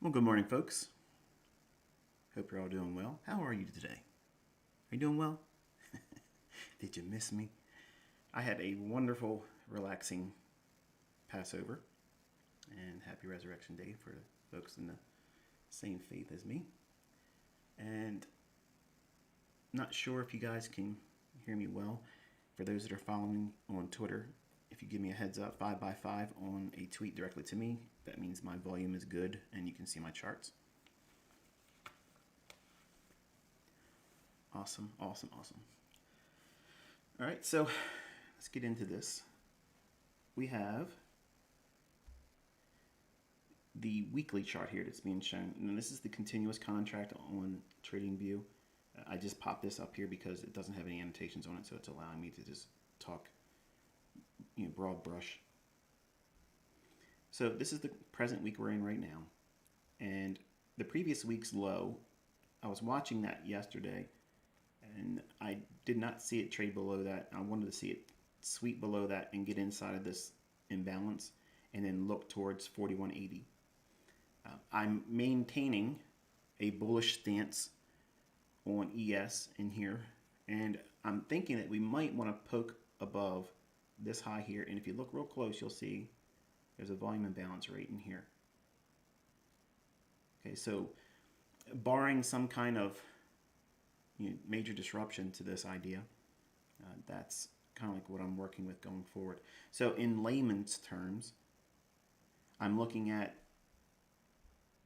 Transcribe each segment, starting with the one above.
Well, good morning, folks. Hope you're all doing well. How are you today? Are you doing well? Did you miss me? I had a wonderful, relaxing Passover and happy Resurrection Day for folks in the same faith as me. And not sure if you guys can hear me well. For those that are following on Twitter, if you give me a heads up 5x5 on a tweet directly to me, that means my volume is good and you can see my charts. Awesome. All right, so let's get into this. We have the weekly chart here that's being shown. And this is the continuous contract on TradingView. I just popped this up here because it doesn't have any annotations on it, so it's allowing me to just talk, broad brush. So this is the present week we're in right now. And the previous week's low, I was watching that yesterday, and I did not see it trade below that. I wanted to see it sweep below that and get inside of this imbalance and then look towards 41.80. I'm maintaining a bullish stance on ES in here, and I'm thinking that we might want to poke above this high here, and if you look real close, you'll see there's a volume imbalance right in here. Okay, so barring some kind of major disruption to this idea, that's kind of like what I'm working with going forward. So in layman's terms, I'm looking at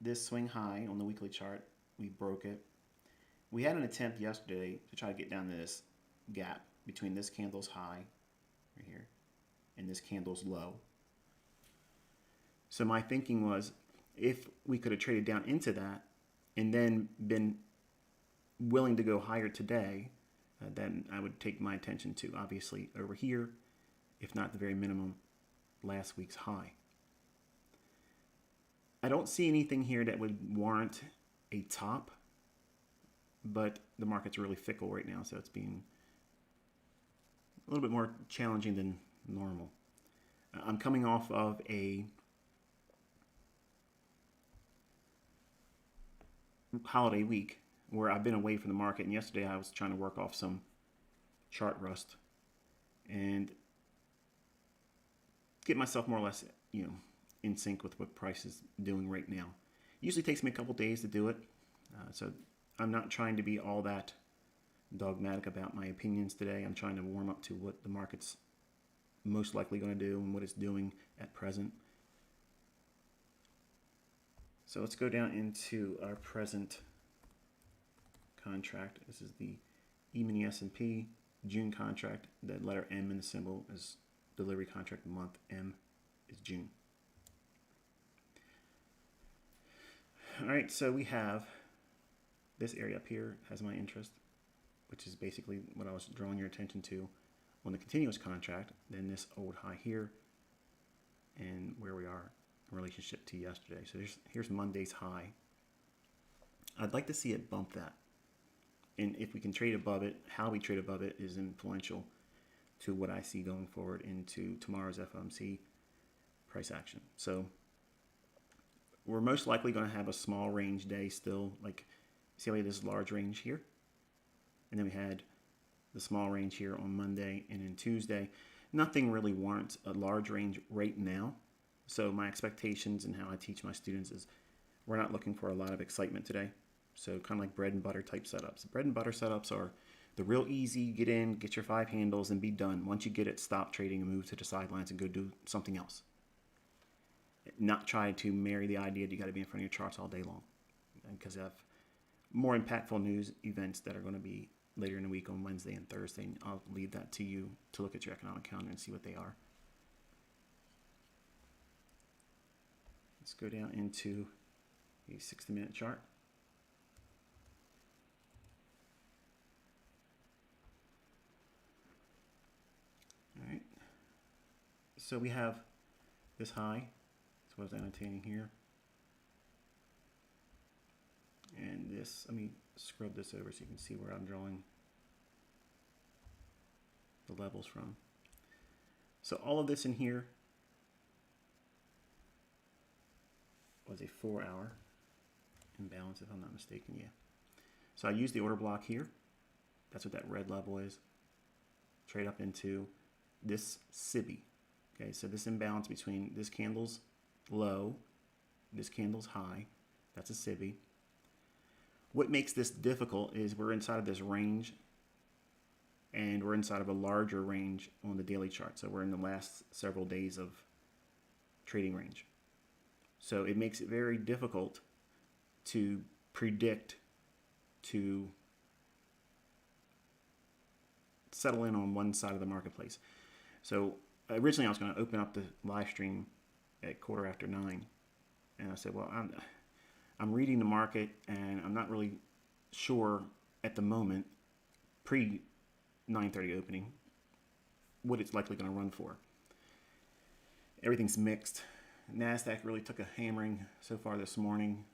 this swing high on the weekly chart. We broke it. We had an attempt yesterday to try to get down to this gap between this candle's high right here and this candle's low. So my thinking was, if we could have traded down into that and then been willing to go higher today, then I would take my attention to, obviously, over here, if not the very minimum, last week's high. I don't see anything here that would warrant a top, but the market's really fickle right now, so it's being a little bit more challenging than normal. I'm coming off of a holiday week where I've been away from the market, and yesterday I was trying to work off some chart rust and get myself more or less, in sync with what price is doing right now. It usually takes me a couple days to do it, so I'm not trying to be all that dogmatic about my opinions today. I'm trying to warm up to what the market's most likely going to do and what it's doing at present. So let's go down into our present contract. This is the E-mini S&P June contract. The letter M in the symbol is delivery contract month. M is June. All right, so we have this area up here has my interest, which is basically what I was drawing your attention to on the continuous contract. Then this old high here and where we are in relationship to yesterday. So here's Monday's high. I'd like to see it bump that. And if we can trade above it, how we trade above it is influential to what I see going forward into tomorrow's FOMC price action. So we're most likely going to have a small range day still. Like, see how we had this large range here? And then we had the small range here on Monday and then Tuesday. Nothing really warrants a large range right now. So my expectations and how I teach my students is we're not looking for a lot of excitement today. So kind of like bread and butter type setups. Bread and butter setups are the real easy, get in, get your 5 handles and be done. Once you get it, stop trading and move to the sidelines and go do something else. Not try to marry the idea that you got to be in front of your charts all day long. Because I have more impactful news events that are going to be later in the week on Wednesday and Thursday. And I'll leave that to you to look at your economic calendar and see what they are. Let's go down into a 60-minute chart. All right. So we have this high. That's what I was annotating here. And this, let me scrub this over so you can see where I'm drawing the levels from. So all of this in here was a 4 hour. imbalance, if I'm not mistaken. Yeah. So I use the order block here. That's what that red level is. Trade up into this SIBI. Okay, so this imbalance between this candle's low, this candle's high, that's a SIBI. What makes this difficult is we're inside of this range, and we're inside of a larger range on the daily chart. So we're in the last several days of trading range. So it makes it very difficult to predict, to settle in on one side of the marketplace. So originally I was going to open up the live stream at 9:15, and I said, well, I'm reading the market, and I'm not really sure at the moment, pre 9:30 opening, what it's likely going to run for. Everything's mixed. NASDAQ really took a hammering so far this morning.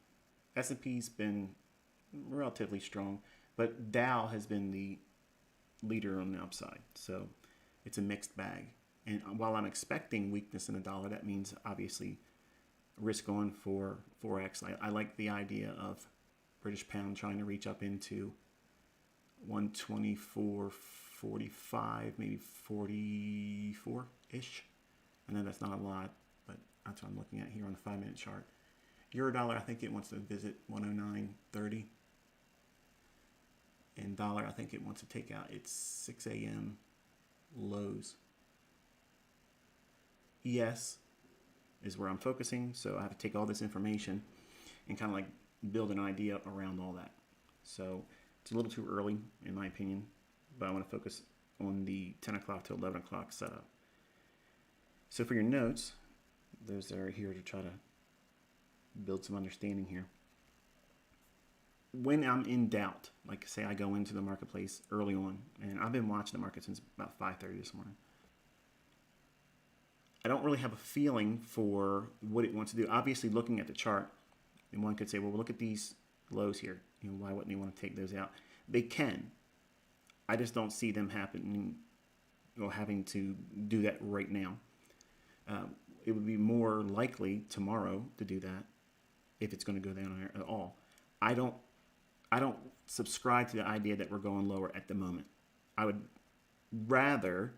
S&P's been relatively strong, but Dow has been the leader on the upside. So it's a mixed bag. And while I'm expecting weakness in the dollar, that means obviously risk on for Forex. I like the idea of British pound trying to reach up into 124.45, maybe 44-ish. I know that's not a lot, but that's what I'm looking at here on the 5-minute chart. Euro dollar, I think it wants to visit 109.30. And dollar, I think it wants to take out its 6 a.m. lows. ES is where I'm focusing, so I have to take all this information and kind of like build an idea around all that. So it's a little too early, in my opinion, but I want to focus on the 10 o'clock to 11 o'clock setup. So for your notes, those that are here to try to build some understanding here. When I'm in doubt, like say I go into the marketplace early on, and I've been watching the market since about 5:30 this morning. I don't really have a feeling for what it wants to do. Obviously, looking at the chart, and one could say, well, look at these lows here. You know, why wouldn't they want to take those out? They can. I just don't see them happening or having to do that right now. It would be more likely tomorrow to do that if it's going to go down at all. I don't subscribe to the idea that we're going lower at the moment. I would rather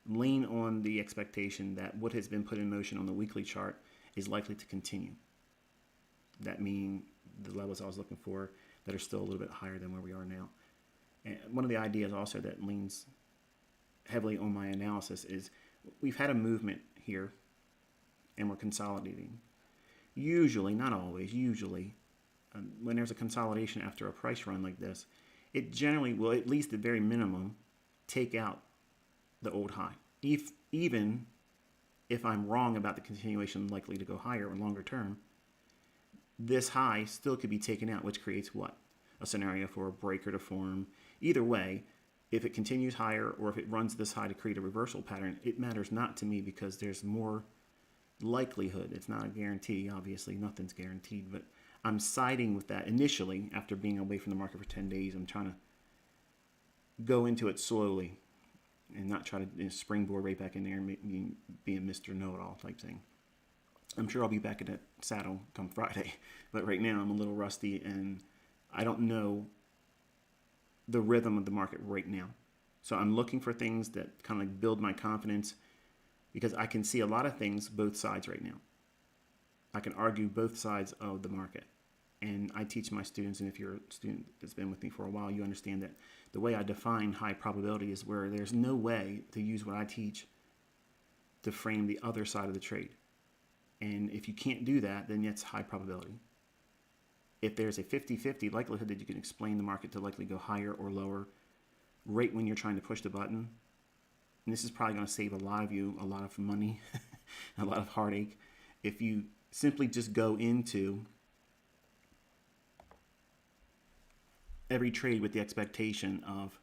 lean on the expectation that what has been put in motion on the weekly chart is likely to continue. That meaning the levels I was looking for that are still a little bit higher than where we are now. And one of the ideas also that leans heavily on my analysis is we've had a movement here and we're consolidating. Usually, not always, usually, when there's a consolidation after a price run like this, it generally will, at least at very minimum, take out the old high. Even if I'm wrong about the continuation likely to go higher or longer term, this high still could be taken out, which creates what? A scenario for a breaker to form. Either way, if it continues higher or if it runs this high to create a reversal pattern, it matters not to me because there's more likelihood. It's not a guarantee, obviously. Nothing's guaranteed, but I'm siding with that initially after being away from the market for 10 days. I'm trying to go into it slowly and not try to springboard right back in there and be a Mr. Know-it-all type thing. I'm sure I'll be back in that saddle come Friday, but right now I'm a little rusty and I don't know the rhythm of the market right now. So I'm looking for things that kind of like build my confidence because I can see a lot of things both sides right now. I can argue both sides of the market. And I teach my students, and if you're a student that's been with me for a while, you understand that the way I define high probability is where there's no way to use what I teach to frame the other side of the trade. And if you can't do that, then it's high probability. If there's a 50-50 likelihood that you can explain the market to likely go higher or lower right when you're trying to push the button, and this is probably going to save a lot of you a lot of money, a lot of heartache, if you simply just go into every trade with the expectation of,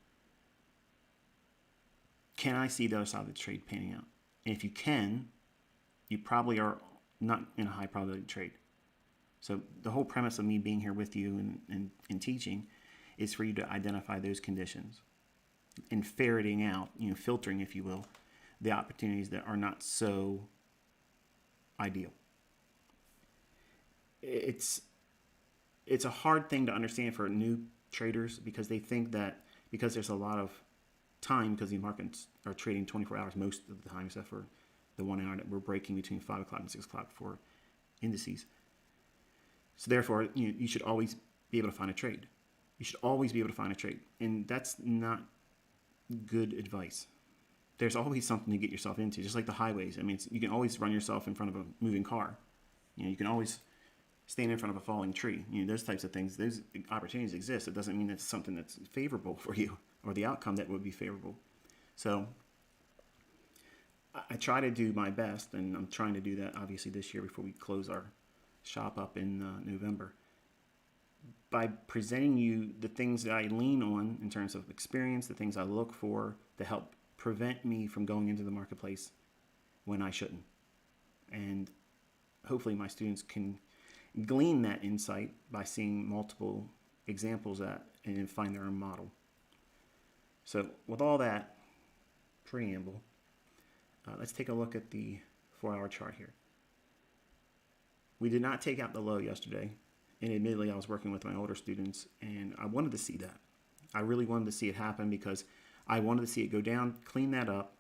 can I see the other side of the trade panning out? And if you can, you probably are not in a high probability trade. So the whole premise of me being here with you and teaching is for you to identify those conditions and ferreting out, filtering, if you will, the opportunities that are not so ideal. It's it's a hard thing to understand for new traders because they think that because there's a lot of time, because the markets are trading 24 hours most of the time, except for the 1 hour that we're breaking between 5 o'clock and 6 o'clock for indices. So therefore, you should always be able to find a trade. You should always be able to find a trade. And that's not good advice. There's always something to get yourself into, just like the highways. I mean, you can always run yourself in front of a moving car. You can always stand in front of a falling tree. Those types of things, those opportunities exist. It doesn't mean it's something that's favorable for you or the outcome that would be favorable. So I try to do my best, and I'm trying to do that obviously this year before we close our shop up in November, by presenting you the things that I lean on in terms of experience, the things I look for to help prevent me from going into the marketplace when I shouldn't. And hopefully my students can glean that insight by seeing multiple examples at and find their own model. So with all that preamble, let's take a look at the 4-hour chart here. We did not take out the low yesterday, and admittedly I was working with my older students, and I wanted to see that. I really wanted to see it happen because I wanted to see it go down, clean that up,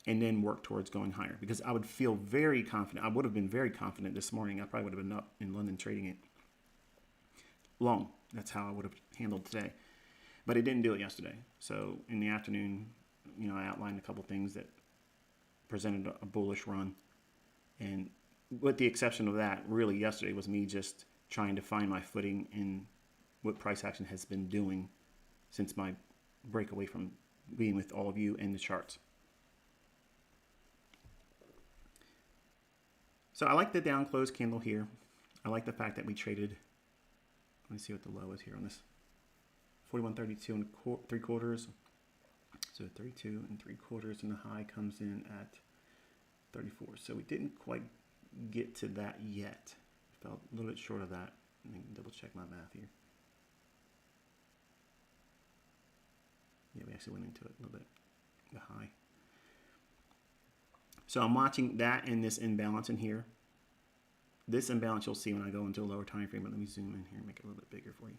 and then work towards going higher, because I would feel very confident. I would have been very confident this morning. I probably would have been up in London trading it long. That's how I would have handled today. But it didn't do it yesterday. So in the afternoon, I outlined a couple things that presented a bullish run. And with the exception of that, really yesterday was me just trying to find my footing in what price action has been doing since my breakaway from being with all of you and the charts. So I like the down close candle here. I like the fact that we traded, let me see what the low is here on this, 41.32 and 3/4. So 32 and 3/4, and the high comes in at 34. So we didn't quite get to that yet. Fell a little bit short of that. Let me double check my math here. Yeah, we actually went into it a little bit, the high. So I'm watching that and this imbalance in here. This imbalance you'll see when I go into a lower time frame, but let me zoom in here and make it a little bit bigger for you.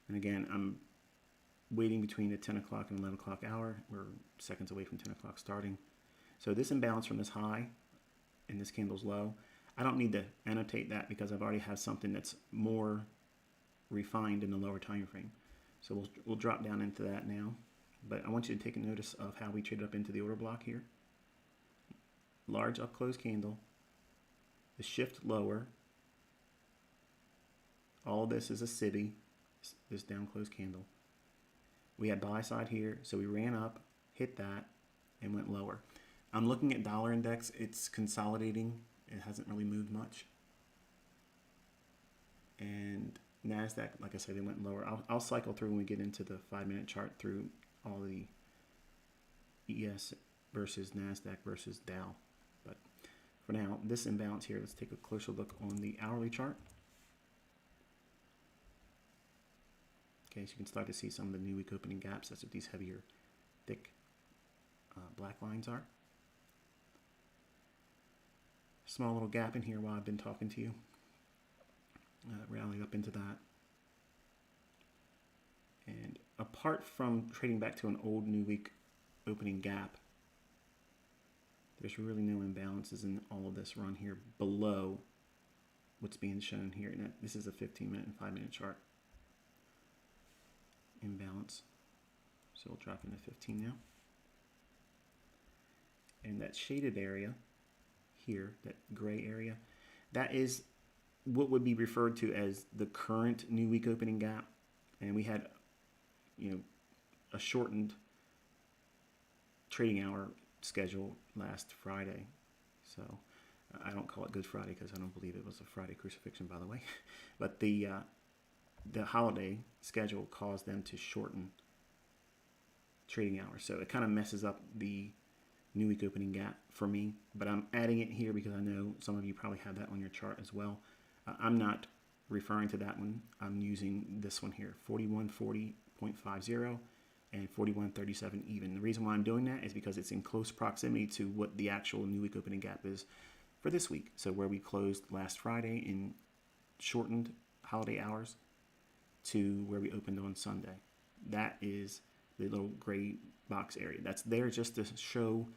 And again, I'm waiting between the 10 o'clock and 11 o'clock hour. We're seconds away from 10 o'clock starting. So this imbalance from this high and this candle's low, I don't need to annotate that because I've already have something that's more refined in the lower time frame. So we'll drop down into that now. But I want you to take a notice of how we traded up into the order block here. Large up close candle, the shift lower. All of this is a SIBI, this down close candle. We had buy side here, so we ran up, hit that, and went lower. I'm looking at dollar index. It's consolidating. It hasn't really moved much. And NASDAQ, like I said, they went lower. I'll cycle through when we get into the 5-minute chart through all the ES versus NASDAQ versus Dow. But for now, this imbalance here, let's take a closer look on the hourly chart. Okay, so you can start to see some of the new week opening gaps. That's what these heavier, thick black lines are. Small little gap in here while I've been talking to you. Rallying up into that. And apart from trading back to an old new week opening gap, there's really no imbalances in all of this run here below what's being shown here. And this is a 15-minute and 5-minute chart imbalance. So we'll drop into 15 now. And that shaded area here, that gray area, that is what would be referred to as the current new week opening gap. And we had, a shortened trading hour schedule last Friday. So I don't call it Good Friday because I don't believe it was a Friday crucifixion, by the way. But the holiday schedule caused them to shorten trading hours. So it kind of messes up the new week opening gap for me. But I'm adding it here because I know some of you probably have that on your chart as well. I'm not referring to that one. I'm using this one here, 4140.50 and 4137 even. The reason why I'm doing that is because it's in close proximity to what the actual new week opening gap is for this week. So where we closed last Friday in shortened holiday hours to where we opened on Sunday. That is the little gray box area. That's there just to show.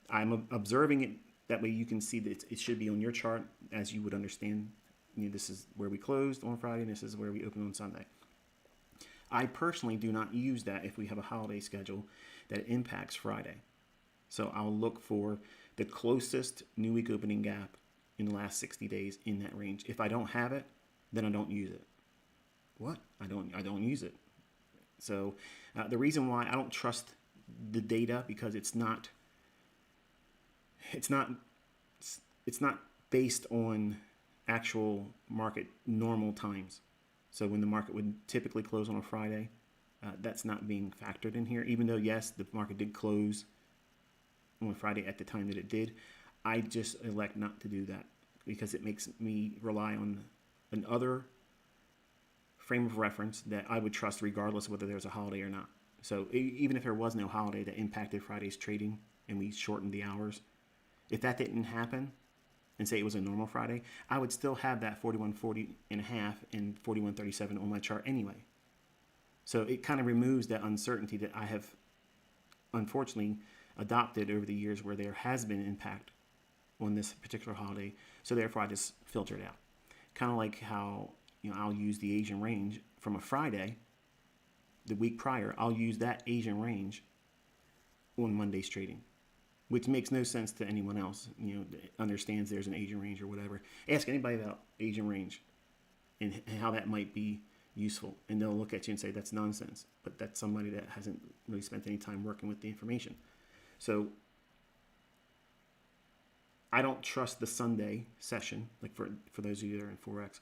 I'm observing it. That way you can see that it should be on your chart as you would understand. This is where we closed on Friday, and this is where we opened on Sunday. I personally do not use that if we have a holiday schedule that impacts Friday. So I'll look for the closest new week opening gap in the last 60 days in that range. If I don't have it, then I don't use it. What? I don't use it. So the reason why I don't trust the data, because it's not based on actual market normal times. So when the market would typically close on a Friday, that's not being factored in here. Even though, yes, the market did close on Friday at the time that it did, I just elect not to do that because it makes me rely on another frame of reference that I would trust regardless of whether there's a holiday or not. So even if there was no holiday that impacted Friday's trading and we shortened the hours, if that didn't happen and say it was a normal Friday, I would still have that 41.40 and a half and 41.37 on my chart anyway. So it kind of removes that uncertainty that I have unfortunately adopted over the years where there has been impact on this particular holiday. So therefore I just filter it out. Kind of like how I'll use the Asian range from a Friday, the week prior, I'll use that Asian range on Monday's trading, which makes no sense to anyone else, that understands there's an Asian range or whatever. Ask anybody about Asian range and how that might be useful, and they'll look at you and say that's nonsense. But that's somebody that hasn't really spent any time working with the information. So I don't trust the Sunday session. Like for those of you that are in Forex,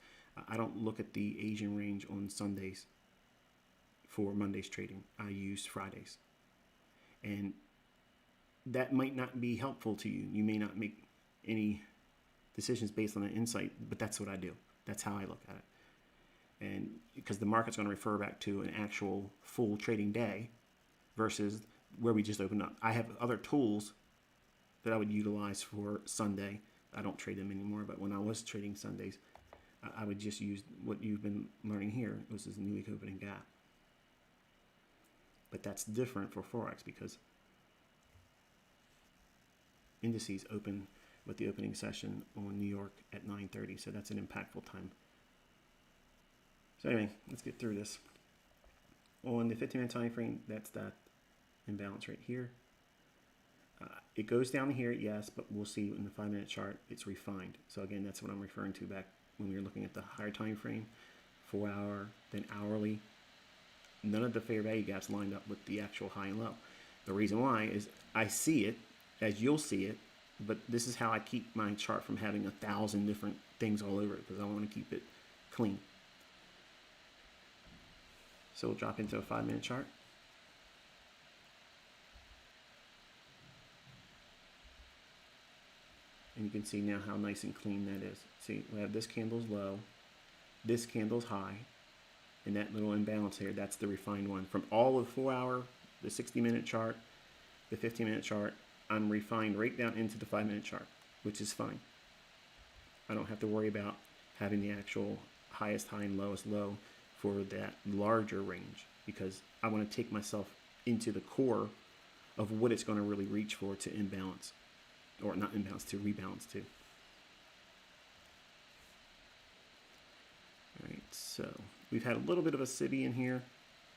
I don't look at the Asian range on Sundays for Monday's trading. I use Fridays. And that might not be helpful to you. You may not make any decisions based on that insight, but that's what I do. That's how I look at it. And because the market's going to refer back to an actual full trading day versus where we just opened up. I have other tools that I would utilize for Sunday. I don't trade them anymore, but when I was trading Sundays, I would just use what you've been learning here, which is the new week opening gap. But that's different for Forex because indices open with the opening session on New York at 9:30, so that's an impactful time. So anyway, let's get through this. On the 15-minute time frame, that's that imbalance right here. It goes down here, yes, but we'll see in the 5-minute chart, it's refined. So again, that's what I'm referring to back when we were looking at the higher time frame, 4 hour, then hourly. None of the fair value gaps lined up with the actual high and low. The reason why is I see it, as you'll see it, but this is how I keep my chart from having 1,000 different things all over it because I want to keep it clean. So we'll drop into a 5-minute chart. And you can see now how nice and clean that is. See, we have this candle's low, this candle's high, and that little imbalance here, that's the refined one. From all of 4 hour, the 60-minute chart, the 15-minute chart, I'm refined right down into the 5-minute chart, which is fine. I don't have to worry about having the actual highest high and lowest low for that larger range because I want to take myself into the core of what it's going to really reach for to imbalance. Or not imbalance, to rebalance to. All right, so we've had a little bit of a city in here.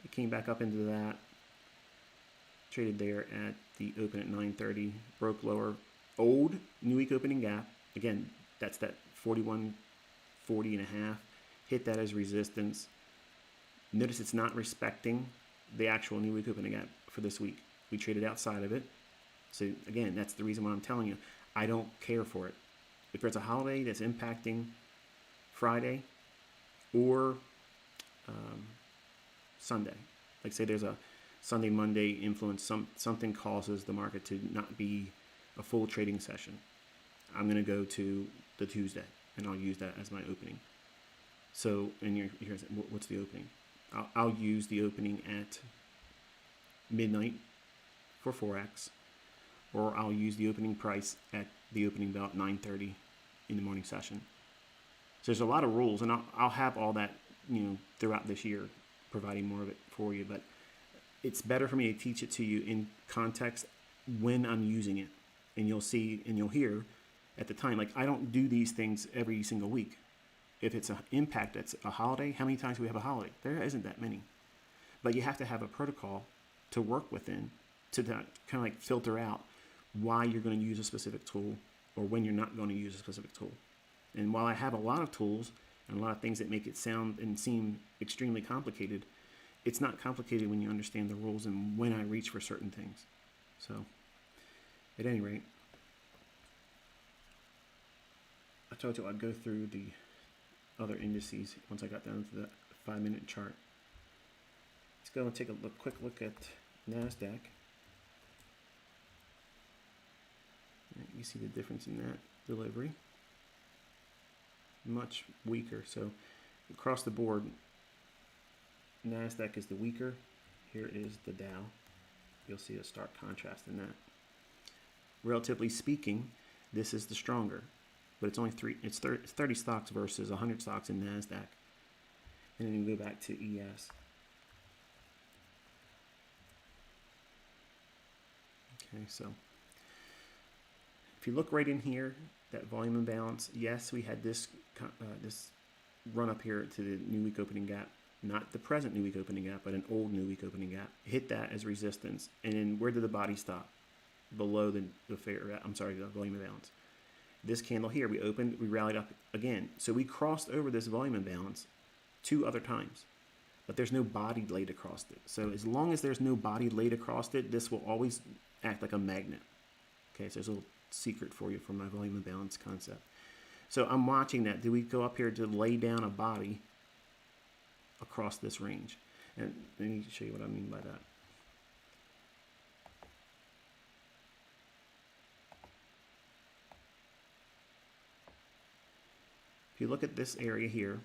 It came back up into that. Traded there at the open at 9:30. Broke lower. Old new week opening gap. Again, that's that 41.40 and a half. Hit that as resistance. Notice it's not respecting the actual new week opening gap for this week. We traded outside of it. So again, that's the reason why I'm telling you, I don't care for it. If there's a holiday that's impacting Friday or Sunday, like say there's a Sunday, Monday influence, something causes the market to not be a full trading session, I'm going to go to the Tuesday and I'll use that as my opening. So, and here's what's the opening? I'll use the opening at midnight for Forex. Or I'll use the opening price at the opening bell at 9:30 in the morning session. So there's a lot of rules, and I'll have all that, throughout this year, providing more of it for you. But it's better for me to teach it to you in context when I'm using it. And you'll see and you'll hear at the time, like, I don't do these things every single week. If it's an impact that's a holiday, how many times do we have a holiday? There isn't that many. But you have to have a protocol to work within to kind of like filter out why you're going to use a specific tool or when you're not going to use a specific tool. And while I have a lot of tools and a lot of things that make it sound and seem extremely complicated, it's not complicated when you understand the rules and when I reach for certain things. So, at any rate, I told you I'd go through the other indices once I got down to the 5-minute chart. Let's go and take a quick look at NASDAQ. You see the difference in that delivery. Much weaker. So across the board, NASDAQ is the weaker. Here is the Dow. You'll see a stark contrast in that. Relatively speaking, this is the stronger, but it's only 30 stocks versus 100 stocks in NASDAQ. And then you go back to ES. Okay, so if you look right in here, that volume imbalance, yes, we had this run up here to the new week opening gap, not the present new week opening gap, but an old new week opening gap. Hit that as resistance, and then where did the body stop? Below the volume imbalance. This candle here, we opened, we rallied up again. So we crossed over this volume imbalance 2 other times, but there's no body laid across it. So as long as there's no body laid across it, this will always act like a magnet. Okay, so there's a little secret for you from my volume imbalance concept. So I'm watching that. Do we go up here to lay down a body across this range? And let me show you what I mean by that. If you look at this area here,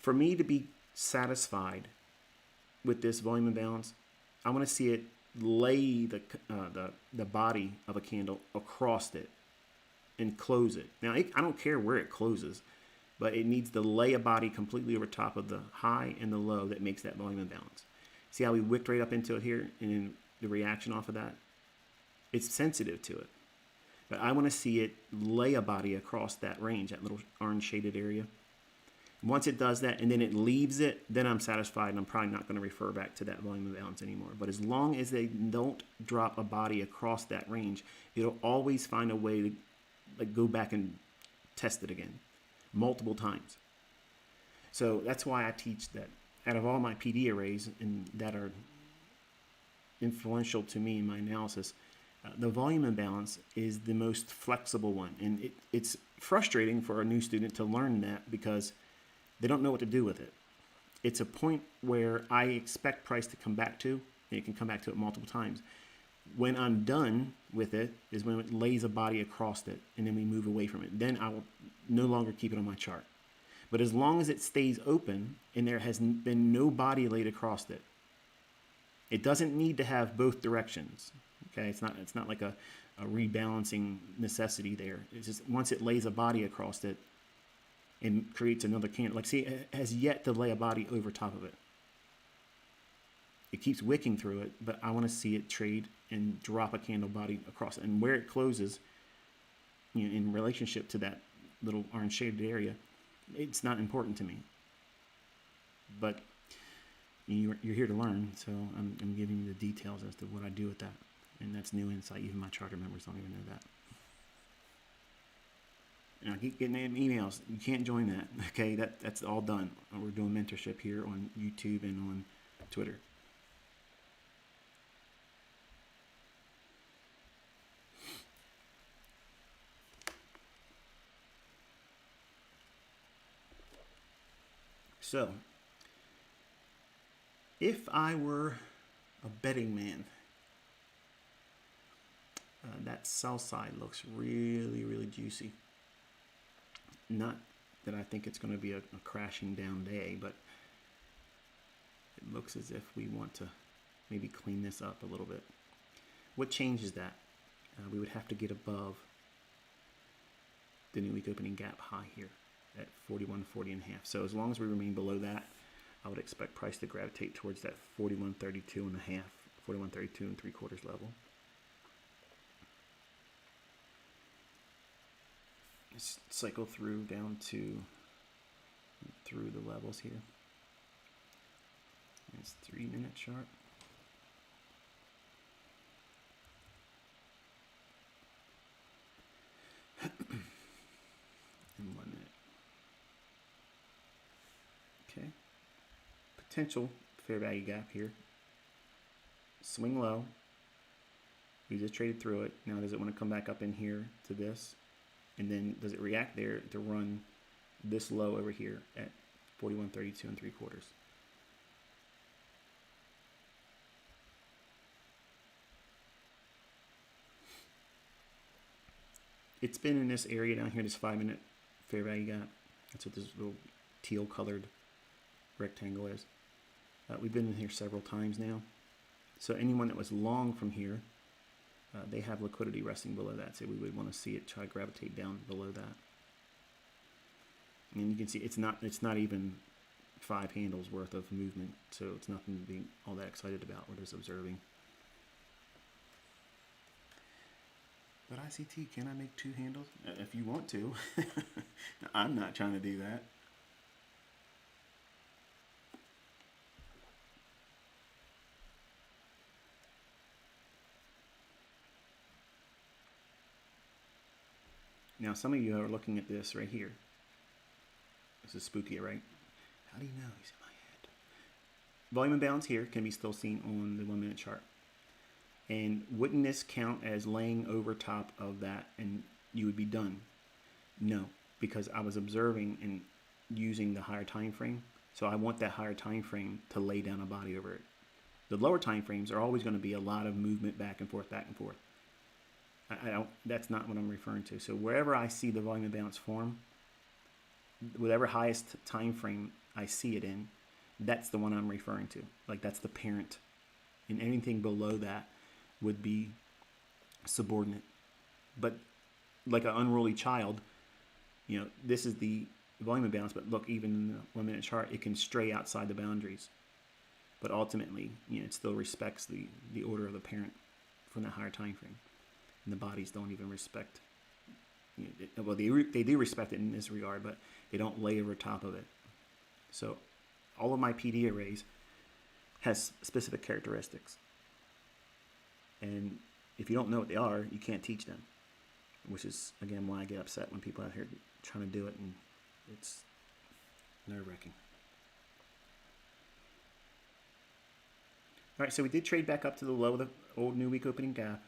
for me to be satisfied with this volume imbalance, I want to see it lay the body of a candle across it and close it. Now, I don't care where it closes, but it needs to lay a body completely over top of the high and the low that makes that volume imbalance. See how we wicked right up into it here, and then the reaction off of that? It's sensitive to it. But I want to see it lay a body across that range, that little orange shaded area. Once it does that and then it leaves it, then I'm satisfied, and I'm probably not going to refer back to that volume imbalance anymore. But as long as they don't drop a body across that range, it'll always find a way to go back and test it again multiple times. So that's why I teach that out of all my PD arrays and that are influential to me in my analysis, the volume imbalance is the most flexible one. And it's frustrating for a new student to learn that because they don't know what to do with it. It's a point where I expect price to come back to, and it can come back to it multiple times. When I'm done with it is when it lays a body across it, and then we move away from it. Then I will no longer keep it on my chart. But as long as it stays open and there has been no body laid across it, it doesn't need to have both directions. Okay, it's not like a rebalancing necessity there. It's just once it lays a body across it and creates another candle. Like, see, it has yet to lay a body over top of it. It keeps wicking through it, but I want to see it trade and drop a candle body across it. And where it closes, in relationship to that little orange shaded area, it's not important to me. But you're here to learn, so I'm giving you the details as to what I do with that. And that's new insight. Even my charter members don't even know that. And I keep getting emails. You can't join that. Okay, that's all done. We're doing mentorship here on YouTube and on Twitter. So, if I were a betting man, that sell side looks really, really juicy. Not that I think it's going to be a crashing down day, but it looks as if we want to maybe clean this up a little bit. What changes that? We would have to get above the new week opening gap high here at 41.40 and a half. So as long as we remain below that, I would expect price to gravitate towards that 41.32 and a half, 41.32 and 3/4 level. Let's cycle through down through the levels here. It's 3-minute chart. And 1 minute. Okay. Potential fair value gap here. Swing low. We just traded through it. Now does it want to come back up in here to this? And then does it react there to run this low over here at 41.32 and 3/4? It's been in this area down here, this 5-minute fair value gap. That's what this little teal colored rectangle is. We've been in here several times now. So anyone that was long from here, they have liquidity resting below that. So we would want to see it try to gravitate down below that. And you can see it's not even 5 handles worth of movement. So it's nothing to be all that excited about. We're just observing. But ICT, can I make 2 handles? If you want to. I'm not trying to do that. Now, some of you are looking at this right here. This is spooky, right? How do you know? He's in my head. Volume imbalance here can be still seen on the 1-minute chart. And wouldn't this count as laying over top of that and you would be done? No, because I was observing and using the higher time frame. So I want that higher time frame to lay down a body over it. The lower time frames are always going to be a lot of movement back and forth, back and forth. That's not what I'm referring to. So wherever I see the volume imbalance form, whatever highest time frame I see it in, that's the one I'm referring to. Like that's the parent. And anything below that would be subordinate. But like an unruly child, you know, this is the volume imbalance, but look, even in the 1-minute chart, it can stray outside the boundaries. But ultimately, you know, it still respects the order of the parent from that higher time frame. And the bodies don't even respect, you know, well, they do respect it in this regard, but they don't lay over top of it. So all of my PD arrays has specific characteristics. And if you don't know what they are, you can't teach them, which is, again, why I get upset when people out here trying to do it, and it's nerve-wracking. All right, so we did trade back up to the low of the old new week opening gap,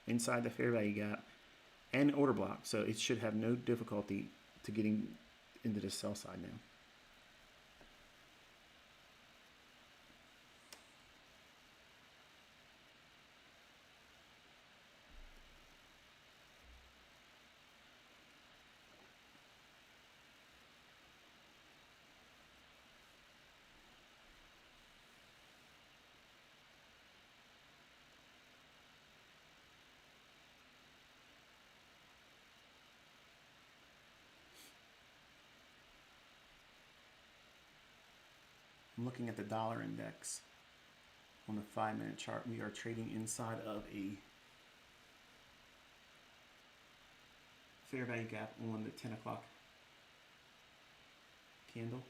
inside the fair value gap, and order block. So it should have no difficulty to getting into the sell side now. I'm looking at the dollar index on the 5-minute chart. We are trading inside of a fair value gap on the 10 o'clock candle.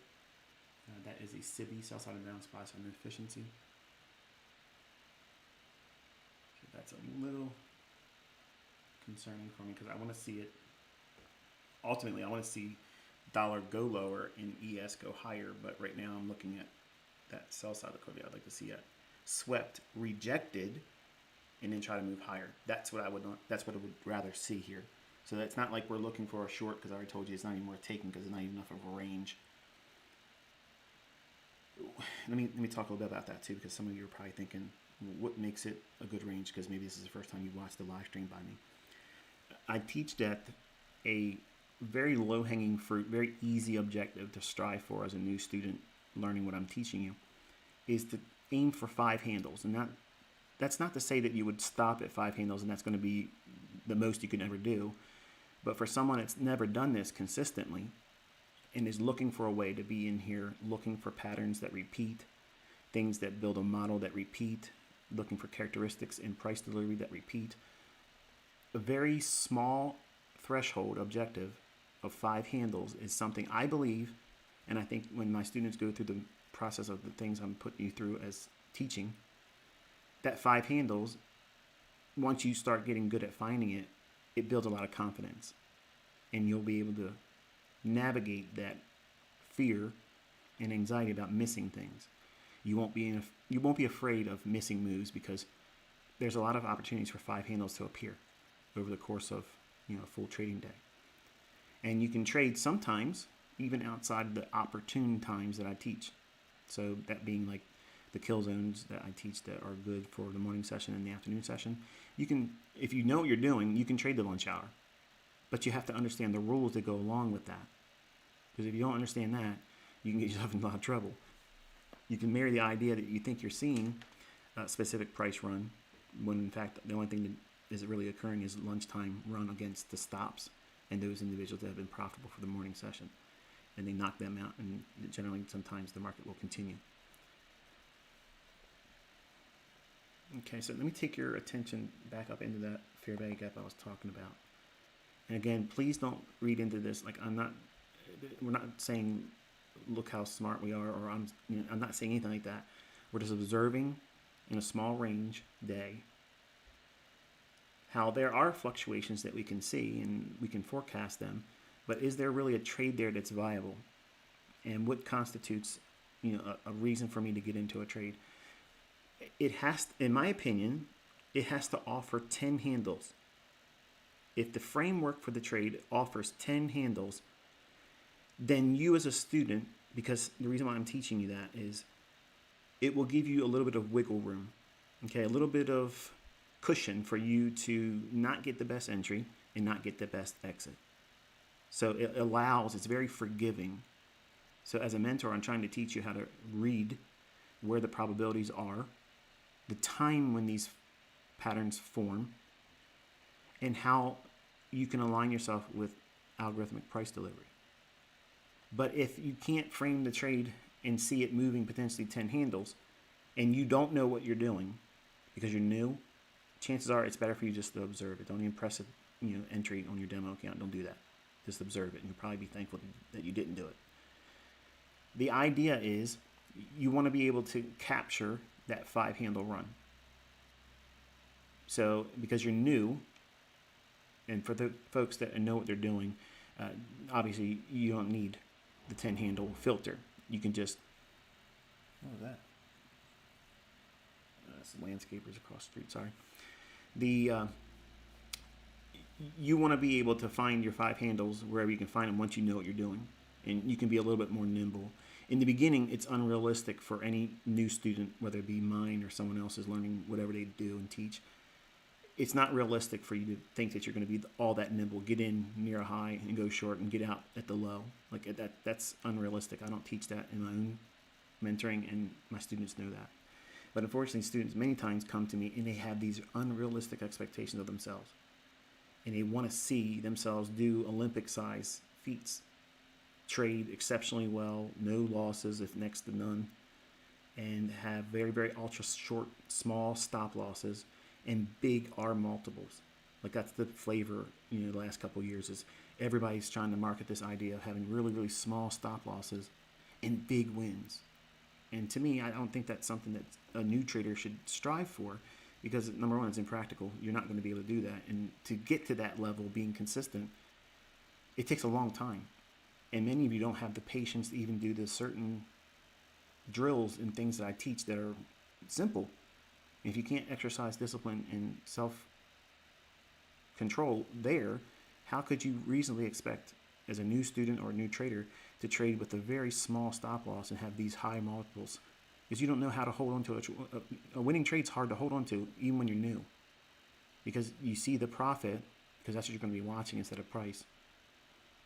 That is a SIBI, sell side and down spy on efficiency. So that's a little concerning for me because I want to see it. Ultimately, I want to see dollar go lower and ES go higher, but right now I'm looking at that sell side liquidity. I'd like to see it swept, rejected, and then try to move higher. That's what I would not. That's what I would rather see here. So that's not like we're looking for a short because I already told you it's not even worth taking because it's not even enough of a range. Let me talk a little bit about that too, because some of you are probably thinking, what makes it a good range? Because maybe this is the first time you watched the live stream by me. I teach that a very low-hanging fruit, very easy objective to strive for as a new student learning what I'm teaching you is to aim for 5 handles. And that's not to say that you would stop at 5 handles and that's going to be the most you can ever do. But for someone that's never done this consistently and is looking for a way to be in here, looking for patterns that repeat, things that build a model that repeat, looking for characteristics in price delivery that repeat, a very small threshold objective of 5 handles is something I believe, and I think when my students go through the process of the things I'm putting you through as teaching, that 5 handles, once you start getting good at finding it, it builds a lot of confidence. And you'll be able to navigate that fear and anxiety about missing things. You won't be afraid of missing moves because there's a lot of opportunities for 5 handles to appear over the course of a full trading day. And you can trade sometimes even outside of the opportune times that I teach. So that being like the kill zones that I teach that are good for the morning session and the afternoon session. You can, if you know what you're doing, you can trade the lunch hour. But you have to understand the rules that go along with that. Because if you don't understand that, you can get yourself in a lot of trouble. You can marry the idea that you think you're seeing a specific price run, when in fact the only thing that is really occurring is lunchtime run against the stops and those individuals that have been profitable for the morning session. And they knock them out, and generally sometimes the market will continue. Okay, so let me take your attention back up into that fair value gap I was talking about. And again, please don't read into this like we're not saying look how smart we are, or I'm not saying anything like that. We're just observing in a small range day how there are fluctuations that we can see and we can forecast them, but is there really a trade there that's viable? And what constitutes a reason for me to get into a trade? It has, in my opinion, it has to offer 10 handles. If the framework for the trade offers 10 handles, then you as a student, because the reason why I'm teaching you that is it will give you a little bit of wiggle room, okay, a little bit of cushion for you to not get the best entry and not get the best exit. So it allows, it's very forgiving. So as a mentor, I'm trying to teach you how to read where the probabilities are, the time when these patterns form, and how you can align yourself with algorithmic price delivery. But if you can't frame the trade and see it moving potentially 10 handles, and you don't know what you're doing because you're new, chances are it's better for you just to observe it. Don't even press a entry on your demo account. Don't do that. Just observe it, and you'll probably be thankful that you didn't do it. The idea is you want to be able to capture that 5 handle run. So because you're new, and for the folks that know what they're doing, obviously you don't need the 10 handle filter. You can just, what was that? That's landscapers across the street, sorry. You want to be able to find your 5 handles wherever you can find them once you know what you're doing. And you can be a little bit more nimble. In the beginning, it's unrealistic for any new student, whether it be mine or someone else is learning whatever they do and teach. It's not realistic for you to think that you're going to be all that nimble, get in near a high and go short and get out at the low. Like that's unrealistic. I don't teach that in my own mentoring, and my students know that. But unfortunately, students many times come to me and they have these unrealistic expectations of themselves. And they want to see themselves do Olympic-size feats, trade exceptionally well, no losses if next to none, and have very, very ultra short, small stop losses and big R multiples. Like that's the flavor, the last couple of years is everybody's trying to market this idea of having really, really small stop losses and big wins. And to me, I don't think that's something that a new trader should strive for, because number one, it's impractical. You're not going to be able to do that. And to get to that level, being consistent, it takes a long time. And many of you don't have the patience to even do the certain drills and things that I teach that are simple. If you can't exercise discipline and self-control there, how could you reasonably expect as a new student or a new trader to trade with a very small stop loss and have these high multiples? Because you don't know how to hold on to a winning trade's hard to hold on to even when you're new, because you see the profit, because that's what you're going to be watching instead of price.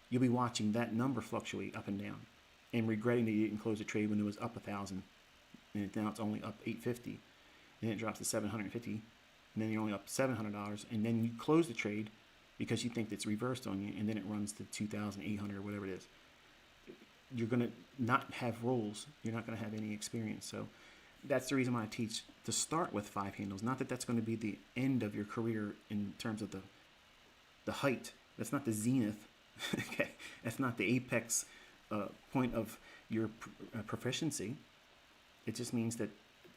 You'll be watching that number fluctuate up and down and regretting that you didn't close the trade when it was up 1,000 and now it's only up 850, and it drops to 750, and then you're only up $700, and then you close the trade because you think it's reversed on you, and then it runs to 2,800 or whatever it is. You're going to not have rules. You're not going to have any experience. So that's the reason why I teach to start with 5 handles. Not that that's going to be the end of your career in terms of the height. That's not the zenith. Okay, that's not the apex point of your proficiency. It just means that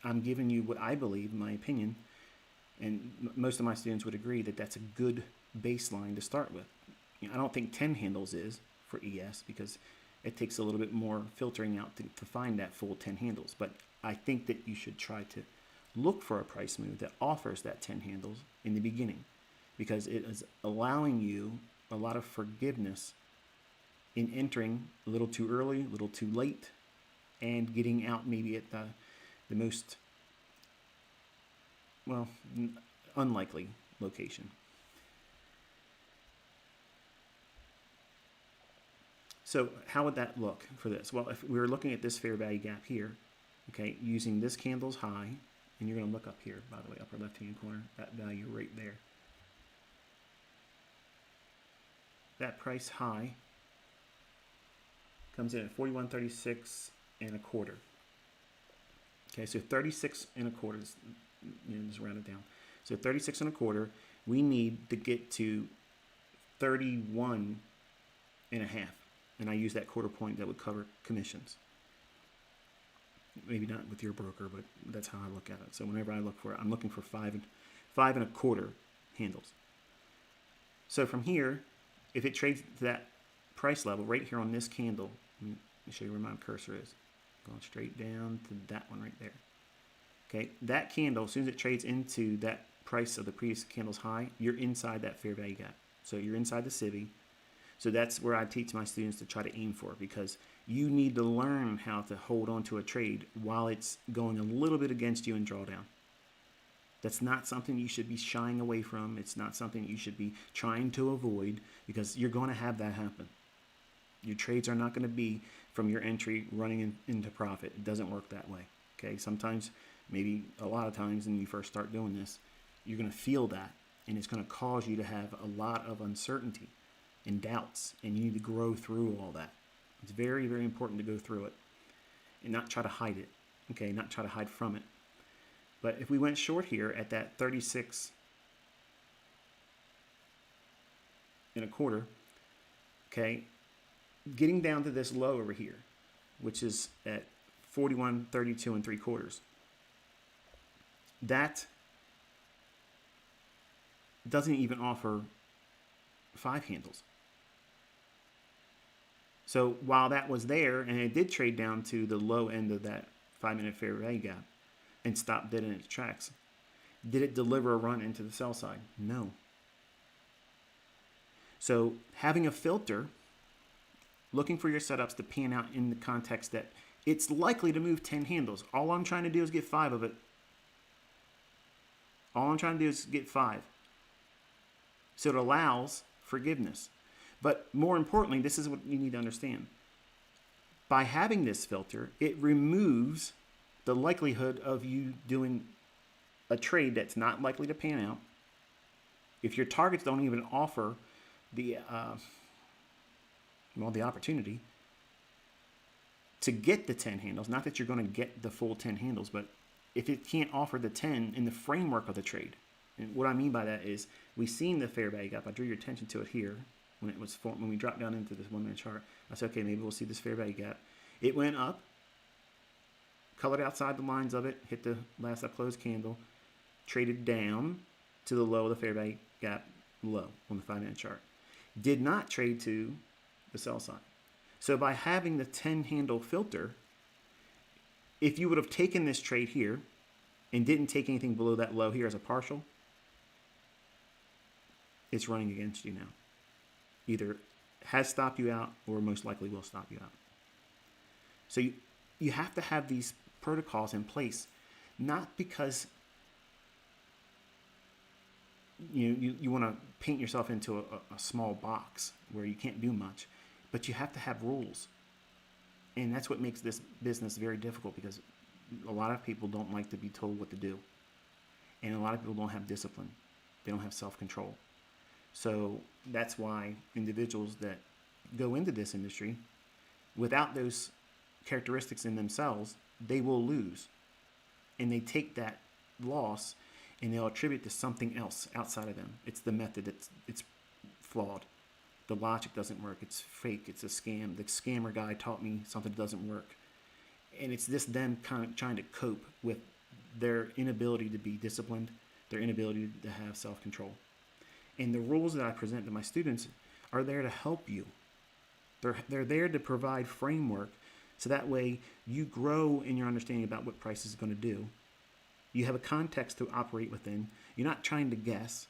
I'm giving you what I believe, in my opinion, and most of my students would agree that that's a good baseline to start with. You know, I don't think 10 handles is for ES because it takes a little bit more filtering out to find that full 10 handles. But I think that you should try to look for a price move that offers that 10 handles in the beginning, because it is allowing you a lot of forgiveness in entering a little too early, a little too late, and getting out maybe at the most, well, unlikely location. So how would that look for this? Well, if we were looking at this fair value gap here, okay, using this candle's high, and you're going to look up here, by the way, upper left-hand corner, that value right there. That price high comes in at 41.36 and a quarter. Okay, so 36 and a quarter, just round it down. So 36 and a quarter, we need to get to 31 and a half. And I use that quarter point that would cover commissions. Maybe not with your broker, but that's how I look at it. So whenever I look for it, I'm looking for five and a quarter handles. So from here, if it trades to that price level right here on this candle, let me show you where my cursor is. Going straight down to that one right there. Okay, that candle, as soon as it trades into that price of the previous candle's high, you're inside that fair value gap. So you're inside the CIVI. So that's where I teach my students to try to aim for, because you need to learn how to hold on to a trade while it's going a little bit against you in drawdown. That's not something you should be shying away from. It's not something you should be trying to avoid, because you're going to have that happen. Your trades are not going to be from your entry running into profit. It doesn't work that way. Okay, sometimes, maybe a lot of times when you first start doing this, you're going to feel that, and it's going to cause you to have a lot of uncertainty and doubts, and you need to grow through all that. It's very, very important to go through it and not try to hide it. Okay, not try to hide from it. But if we went short here at that 36 and a quarter, okay, getting down to this low over here, which is at 41.32 and 3/4, that doesn't even offer 5 handles. So while that was there, and it did trade down to the low end of that 5-minute fair value gap and stopped dead in its tracks, did it deliver a run into the sell side? No. So having a filter, looking for your setups to pan out in the context that it's likely to move 10 handles. All I'm trying to do is get 5 of it. All I'm trying to do is get 5. So it allows forgiveness. But more importantly, this is what you need to understand. By having this filter, it removes the likelihood of you doing a trade that's not likely to pan out. If your targets don't even offer the opportunity to get the 10 handles, not that you're going to get the full 10 handles, but if it can't offer the 10 in the framework of the trade. And what I mean by that is, we've seen the fair value gap. I drew your attention to it here when we dropped down into this 1-minute chart. I said, okay, maybe we'll see this fair value gap. It went up, colored outside the lines of it, hit the last up close candle, traded down to the low of the fair value gap low on the 5-minute chart. Did not trade to the sell side. So by having the 10 handle filter, if you would have taken this trade here and didn't take anything below that low here as a partial, it's running against you now. Either has stopped you out or most likely will stop you out. So you have to have these protocols in place, not because you want to paint yourself into a small box where you can't do much, but you have to have rules. And that's what makes this business very difficult, because a lot of people don't like to be told what to do. And a lot of people don't have discipline. They don't have self-control. So that's why individuals that go into this industry without those characteristics in themselves, they will lose. And they take that loss and they'll attribute to something else outside of them. It's the method, it's flawed. The logic doesn't work. It's fake. It's a scam. The scammer guy taught me something that doesn't work. And it's just them kind of trying to cope with their inability to be disciplined, their inability to have self-control. And the rules that I present to my students are there to help you. They're there to provide framework so that way you grow in your understanding about what price is going to do. You have a context to operate within. You're not trying to guess.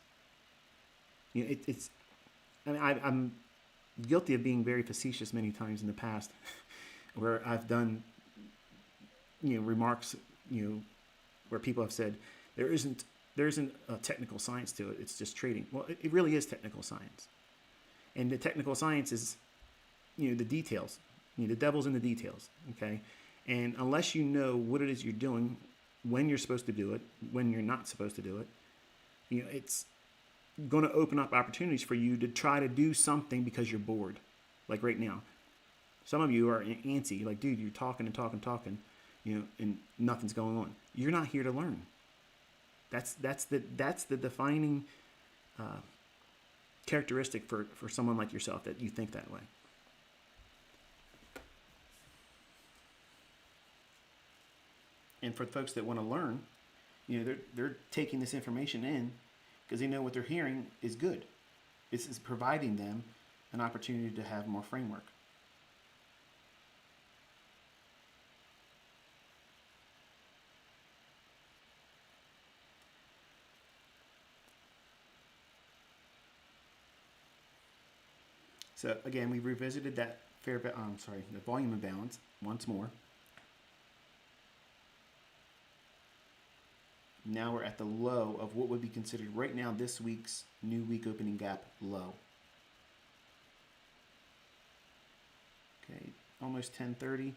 You know, I'm guilty of being very facetious many times in the past where I've done, remarks, where people have said, there isn't a technical science to it. It's just trading. Well, it really is technical science. And the technical science is, the details. The devil's in the details, okay? And unless you know what it is you're doing, when you're supposed to do it, when you're not supposed to do it, it's going to open up opportunities for you to try to do something because you're bored. Like right now. Some of you are antsy. Like, dude, you're talking and talking, and nothing's going on. You're not here to learn. That's the defining characteristic for someone like yourself, that you think that way. And for folks that want to learn, they're taking this information in because they know what they're hearing is good. This is providing them an opportunity to have more framework. So again, we revisited that the volume imbalance once more. Now we're at the low of what would be considered right now this week's new week opening gap low. Okay, almost 10:30.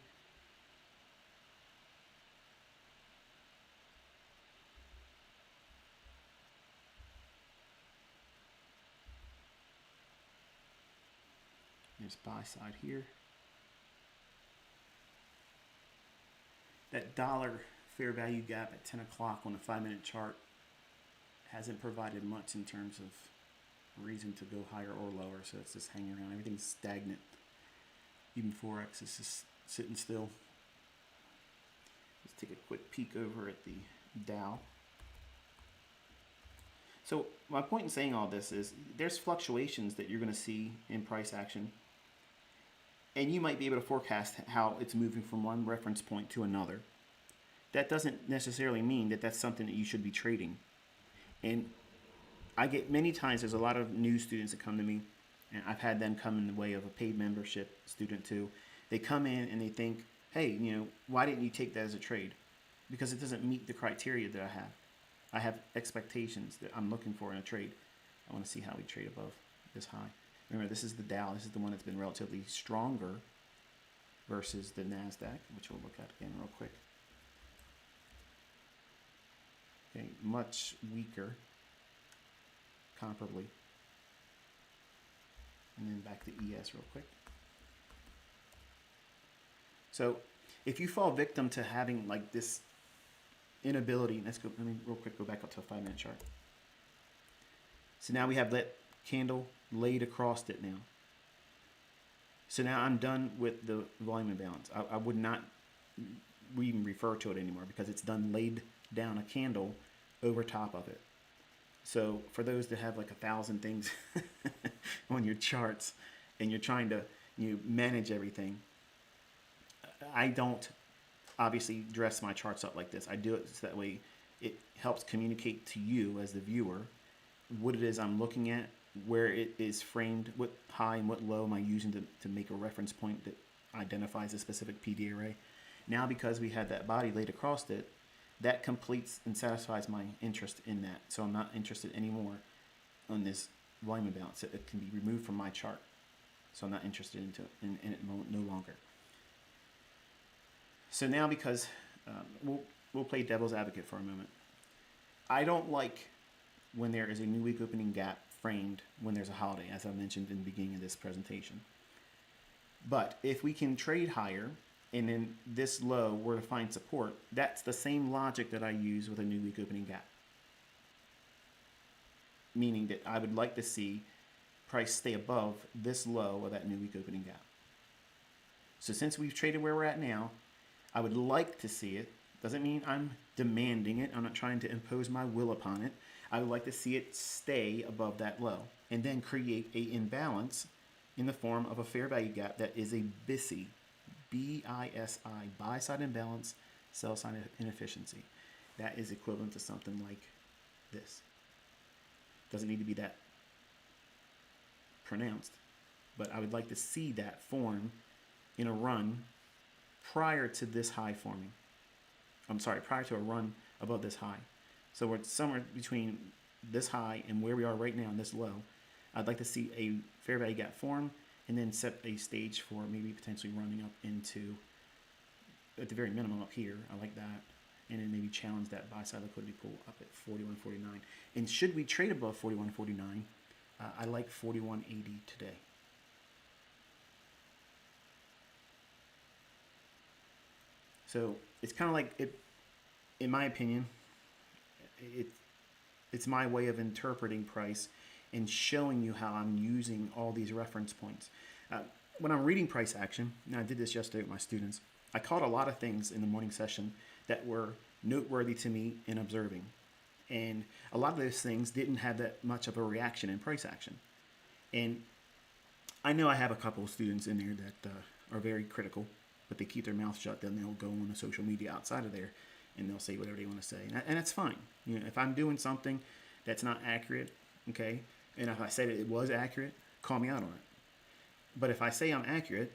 There's buy side here. That dollar fair value gap at 10 o'clock on the 5-minute chart hasn't provided much in terms of reason to go higher or lower, so it's just hanging around. Everything's stagnant. Even Forex is just sitting still. Let's take a quick peek over at the Dow. So my point in saying all this is there's fluctuations that you're going to see in price action, and you might be able to forecast how it's moving from one reference point to another. That doesn't necessarily mean that that's something that you should be trading. And I get many times, there's a lot of new students that come to me, and I've had them come in the way of a paid membership student too. They come in and they think, hey, why didn't you take that as a trade? Because it doesn't meet the criteria that I have. I have expectations that I'm looking for in a trade. I want to see how we trade above this high. Remember, this is the Dow. This is the one that's been relatively stronger versus the NASDAQ, which we'll look at again real quick. Okay, much weaker, comparably. And then back to ES real quick. So if you fall victim to having like this inability, let me real quick go back up to a 5-minute chart. So now we have that candle laid across it now. So now I'm done with the volume imbalance. I would not even refer to it anymore because it's done laid down a candle over top of it. So for those that have like 1,000 things on your charts and you're trying to manage everything, I don't obviously dress my charts up like this. I do it so that way it helps communicate to you as the viewer what it is I'm looking at, where it is framed, what high and what low am I using to make a reference point that identifies a specific PD array. Now because we had that body laid across it, that completes and satisfies my interest in that. So I'm not interested anymore on this volume imbalance. It can be removed from my chart. So I'm not interested in it no longer. So now because we'll play devil's advocate for a moment. I don't like when there is a new week opening gap framed when there's a holiday, as I mentioned in the beginning of this presentation. But if we can trade higher and then this low were to find support, that's the same logic that I use with a new week opening gap. Meaning that I would like to see price stay above this low of that new week opening gap. So since we've traded where we're at now, I would like to see it. Doesn't mean I'm demanding it. I'm not trying to impose my will upon it. I would like to see it stay above that low and then create a imbalance in the form of a fair value gap that is a BISI, B-I-S-I, buy side imbalance, sell side inefficiency. That is equivalent to something like this. Doesn't need to be that pronounced, but I would like to see that form in a run prior to this high forming. Prior to a run above this high. So we're somewhere between this high and where we are right now in this low. I'd like to see a fair value gap form and then set a stage for maybe potentially running up into, at the very minimum up here. I like that. And then maybe challenge that buy side liquidity pool up at 41.49. And should we trade above 41.49, I like 41.80 today. So it's kind of like, it, in my opinion, it's my way of interpreting price and showing you how I'm using all these reference points. When I'm reading price action, and I did this yesterday with my students, I caught a lot of things in the morning session that were noteworthy to me in observing. And a lot of those things didn't have that much of a reaction in price action. And I know I have a couple of students in there that are very critical, but they keep their mouth shut. Then they'll go on the social media outside of there and they'll say whatever they want to say. And that's fine. You know, if I'm doing something that's not accurate, okay, and if I said it was accurate, call me out on it. But if I say I'm accurate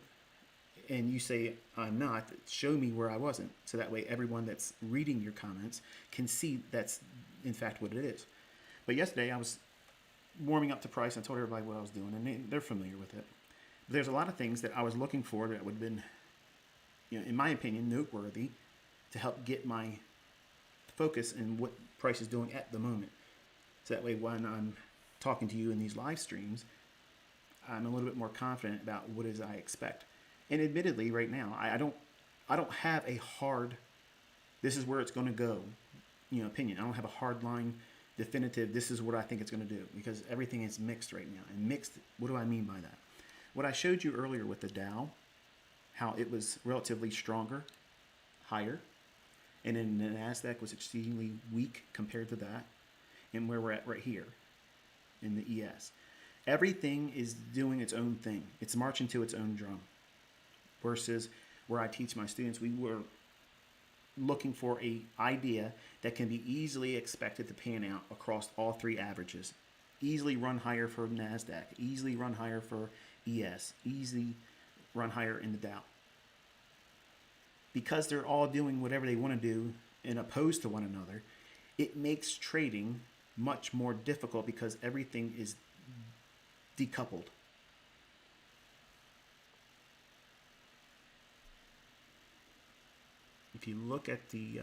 and you say I'm not, show me where I wasn't. So that way everyone that's reading your comments can see that's in fact what it is. But yesterday I was warming up to price. I told everybody what I was doing, and they're familiar with it. But there's a lot of things that I was looking for that would have been, you know, in my opinion, noteworthy to help get my focus in what price is doing at the moment. So that way when I'm talking to you in these live streams, I'm a little bit more confident about what is I expect. And admittedly, right now, I don't have a hard, this is where it's going to go, you know, opinion. I don't have a hard line, definitive, this is what I think it's going to do, because everything is mixed right now. And mixed, what do I mean by that? What I showed you earlier with the Dow, how it was relatively stronger, higher, and then the NASDAQ was exceedingly weak compared to that, and where we're at right here in the ES. Everything is doing its own thing. It's marching to its own drum. Versus where I teach my students, we were looking for a idea that can be easily expected to pan out across all three averages. Easily run higher for NASDAQ, easily run higher for ES, easily run higher in the Dow. Because they're all doing whatever they want to do and opposed to one another, it makes trading much more difficult because everything is decoupled. If you look at the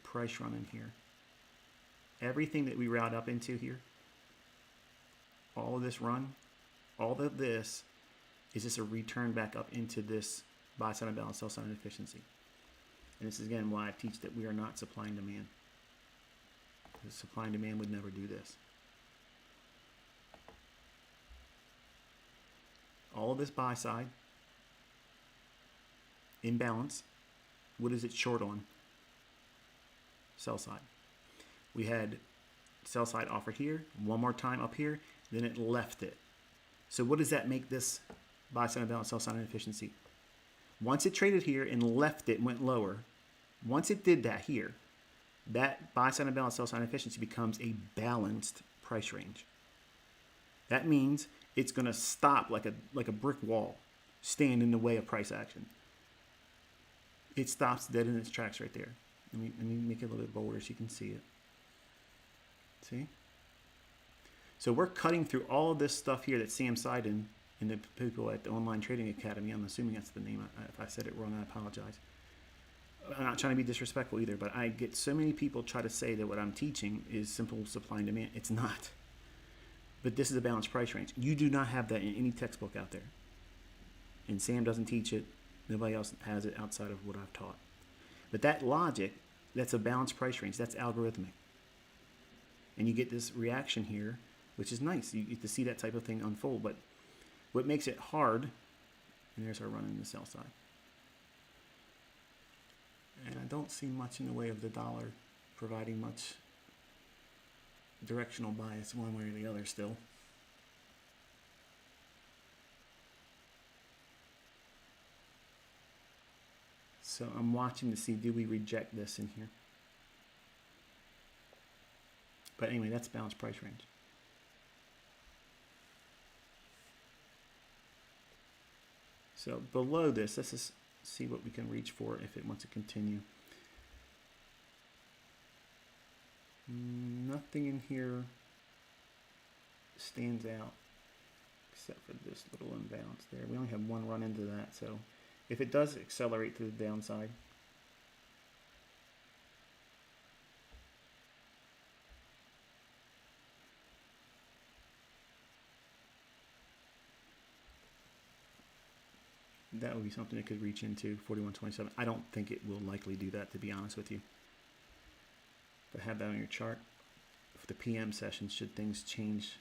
price run in here, everything that we route up into here, all of this run, all of this is just a return back up into this buy side imbalance, sell side inefficiency. And this is again why I teach that we are not supply and demand. Because supply and demand would never do this. All of this buy side imbalance, what is it short on? Sell side. We had sell side offered here, one more time up here, then it left it. So what does that make this buy side imbalance, sell side inefficiency? Once it traded here and left it and went lower, once it did that here, that buy side imbalance, sell side inefficiency becomes a balanced price range. That means it's going to stop like a brick wall, stand in the way of price action. It stops dead in its tracks right there. Let me make it a little bit bolder so you can see it. See? So we're cutting through all of this stuff here that Sam Seiden and the people at the Online Trading Academy, I'm assuming that's the name. If I said it wrong, I apologize. I'm not trying to be disrespectful either, but I get so many people try to say that what I'm teaching is simple supply and demand. It's not. But this is a balanced price range. You do not have that in any textbook out there. And Sam doesn't teach it. Nobody else has it outside of what I've taught. But that logic, that's a balanced price range. That's algorithmic. And you get this reaction here, which is nice. You get to see that type of thing unfold. But what makes it hard, and there's our run in the sell side. And I don't see much in the way of the dollar providing much directional bias one way or the other still. So I'm watching to see, do we reject this in here? But anyway, that's balanced price range. So below this, let's just see what we can reach for if it wants to continue. Nothing in here stands out except for this little imbalance there. We only have one run into that, so if it does accelerate to the downside, that would be something it could reach into 41.27. I don't think it will likely do that, to be honest with you. But have that on your chart for the PM session should things change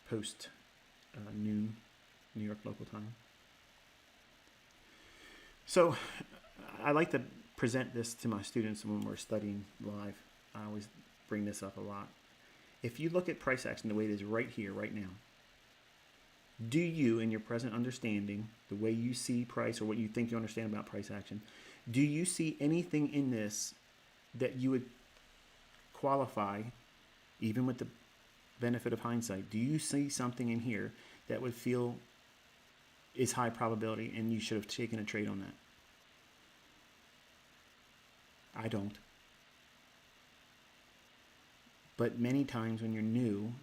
post noon New York local time. So I like to present this to my students when we're studying live. I always bring this up a lot. If you look at price action the way it is right here, right now, do you, in your present understanding, the way you see price or what you think you understand about price action, do you see anything in this that you would qualify, even with the benefit of hindsight? Do you see something in here that would feel is high probability and you should have taken a trade on that? I don't. But many times when you're new,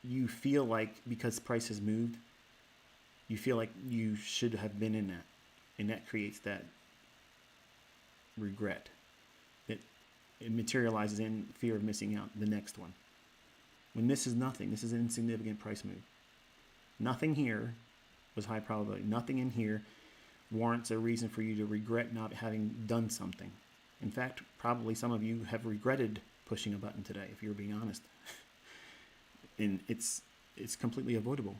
you feel like because price has moved, you feel like you should have been in that. And that creates that regret. It materializes in fear of missing out the next one. When this is nothing, this is an insignificant price move. Nothing here was high probability. Nothing in here warrants a reason for you to regret not having done something. In fact, probably some of you have regretted pushing a button today, if you're being honest. And it's completely avoidable.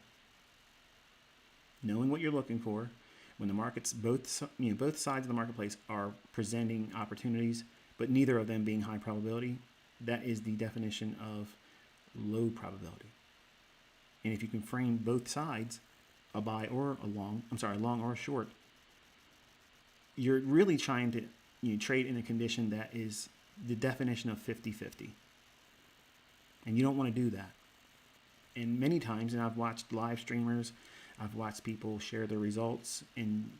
Knowing what you're looking for, when the markets both sides of the marketplace are presenting opportunities, but neither of them being high probability, that is the definition of low probability. And if you can frame both sides, a buy or a long, a long or a short, you're really trying to trade in a condition that is the definition of 50-50. And you don't want to do that. And many times, and I've watched live streamers, I've watched people share their results and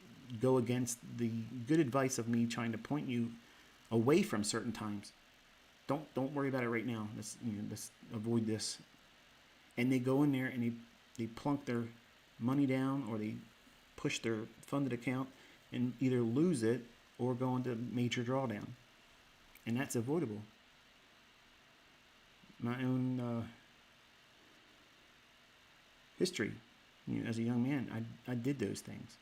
go against the good advice of me trying to point you away from certain times. Don't worry about it right now. Let's avoid this. And they go in there and they plunk their money down, or they push their funded account and either lose it or go into major drawdown. And that's avoidable. My own history, as a young man, I did those things.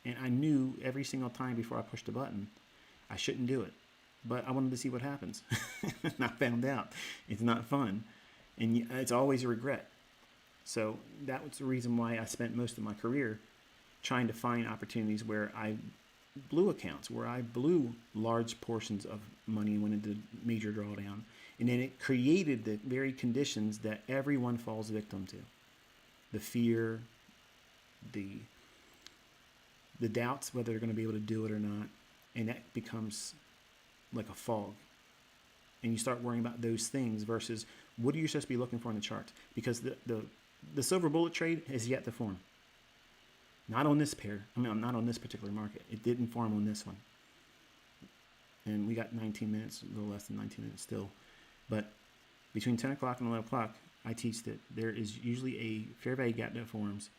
And I knew every single time before I pushed the button, I shouldn't do it. But I wanted to see what happens. And I found out it's not fun. And it's always a regret. So that was the reason why I spent most of my career trying to find opportunities where I blew accounts, where I blew large portions of money and went into major drawdown. And then it created the very conditions that everyone falls victim to. The fear, the doubts whether they're going to be able to do it or not. And that becomes like a fog. And you start worrying about those things versus what are you supposed to be looking for in the charts? Because the silver bullet trade has yet to form. Not on this pair. Not on this particular market. It didn't form on this one. And we got 19 minutes, a little less than 19 minutes still. But between 10 o'clock and 11 o'clock, I teach that there is usually a fair value gap that forms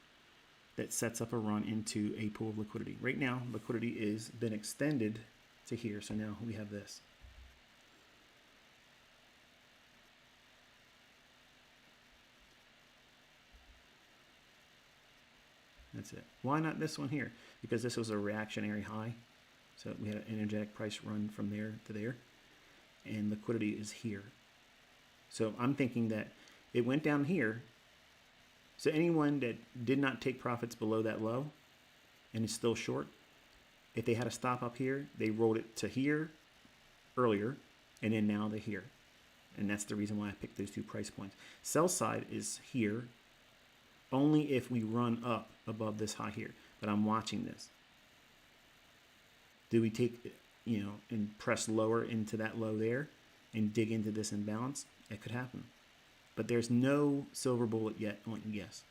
that sets up a run into a pool of liquidity. Right now, liquidity is been extended to here. So now we have this. That's it. Why not this one here? Because this was a reactionary high. So we had an energetic price run from there to there. And liquidity is here. So I'm thinking that it went down here. So anyone that did not take profits below that low and is still short, if they had a stop up here, they rolled it to here earlier, and then now they're here. And that's the reason why I picked those two price points. Sell side is here only if we run up above this high here. But I'm watching this. Do we take, and press lower into that low there and dig into this imbalance? It could happen. But there's no silver bullet yet on yes.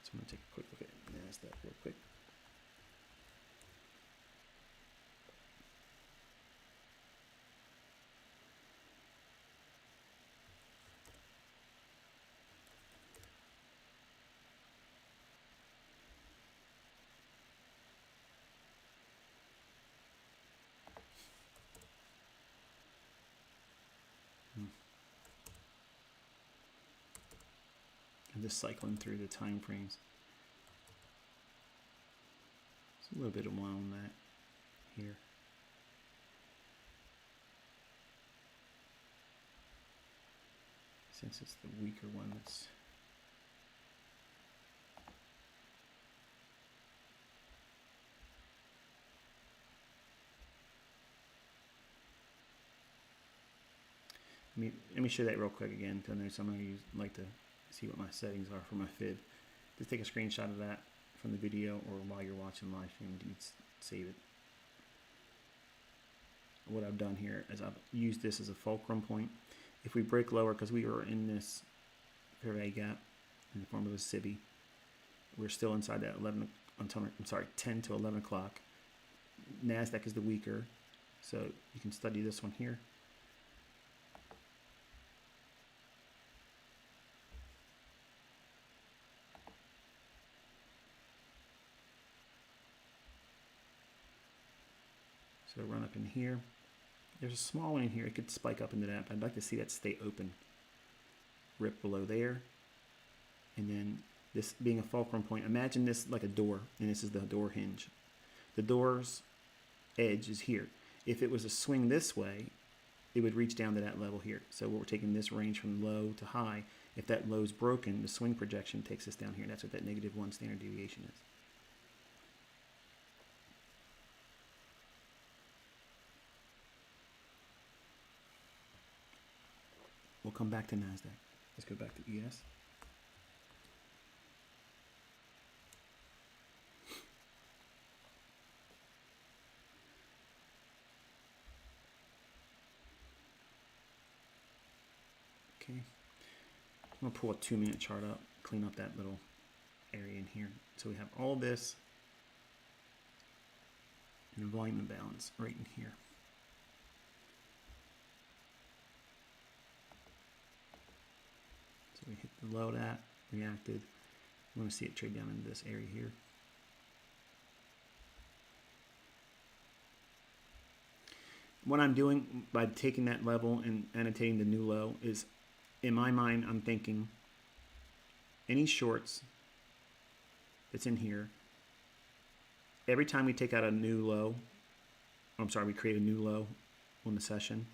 So I'm going to take a quick look at NASDAQ real quick. I'm just cycling through the time frames. There's a little bit of one on that here. Since it's the weaker one, that's let me show that real quick again, because I know some of you like to see what my settings are for my fib. Just take a screenshot of that from the video, or while you're watching live stream, you'd save it. What I've done here is I've used this as a fulcrum point. If we break lower, because we were in this fair value gap in the form of a SIBI, we're still inside that 10 to 11 o'clock. NASDAQ is the weaker, so you can study this one here. So run up in here. There's a small one in here. It could spike up into that, but I'd like to see that stay open. Rip below there. And then this being a fulcrum point, imagine this like a door, and this is the door hinge. The door's edge is here. If it was a swing this way, it would reach down to that level here. So we're taking this range from low to high. If that low is broken, the swing projection takes us down here. That's what that -1 standard deviation is. We'll come back to NASDAQ. Let's go back to ES. Okay. I'm going to pull a 2-minute chart up, clean up that little area in here. So we have all this and a volume imbalance right in here. We hit the low that, reacted. We want to see it trade down into this area here. What I'm doing by taking that level and annotating the new low is, in my mind, I'm thinking any shorts that's in here, every time we take out a new low, we create a new low on the session,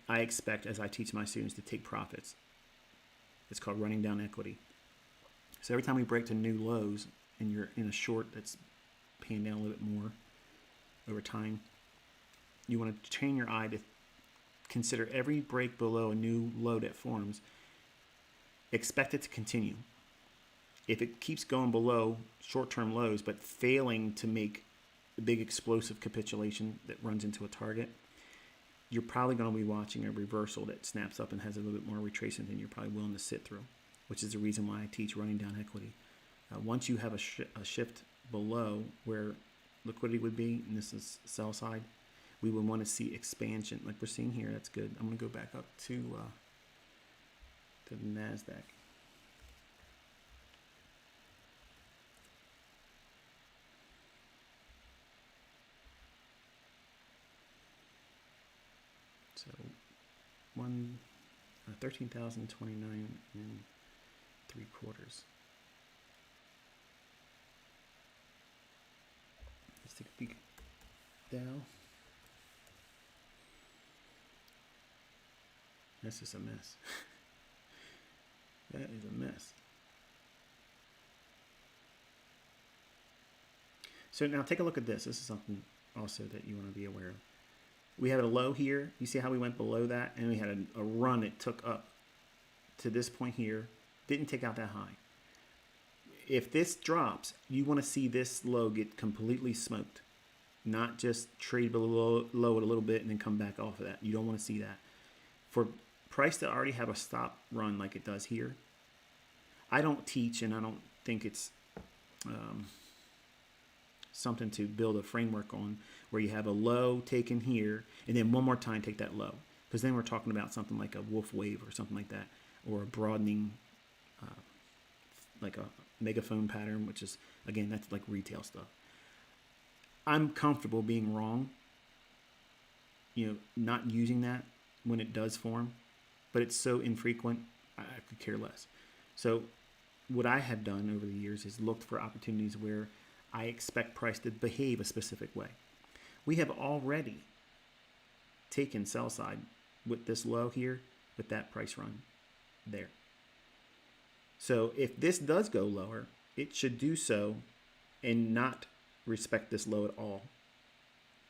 I expect, as I teach my students, to take profits. It's called running down equity. So every time we break to new lows and you're in a short that's paying down a little bit more over time, you want to train your eye to consider every break below a new low that forms, expect it to continue. If it keeps going below short-term lows but failing to make a big explosive capitulation that runs into a target, you're probably going to be watching a reversal that snaps up and has a little bit more retracement than you're probably willing to sit through, which is the reason why I teach running down equity. Once you have a shift below where liquidity would be, and this is sell side, we would want to see expansion like we're seeing here. That's good. I'm going to go back up to the NASDAQ. So 13,029 and 3/4. Let's take a peek. Dow. That's just a mess. That is a mess. So now take a look at this. This is something also that you want to be aware of. We had a low here. You see how we went below that? And we had a run it took up to this point here. Didn't take out that high. If this drops, you want to see this low get completely smoked. Not just trade below low it a little bit and then come back off of that. You don't want to see that. For price to already have a stop run like it does here, I don't teach, and I don't think it's something to build a framework on, where you have a low taken here and then one more time take that low, because then we're talking about something like a wolf wave or something like that, or a broadening like a megaphone pattern, which is, again, that's like retail stuff. I'm comfortable being wrong, not using that when it does form, but it's so infrequent, I could care less. So what I have done over the years is looked for opportunities where I expect price to behave a specific way. We have already taken sell side with this low here, with that price run there. So if this does go lower, it should do so and not respect this low at all.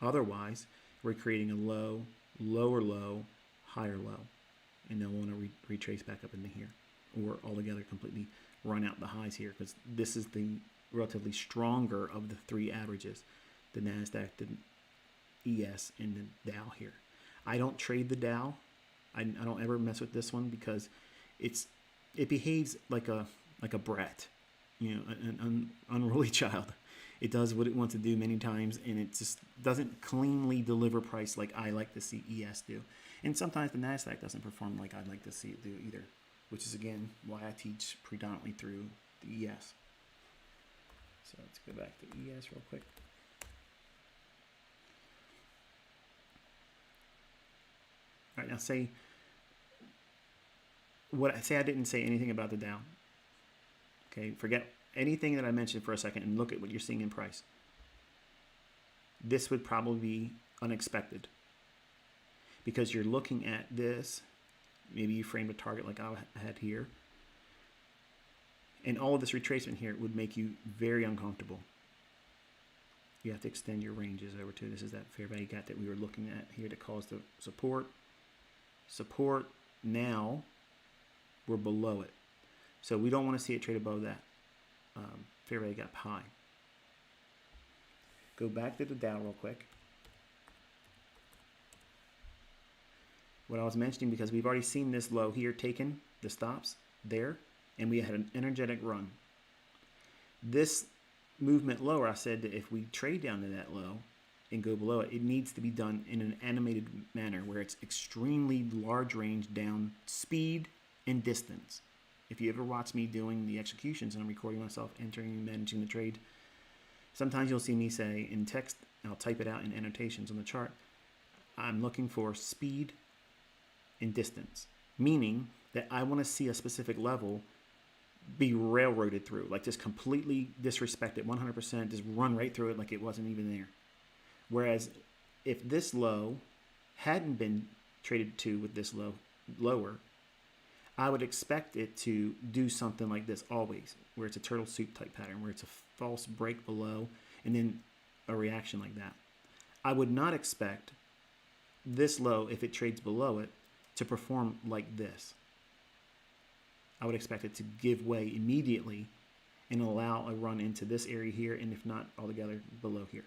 Otherwise, we're creating a low, lower low, higher low, and then we'll want to retrace back up into here, or altogether completely run out the highs here, because this is the relatively stronger of the three averages, the NASDAQ, the ES, and the Dow here. I don't trade the Dow. I don't ever mess with this one because it behaves like a brat, an unruly child. It does what it wants to do many times, and it just doesn't cleanly deliver price like I like to see ES do. And sometimes the NASDAQ doesn't perform like I'd like to see it do either, which is, again, why I teach predominantly through the ES. So let's go back to ES real quick. All right, now say I didn't say anything about the Dow. Okay, forget anything that I mentioned for a second and look at what you're seeing in price. This would probably be unexpected because you're looking at this. Maybe you framed a target like I had here. And all of this retracement here would make you very uncomfortable. You have to extend your ranges over to, this is that fair value gap that we were looking at here that caused the support. Support, now we're below it. So we don't want to see it trade above that fair value gap high. Go back to the Dow real quick. What I was mentioning, because we've already seen this low here taken, the stops there, and we had an energetic run. This movement lower, I said that if we trade down to that low and go below it, it needs to be done in an animated manner where it's extremely large range down speed and distance. If you ever watch me doing the executions and I'm recording myself entering and managing the trade, sometimes you'll see me say in text, I'll type it out in annotations on the chart, I'm looking for speed and distance, meaning that I want to see a specific level be railroaded through, like just completely disrespect it 100%, just run right through it like it wasn't even there. Whereas if this low hadn't been traded to with this lower, I would expect it to do something like this always, where it's a turtle soup type pattern, where it's a false break below and then a reaction like that. I would not expect this low, if it trades below it, to perform like this. I would expect it to give way immediately and allow a run into this area here, and if not altogether below here.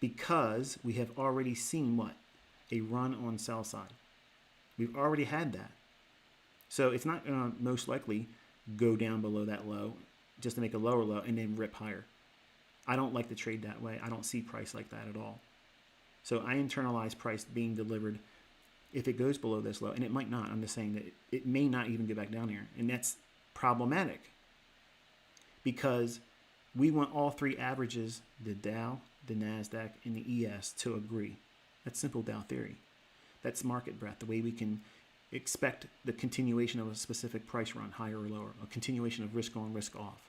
Because we have already seen what? A run on sell side. We've already had that. So it's not going to most likely go down below that low just to make a lower low and then rip higher. I don't like to trade that way. I don't see price like that at all. So I internalize price being delivered if it goes below this low, and it might not. I'm just saying that it may not even get back down here, and that's problematic because we want all three averages, the Dow, the NASDAQ, and the ES, to agree. That's simple Dow theory. That's market breadth, the way we can expect the continuation of a specific price run, higher or lower, a continuation of risk on, risk off.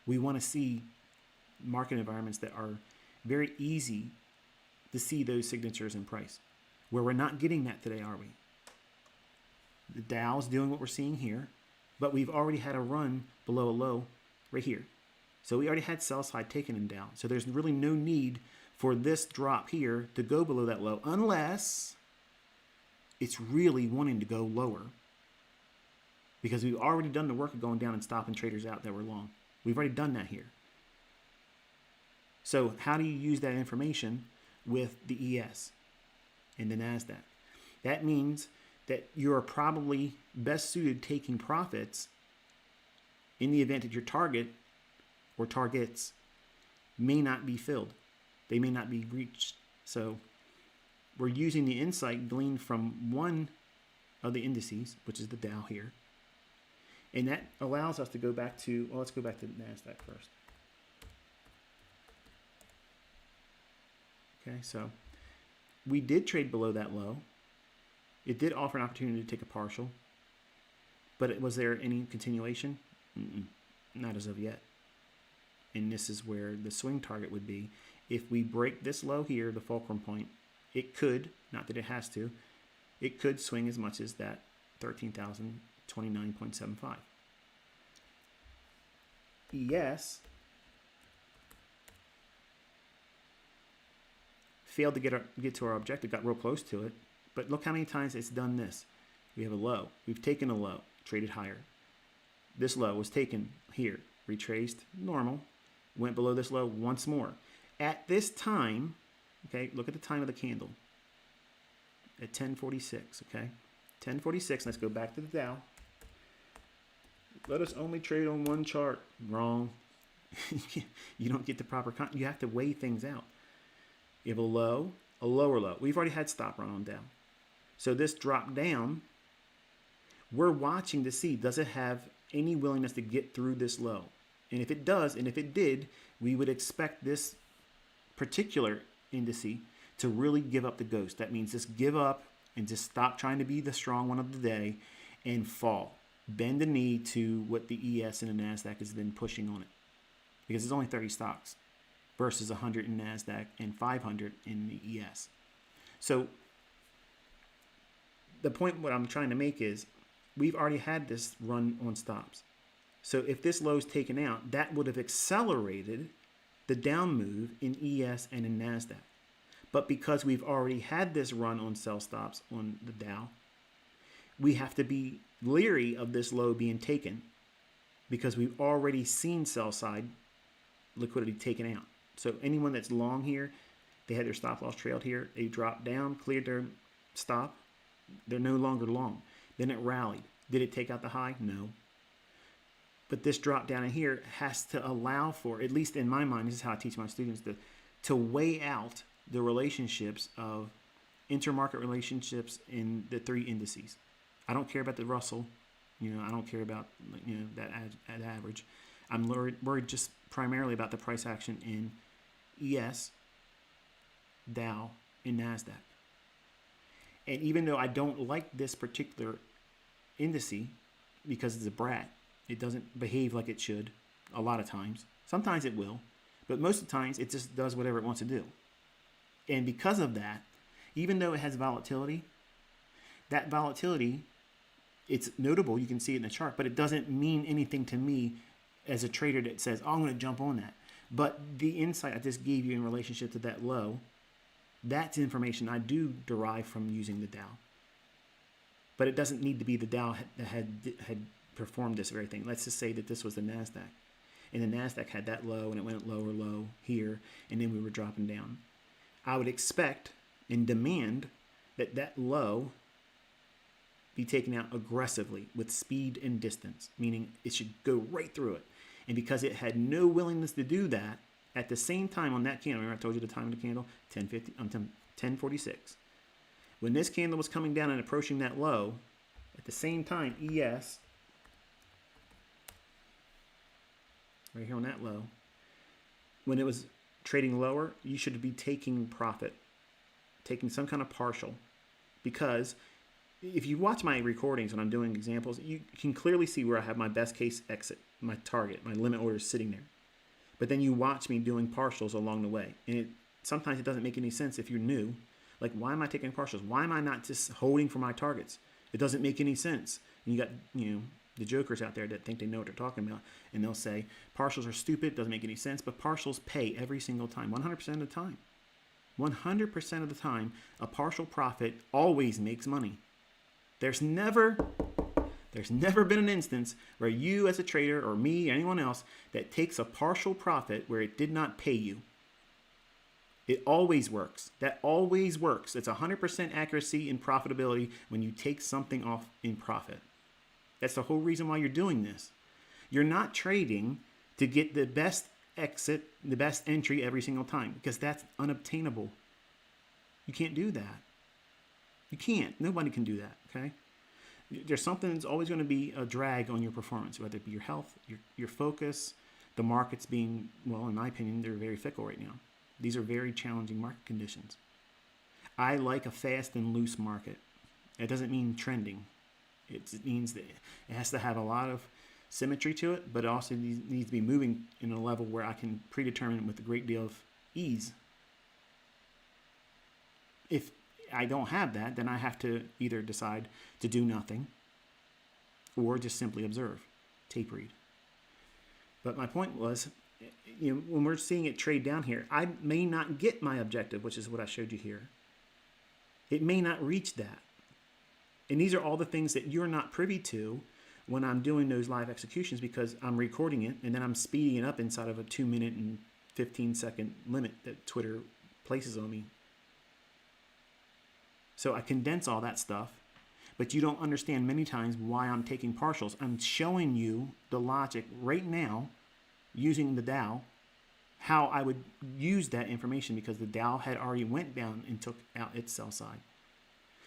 We want to see market environments that are very easy to see those signatures in price, where we're not getting that today, are we? The Dow's doing what we're seeing here, but we've already had a run below a low right here. So we already had sell side taken in Dow. So there's really no need for this drop here to go below that low unless it's really wanting to go lower, because we've already done the work of going down and stopping traders out that were long. We've already done that here. So how do you use that information with the ES and the NASDAQ? That means that you're probably best suited taking profits in the event that your target or targets may not be filled. They may not be reached. So we're using the insight gleaned from one of the indices, which is the Dow here. And that allows us to go back to, well, let's go back to the NASDAQ first. Okay, so we did trade below that low. It did offer an opportunity to take a partial, but was there any continuation? Not as of yet. And this is where the swing target would be. If we break this low here, the fulcrum point, it could, not that it has to, it could swing as much as that 13,029.75. ES failed to get to our objective, got real close to it, but look how many times it's done this. We have a low. We've taken a low, traded higher. This low was taken here, retraced, normal, went below this low once more. At this time, okay, look at the time of the candle. At 10:46, okay? 10:46, let's go back to the Dow. Let us only trade on one chart. Wrong. You don't get the proper, you have to weigh things out. You have a low, a lower low. We've already had stop run on Dow. So this drop down, we're watching to see, does it have any willingness to get through this low? And if it does, and if it did, we would expect this particular indice to really give up the ghost. That means just give up and just stop trying to be the strong one of the day and fall. Bend the knee to what the ES and the NASDAQ has been pushing on it. Because it's only 30 stocks versus 100 in NASDAQ and 500 in the ES. So the point what I'm trying to make is we've already had this run on stops. So if this low is taken out, that would have accelerated the down move in ES and in NASDAQ. But because we've already had this run on sell stops on the Dow, we have to be leery of this low being taken because we've already seen sell side liquidity taken out. So anyone that's long here, they had their stop loss trailed here, they dropped down, cleared their stop, they're no longer long. Then it rallied. Did it take out the high? No. But this drop down in here has to allow for, at least in my mind, this is how I teach my students, to weigh out the relationships of intermarket relationships in the three indices. I don't care about the Russell, I don't care about that average. I'm worried just primarily about the price action in ES, Dow, and NASDAQ. And even though I don't like this particular indice because it's a brat, it doesn't behave like it should a lot of times. Sometimes it will, but most of the times it just does whatever it wants to do. And because of that, even though it has volatility, that volatility, it's notable, you can see it in the chart, but it doesn't mean anything to me as a trader that says, oh, I'm going to jump on that. But the insight I just gave you in relationship to that low, that's information I do derive from using the Dow. But it doesn't need to be the Dow that had performed this very thing. Let's just say that this was the NASDAQ. And the NASDAQ had that low and it went lower low here, and then we were dropping down. I would expect and demand that that low be taken out aggressively with speed and distance, meaning it should go right through it. And because it had no willingness to do that, at the same time on that candle, remember I told you the time of the candle, 10:46. When this candle was coming down and approaching that low, at the same time, ES, right here on that low, when it was trading lower, you should be taking profit, taking some kind of partial, because if you watch my recordings when I'm doing examples, you can clearly see where I have my best case exit, my target, my limit order is sitting there. But then you watch me doing partials along the way. And sometimes it doesn't make any sense if you're new. Like, why am I taking partials? Why am I not just holding for my targets? It doesn't make any sense. And you got, the jokers out there that think they know what they're talking about. And they'll say, partials are stupid, doesn't make any sense. But partials pay every single time, 100% of the time. 100% of the time, a partial profit always makes money. There's never been an instance where you as a trader or me, anyone else, that takes a partial profit where it did not pay you. It always works. That always works. It's 100% accuracy and profitability when you take something off in profit. That's the whole reason why you're doing this. You're not trading to get the best exit, the best entry every single time, because that's unobtainable. You can't do that. You can't. Nobody can do that, okay? There's something that's always going to be a drag on your performance, whether it be your health, your focus, the markets being, well, in my opinion, they're very fickle right now. These are very challenging market conditions. I like a fast and loose market. It doesn't mean trending. It means that it has to have a lot of symmetry to it, but it also needs to be moving in a level where I can predetermine with a great deal of ease. If I don't have that, then I have to either decide to do nothing or just simply observe, tape read. But my point was, when we're seeing it trade down here, I may not get my objective, which is what I showed you here. It may not reach that. And these are all the things that you're not privy to when I'm doing those live executions, because I'm recording it and then I'm speeding it up inside of a 2-minute and 15-second limit that Twitter places on me. So I condense all that stuff, but you don't understand many times why I'm taking partials. I'm showing you the logic right now using the Dow, how I would use that information, because the Dow had already went down and took out its sell side.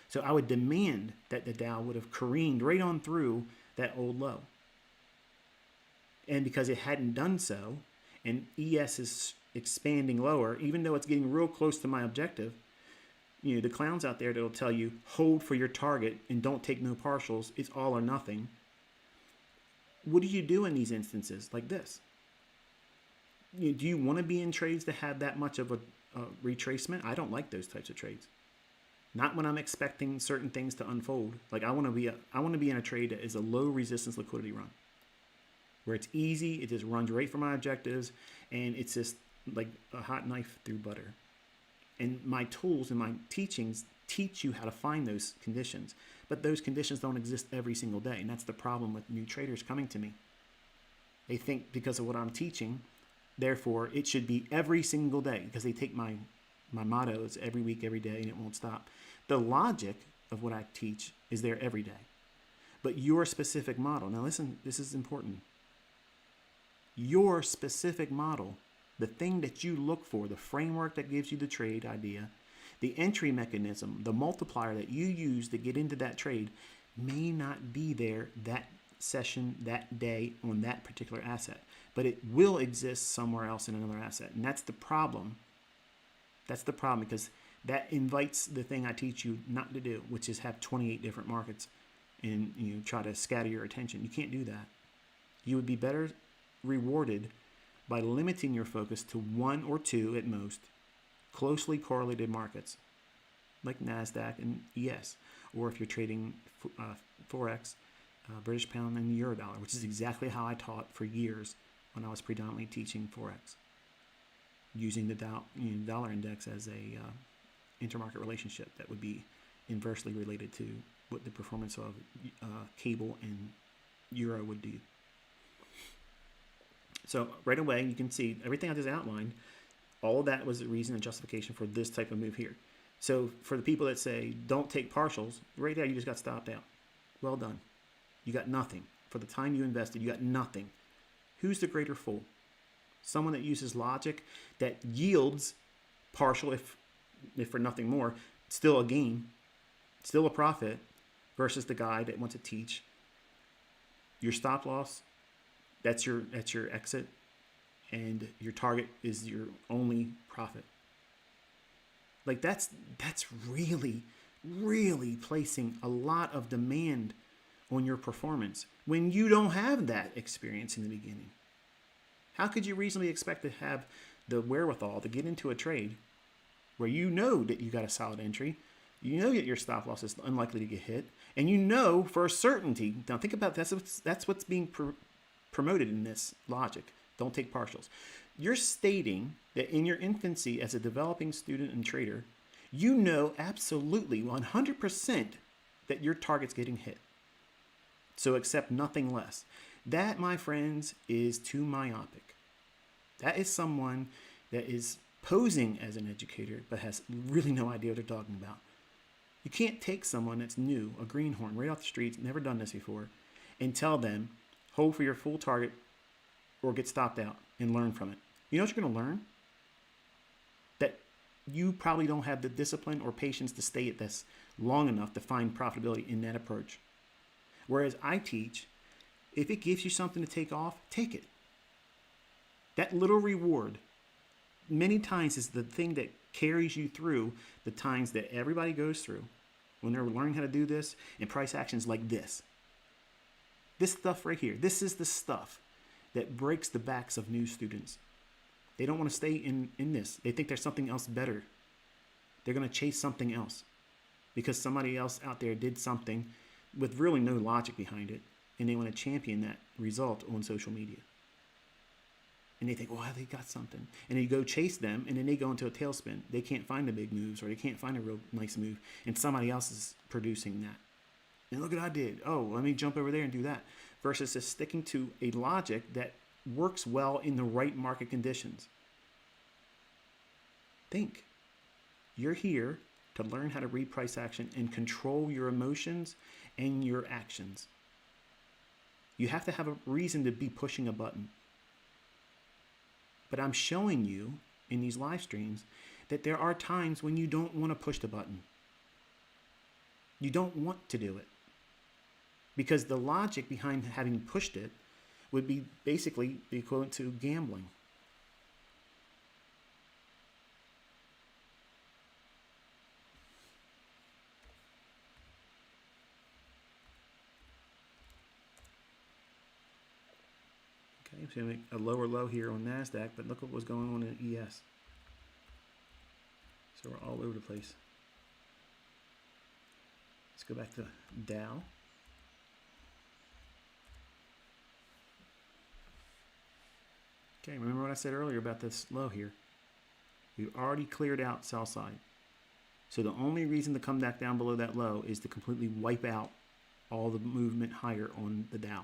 So I would demand that the Dow would have careened right on through that old low. And because it hadn't done so, and ES is expanding lower, even though it's getting real close to my objective, the clowns out there that'll tell you, hold for your target and don't take no partials, it's all or nothing. What do you do in these instances like this? Do you want to be in trades that have that much of a retracement? I don't like those types of trades. Not when I'm expecting certain things to unfold. Like I want to be in a trade that is a low resistance liquidity run, where it's easy, it just runs right for my objectives, and it's just like a hot knife through butter. And my tools and my teachings teach you how to find those conditions, but those conditions don't exist every single day, and that's the problem with new traders coming to me. They think because of what I'm teaching, therefore it should be every single day, because they take my motto is every week, every day, and it won't stop. The logic of what I teach is there every day. But your specific model, now listen, this is important. Your specific model, the thing that you look for, the framework that gives you the trade idea, the entry mechanism, the multiplier that you use to get into that trade may not be there that session, that day, on that particular asset. But it will exist somewhere else in another asset. And that's the problem. That's the problem, because that invites the thing I teach you not to do, which is have 28 different markets and try to scatter your attention. You can't do that. You would be better rewarded by limiting your focus to one or two at most closely correlated markets like NASDAQ and ES, or if you're trading Forex, British pound and euro dollar, which is exactly how I taught for years when I was predominantly teaching Forex, using the dollar index as a intermarket relationship that would be inversely related to what the performance of cable and euro would do. So right away, you can see everything I just outlined. All of that was the reason and justification for this type of move here. So for the people that say, don't take partials, right there, you just got stopped out. Well done. You got nothing. For the time you invested, you got nothing. Who's the greater fool? Someone that uses logic that yields partial, if for nothing more, still a gain, still a profit, versus the guy that wants to teach your stop loss, that's your exit, and your target is your only profit. Like that's really really placing a lot of demand on your performance when you don't have that experience in the beginning. How could you reasonably expect to have the wherewithal to get into a trade where you know that you got a solid entry, you know that your stop loss is unlikely to get hit, and you know for a certainty. Now think about that's what's being promoted in this logic. Don't take partials. You're stating that in your infancy as a developing student and trader, you know absolutely 100% that your target's getting hit. So accept nothing less. That, my friends, is too myopic. That is someone that is posing as an educator but has really no idea what they're talking about. You can't take someone that's new, a greenhorn, right off the streets, never done this before, and tell them, hold for your full target or get stopped out and learn from it. You know what you're going to learn? That you probably don't have the discipline or patience to stay at this long enough to find profitability in that approach. Whereas I teach, if it gives you something to take off, take it. That little reward many times is the thing that carries you through the times that everybody goes through when they're learning how to do this and price actions like this. This stuff right here, this is the stuff that breaks the backs of new students. They don't want to stay in this. They think there's something else better. They're going to chase something else because somebody else out there did something with really no logic behind it, and they want to champion that result on social media. And they think, well, they got something. And then you go chase them, and then they go into a tailspin. They can't find the big moves, or they can't find a real nice move, and somebody else is producing that. And look what I did. Oh, let me jump over there and do that. Versus just sticking to a logic that works well in the right market conditions. Think. You're here to learn how to read price action and control your emotions and your actions. You have to have a reason to be pushing a button. But I'm showing you in these live streams that there are times when you don't want to push the button. You don't want to do it. Because the logic behind having pushed it would be basically the equivalent to gambling. Okay, so make a lower low here on NASDAQ, but look what was going on in ES. So we're all over the place. Let's go back to Dow. Okay, remember what I said earlier about this low here? We've already cleared out sell side. So the only reason to come back down below that low is to completely wipe out all the movement higher on the Dow.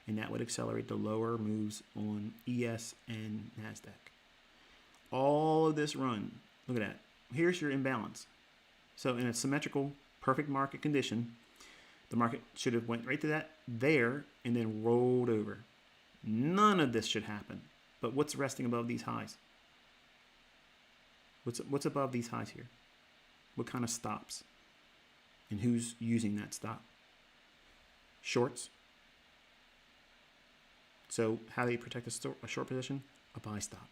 And that would accelerate the lower moves on ES and NASDAQ. All of this run, look at that. Here's your imbalance. So in a symmetrical, perfect market condition, the market should have went right to that there and then rolled over. None of this should happen. But what's resting above these highs? What's above these highs here? What kind of stops? And who's using that stop? Shorts. So how do you protect a short position? A buy stop.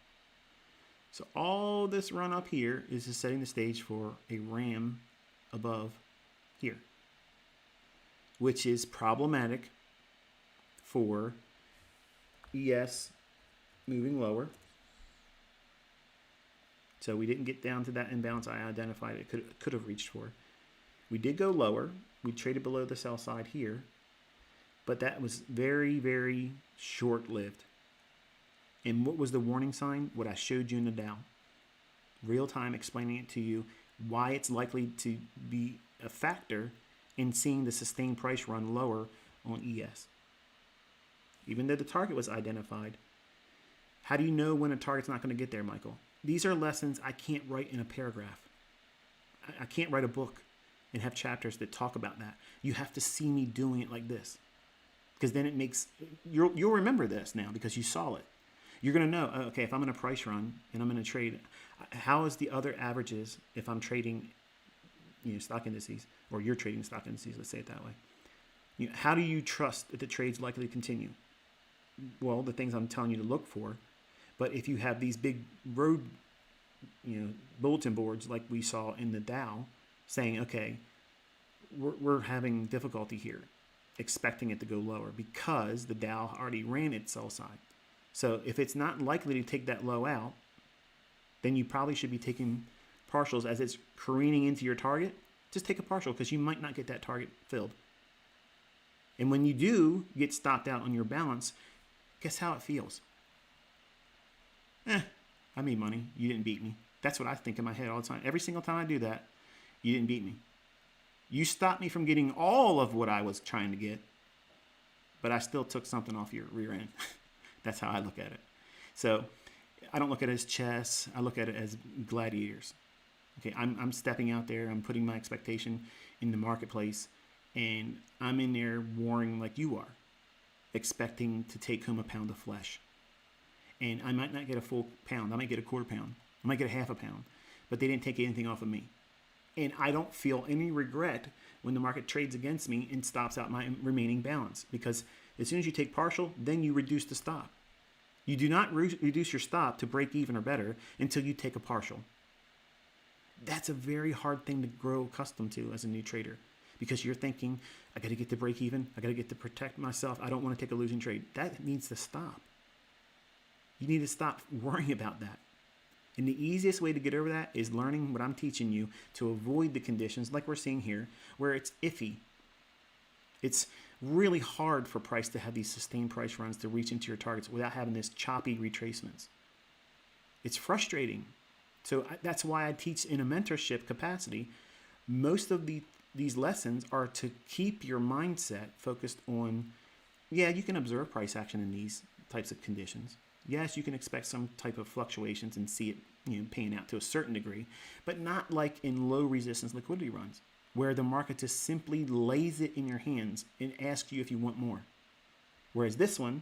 So all this run up here is just setting the stage for a ram above here, which is problematic for ES moving lower. So we didn't get down to that imbalance I identified it could have reached for. We did go lower. We traded below the sell side here, but that was very, very short-lived. And what was the warning sign? What I showed you in the Dow. Real time explaining it to you why it's likely to be a factor in seeing the sustained price run lower on ES. Even though the target was identified, how do you know when a target's not going to get there, Michael? These are lessons I can't write in a paragraph. I can't write a book and have chapters that talk about that. You have to see me doing it like this. Because then it makes, you'll remember this now because you saw it. You're going to know, okay, if I'm in a price run and I'm in a trade, how is the other averages if I'm trading, stock indices, or you're trading stock indices, let's say it that way. How do you trust that the trade's likely to continue? Well, the things I'm telling you to look for. But if you have these big road, bulletin boards like we saw in the Dow saying, okay, we're having difficulty here expecting it to go lower because the Dow already ran its sell side. So if it's not likely to take that low out, then you probably should be taking partials as it's careening into your target. Just take a partial because you might not get that target filled. And when you do get stopped out on your balance, guess how it feels? I made money. You didn't beat me. That's what I think in my head all the time. Every single time I do that, you didn't beat me. You stopped me from getting all of what I was trying to get, but I still took something off your rear end. That's how I look at it. So I don't look at it as chess. I look at it as gladiators. Okay, I'm stepping out there. I'm putting my expectation in the marketplace, and I'm in there warring like you are, expecting to take home a pound of flesh. And I might not get a full pound. I might get a quarter pound. I might get a half a pound, but they didn't take anything off of me. And I don't feel any regret when the market trades against me and stops out my remaining balance, because as soon as you take partial, then you reduce the stop. You do not reduce your stop to break even or better until you take a partial. That's a very hard thing to grow accustomed to as a new trader, because you're thinking, I got to get to break even. I got to get to protect myself. I don't want to take a losing trade. That needs to stop. You need to stop worrying about that. And the easiest way to get over that is learning what I'm teaching you to avoid the conditions like we're seeing here, where it's iffy. It's really hard for price to have these sustained price runs to reach into your targets without having this choppy retracements. It's frustrating. So that's why I teach in a mentorship capacity. Most of these lessons are to keep your mindset focused on, yeah, you can observe price action in these types of conditions. Yes, you can expect some type of fluctuations and see it, paying out to a certain degree, but not like in low resistance liquidity runs, where the market just simply lays it in your hands and asks you if you want more. Whereas this one,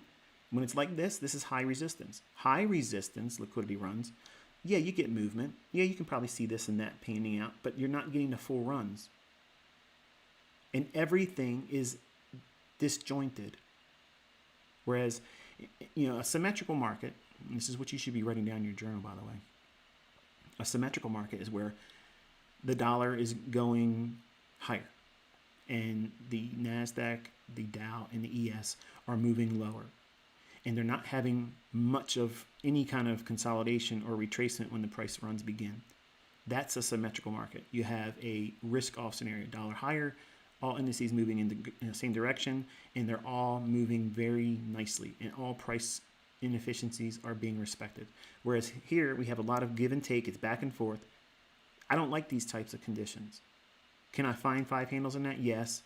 when it's like this is high resistance. High resistance liquidity runs, yeah, you get movement. Yeah, you can probably see this and that panning out, but you're not getting the full runs. And everything is disjointed. Whereas, a symmetrical market, and this is what you should be writing down in your journal, by the way. A symmetrical market is where the dollar is going higher and the NASDAQ, the Dow, and the ES are moving lower. And they're not having much of any kind of consolidation or retracement when the price runs begin. That's a symmetrical market. You have a risk-off scenario, dollar higher, all indices moving in the same direction, and they're all moving very nicely, and all price inefficiencies are being respected. Whereas here, we have a lot of give and take. It's back and forth. I don't like these types of conditions. Can I find 5 handles in that? Yes.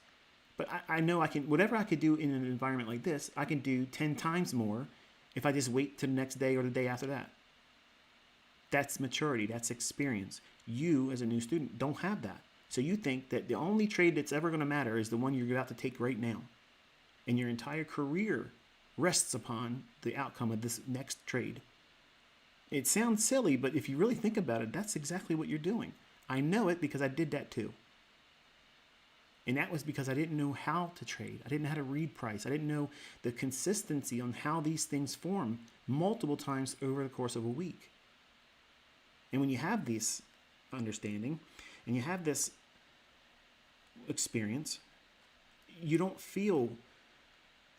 But I know I can, whatever I could do in an environment like this, I can do 10 times more if I just wait till the next day or the day after that. That's maturity. That's experience. You, as a new student, don't have that. So you think that the only trade that's ever going to matter is the one you're about to take right now. And your entire career rests upon the outcome of this next trade. It sounds silly, but if you really think about it, that's exactly what you're doing. I know it because I did that too. And that was because I didn't know how to trade. I didn't know how to read price. I didn't know the consistency on how these things form multiple times over the course of a week. And when you have this understanding and you have this experience, you don't feel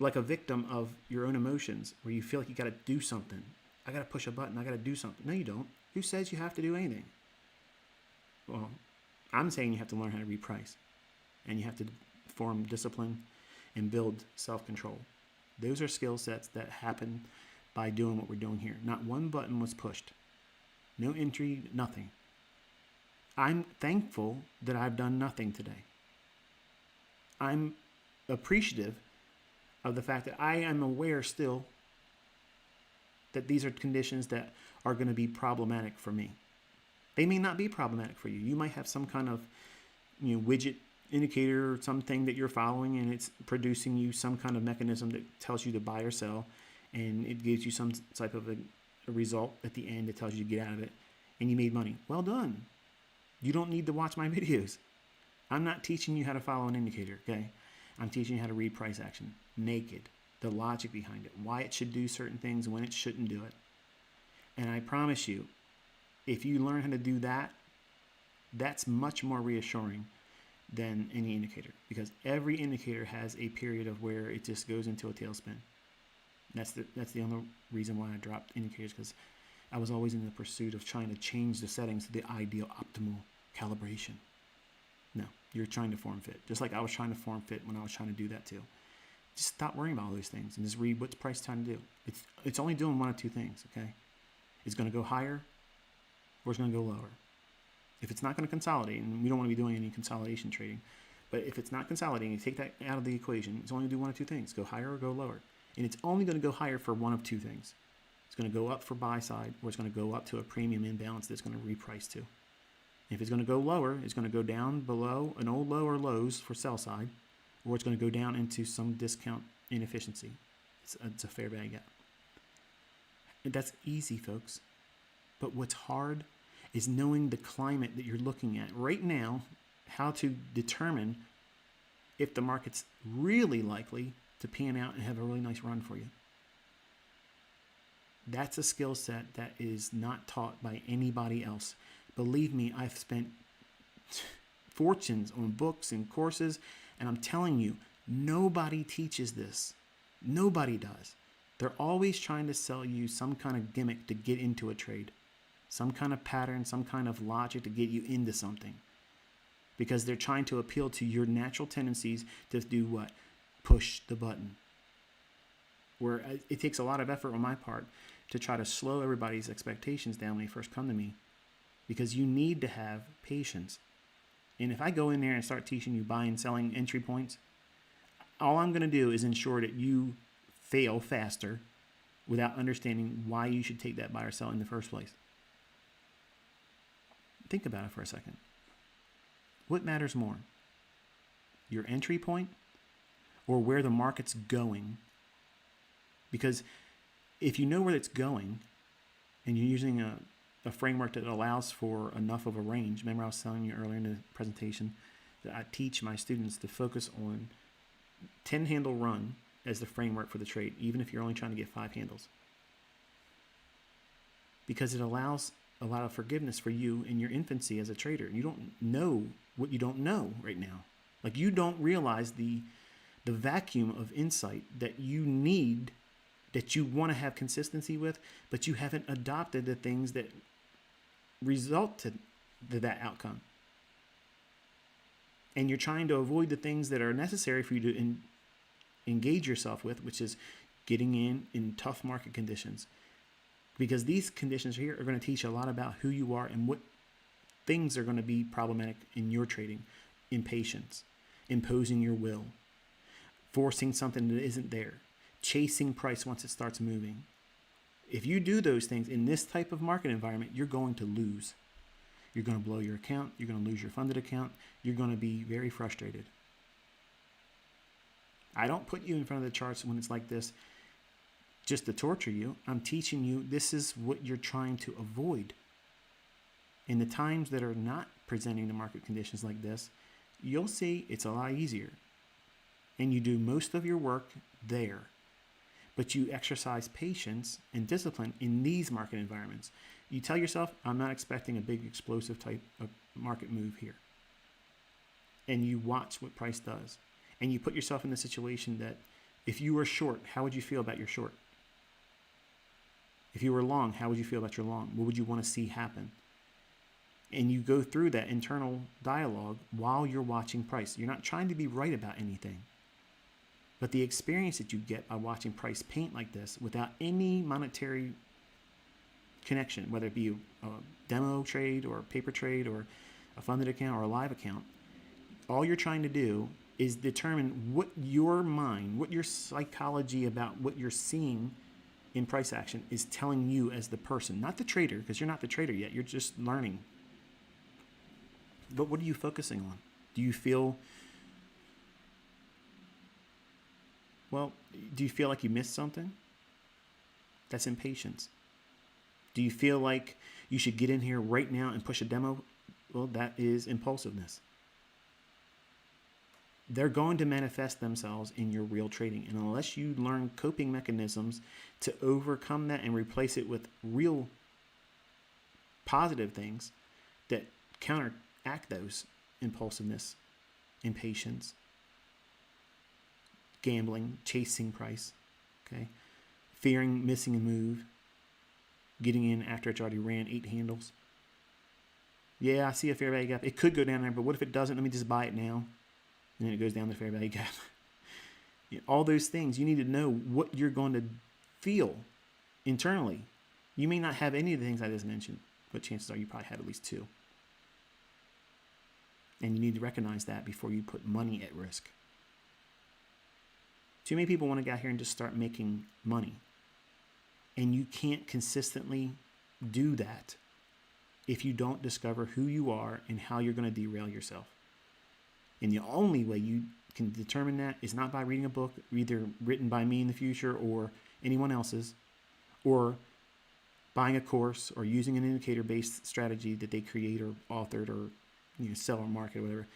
like a victim of your own emotions where you feel like you got to do something. I got to push a button. I got to do something. No, you don't. Who says you have to do anything? Well, I'm saying you have to learn how to read price. And you have to form discipline and build self-control. Those are skill sets that happen by doing what we're doing here. Not one button was pushed. No entry, nothing. I'm thankful that I've done nothing today. I'm appreciative of the fact that I am aware still that these are conditions that are going to be problematic for me. They may not be problematic for you. You might have some kind of widget indicator or something that you're following, and it's producing you some kind of mechanism that tells you to buy or sell, and it gives you some type of a result at the end that tells you to get out of it, and you made money. Well done. You don't need to watch my videos. I'm not teaching you how to follow an indicator, okay? I'm teaching you how to read price action naked, the logic behind it, why it should do certain things, when it shouldn't do it. And I promise you, if you learn how to do that, that's much more reassuring than any indicator, because every indicator has a period of where it just goes into a tailspin. That's the only reason why I dropped indicators, because I was always in the pursuit of trying to change the settings to the ideal optimal calibration. No, you're trying to form fit, just like I was trying to form fit when I was trying to do that too. Just stop worrying about all those things and just read what's price trying to do. It's only doing one of two things, okay? It's going to go higher or it's going to go lower. If it's not going to consolidate, and we don't want to be doing any consolidation trading, but if it's not consolidating, you take that out of the equation, it's only going to do one of two things, go higher or go lower. And it's only going to go higher for one of two things. It's going to go up for buy side, or it's going to go up to a premium imbalance that's going to reprice to. If it's going to go lower, it's going to go down below an old low or lows for sell side, or it's going to go down into some discount inefficiency. It's a fair value gap. And that's easy, folks. But what's hard is knowing the climate that you're looking at right now, how to determine if the market's really likely to pan out and have a really nice run for you. That's a skill set that is not taught by anybody else. Believe me, I've spent fortunes on books and courses, and I'm telling you, nobody teaches this. Nobody does. They're always trying to sell you some kind of gimmick to get into a trade, some kind of pattern, some kind of logic to get you into something, because they're trying to appeal to your natural tendencies to do what? Push the button. Where it takes a lot of effort on my part to try to slow everybody's expectations down when they first come to me, because you need to have patience. And if I go in there and start teaching you buying and selling entry points, all I'm going to do is ensure that you fail faster without understanding why you should take that buy or sell in the first place. Think about it for a second. What matters more? Your entry point or where the market's going? Because if you know where it's going and you're using a framework that allows for enough of a range, remember I was telling you earlier in the presentation that I teach my students to focus on 10 handle run as the framework for the trade, even if you're only trying to get 5 handles. Because it allows a lot of forgiveness for you in your infancy as a trader. You don't know what you don't know right now. Like, you don't realize the vacuum of insight that you need, that you want to have consistency with, but you haven't adopted the things that result to that outcome. And you're trying to avoid the things that are necessary for you to engage yourself with, which is getting in tough market conditions. Because these conditions here are going to teach a lot about who you are and what things are going to be problematic in your trading. Impatience, imposing your will, forcing something that isn't there, chasing price once it starts moving. If you do those things in this type of market environment, you're going to lose. You're going to blow your account. You're going to lose your funded account. You're going to be very frustrated. I don't put you in front of the charts when it's like this just to torture you. I'm teaching you this is what you're trying to avoid. In the times that are not presenting the market conditions like this, you'll see it's a lot easier. And you do most of your work there. But you exercise patience and discipline in these market environments. You tell yourself, I'm not expecting a big explosive type of market move here. And you watch what price does. And you put yourself in the situation that if you were short, how would you feel about your short? If you were long, how would you feel about your long? What would you want to see happen? And you go through that internal dialogue while you're watching price. You're not trying to be right about anything. But the experience that you get by watching price paint like this without any monetary connection, whether it be a demo trade or a paper trade or a funded account or a live account, all you're trying to do is determine what your mind, what your psychology about what you're seeing in price action is telling you as the person, not the trader, because you're not the trader yet. You're just learning. But what are you focusing on? Do you feel like you missed something? That's impatience. Do you feel like you should get in here right now and push a demo? Well, that is impulsiveness. They're going to manifest themselves in your real trading. And unless you learn coping mechanisms to overcome that and replace it with real positive things that counteract those impulsiveness impatience, gambling, chasing price, okay, fearing missing a move, getting in after it's already ran 8 handles. Yeah, I see a fair value gap. It could go down there, but what if it doesn't? Let me just buy it now. And then it goes down the fair value gap. All those things, you need to know what you're going to feel internally. You may not have any of the things I just mentioned, but chances are you probably have at least 2. And you need to recognize that before you put money at risk. Too many people want to get out here and just start making money. And you can't consistently do that if you don't discover who you are and how you're going to derail yourself. And the only way you can determine that is not by reading a book, either written by me in the future or anyone else's, or buying a course or using an indicator-based strategy that they create or authored or sell or market or whatever.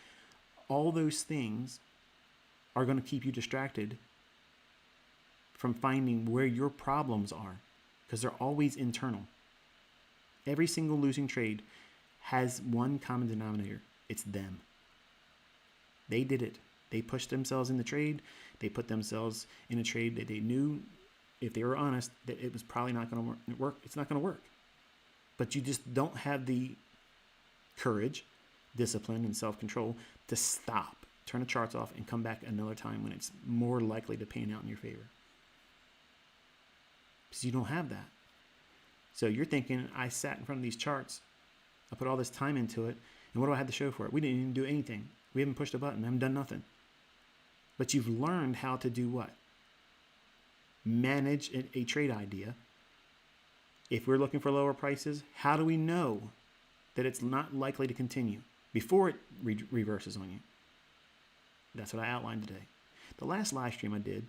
All those things are going to keep you distracted from finding where your problems are, because they're always internal. Every single losing trade has one common denominator. It's them. They did it. They pushed themselves in the trade. They put themselves in a trade that they knew, if they were honest, that it was probably not going to work. It's not going to work. But you just don't have the courage, discipline, and self-control to stop, turn the charts off, and come back another time when it's more likely to pan out in your favor. Because you don't have that. So you're thinking, I sat in front of these charts, I put all this time into it, and what do I have to show for it? We didn't even do anything. We haven't pushed a button. We haven't done nothing. But you've learned how to do what? Manage a trade idea. If we're looking for lower prices, how do we know that it's not likely to continue before it reverses on you? That's what I outlined today. The last live stream I did,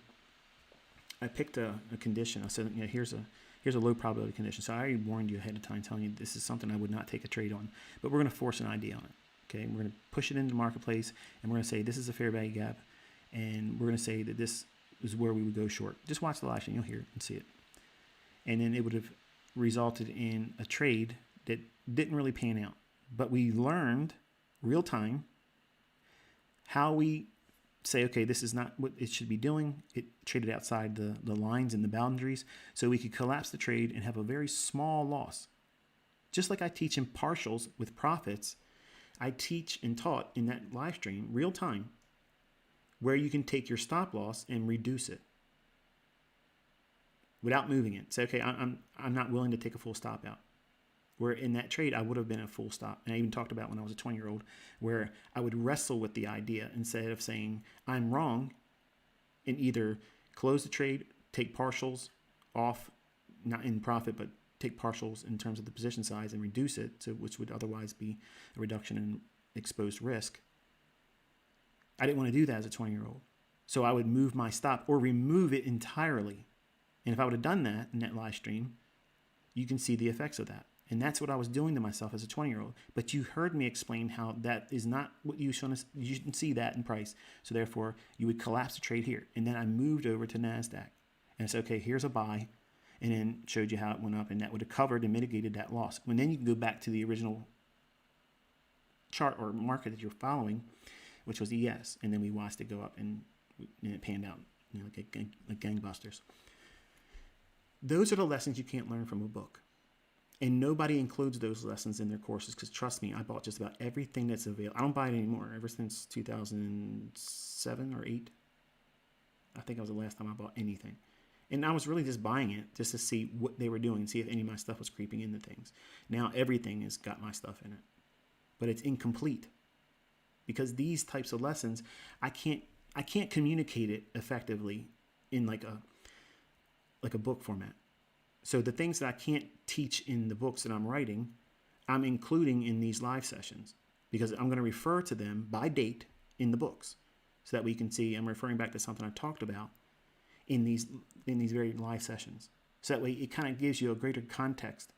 I picked a condition. I said, here's a low probability condition. So I already warned you ahead of time, telling you this is something I would not take a trade on. But we're going to force an idea on it. Okay, we're going to push it into the marketplace, and we're going to say this is a fair value gap, and we're going to say that this is where we would go short. Just watch the live stream, you'll hear it and see it. And then it would have resulted in a trade that didn't really pan out. But we learned real time how we say, okay, this is not what it should be doing. It traded outside the lines and the boundaries, so we could collapse the trade and have a very small loss. Just like I teach in partials with profits, I teach and taught in that live stream, real time, where you can take your stop loss and reduce it without moving it. Say, okay, I'm not willing to take a full stop out. Where in that trade, I would have been a full stop. And I even talked about when I was a 20-year-old, where I would wrestle with the idea instead of saying, I'm wrong, and either close the trade, take partials off, not in profit, but take partials in terms of the position size and reduce it to which would otherwise be a reduction in exposed risk. I didn't want to do that as a 20-year-old. So I would move my stop or remove it entirely. And if I would have done that in that live stream, you can see the effects of that. And that's what I was doing to myself as a 20-year-old. But you heard me explain how that is not what you shouldn't see that in price. So therefore, you would collapse the trade here. And then I moved over to NASDAQ. And it's okay, here's a buy. And then showed you how it went up. And that would have covered and mitigated that loss. And then you can go back to the original chart or market that you're following, which was ES. And then we watched it go up and it panned out like gangbusters. Those are the lessons you can't learn from a book. And nobody includes those lessons in their courses because, trust me, I bought just about everything that's available. I don't buy it anymore. Ever since 2007 or 8, I think that was the last time I bought anything. And I was really just buying it just to see what they were doing and see if any of my stuff was creeping into things. Now everything has got my stuff in it. But it's incomplete. Because these types of lessons, I can't communicate it effectively in like a book format. So the things that I can't teach in the books that I'm writing, I'm including in these live sessions because I'm going to refer to them by date in the books so that we can see I'm referring back to something I talked about in these very live sessions. So that way it kind of gives you a greater context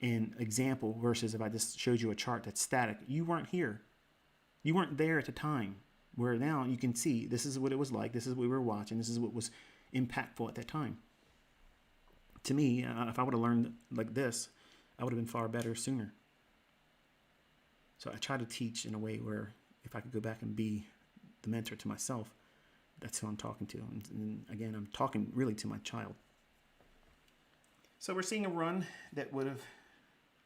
and example versus if I just showed you a chart that's static. You weren't here. You weren't there at the time, where now you can see this is what it was like. This is what we were watching. This is what was impactful at that time. To me, if I would have learned like this, I would have been far better sooner. So I try to teach in a way where if I could go back and be the mentor to myself, that's who I'm talking to. And again, I'm talking really to my child. So we're seeing a run that would have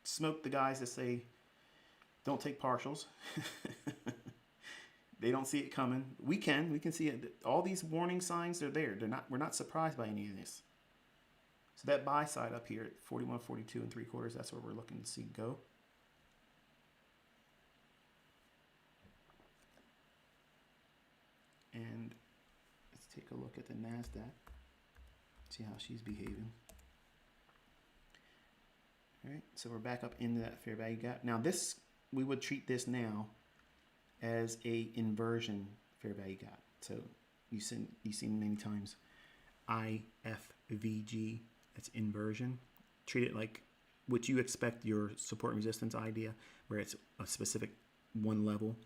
smoked the guys that say, don't take partials. They don't see it coming. We can see it. All these warning signs are there. We're not surprised by any of this. So that buy side up here at 41, 42 and 3/4, that's where we're looking to see go. And let's take a look at the NASDAQ. See how she's behaving. All right, so we're back up into that fair value gap. Now this, we would treat this now as a inversion fair value gap. So you've seen many times IFVG, that's inversion. Treat it like what you expect your support and resistance idea, where it's a specific one level.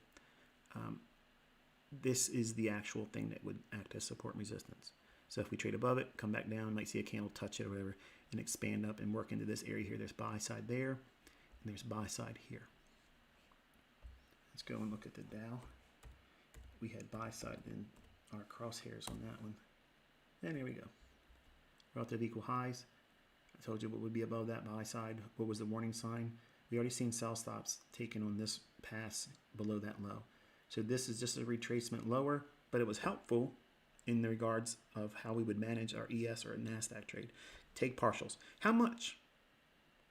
This is the actual thing that would act as support and resistance. So if we trade above it, come back down, might see a candle touch it or whatever, and expand up and work into this area here. There's buy side there, and there's buy side here. Let's go and look at the Dow. We had buy side in our crosshairs on that one. And here we go. Relative equal highs. I told you what would be above that buy side. What was the warning sign? We already seen sell stops taken on this pass below that low. So this is just a retracement lower, but it was helpful in the regards of how we would manage our ES or a NASDAQ trade. Take partials. How much?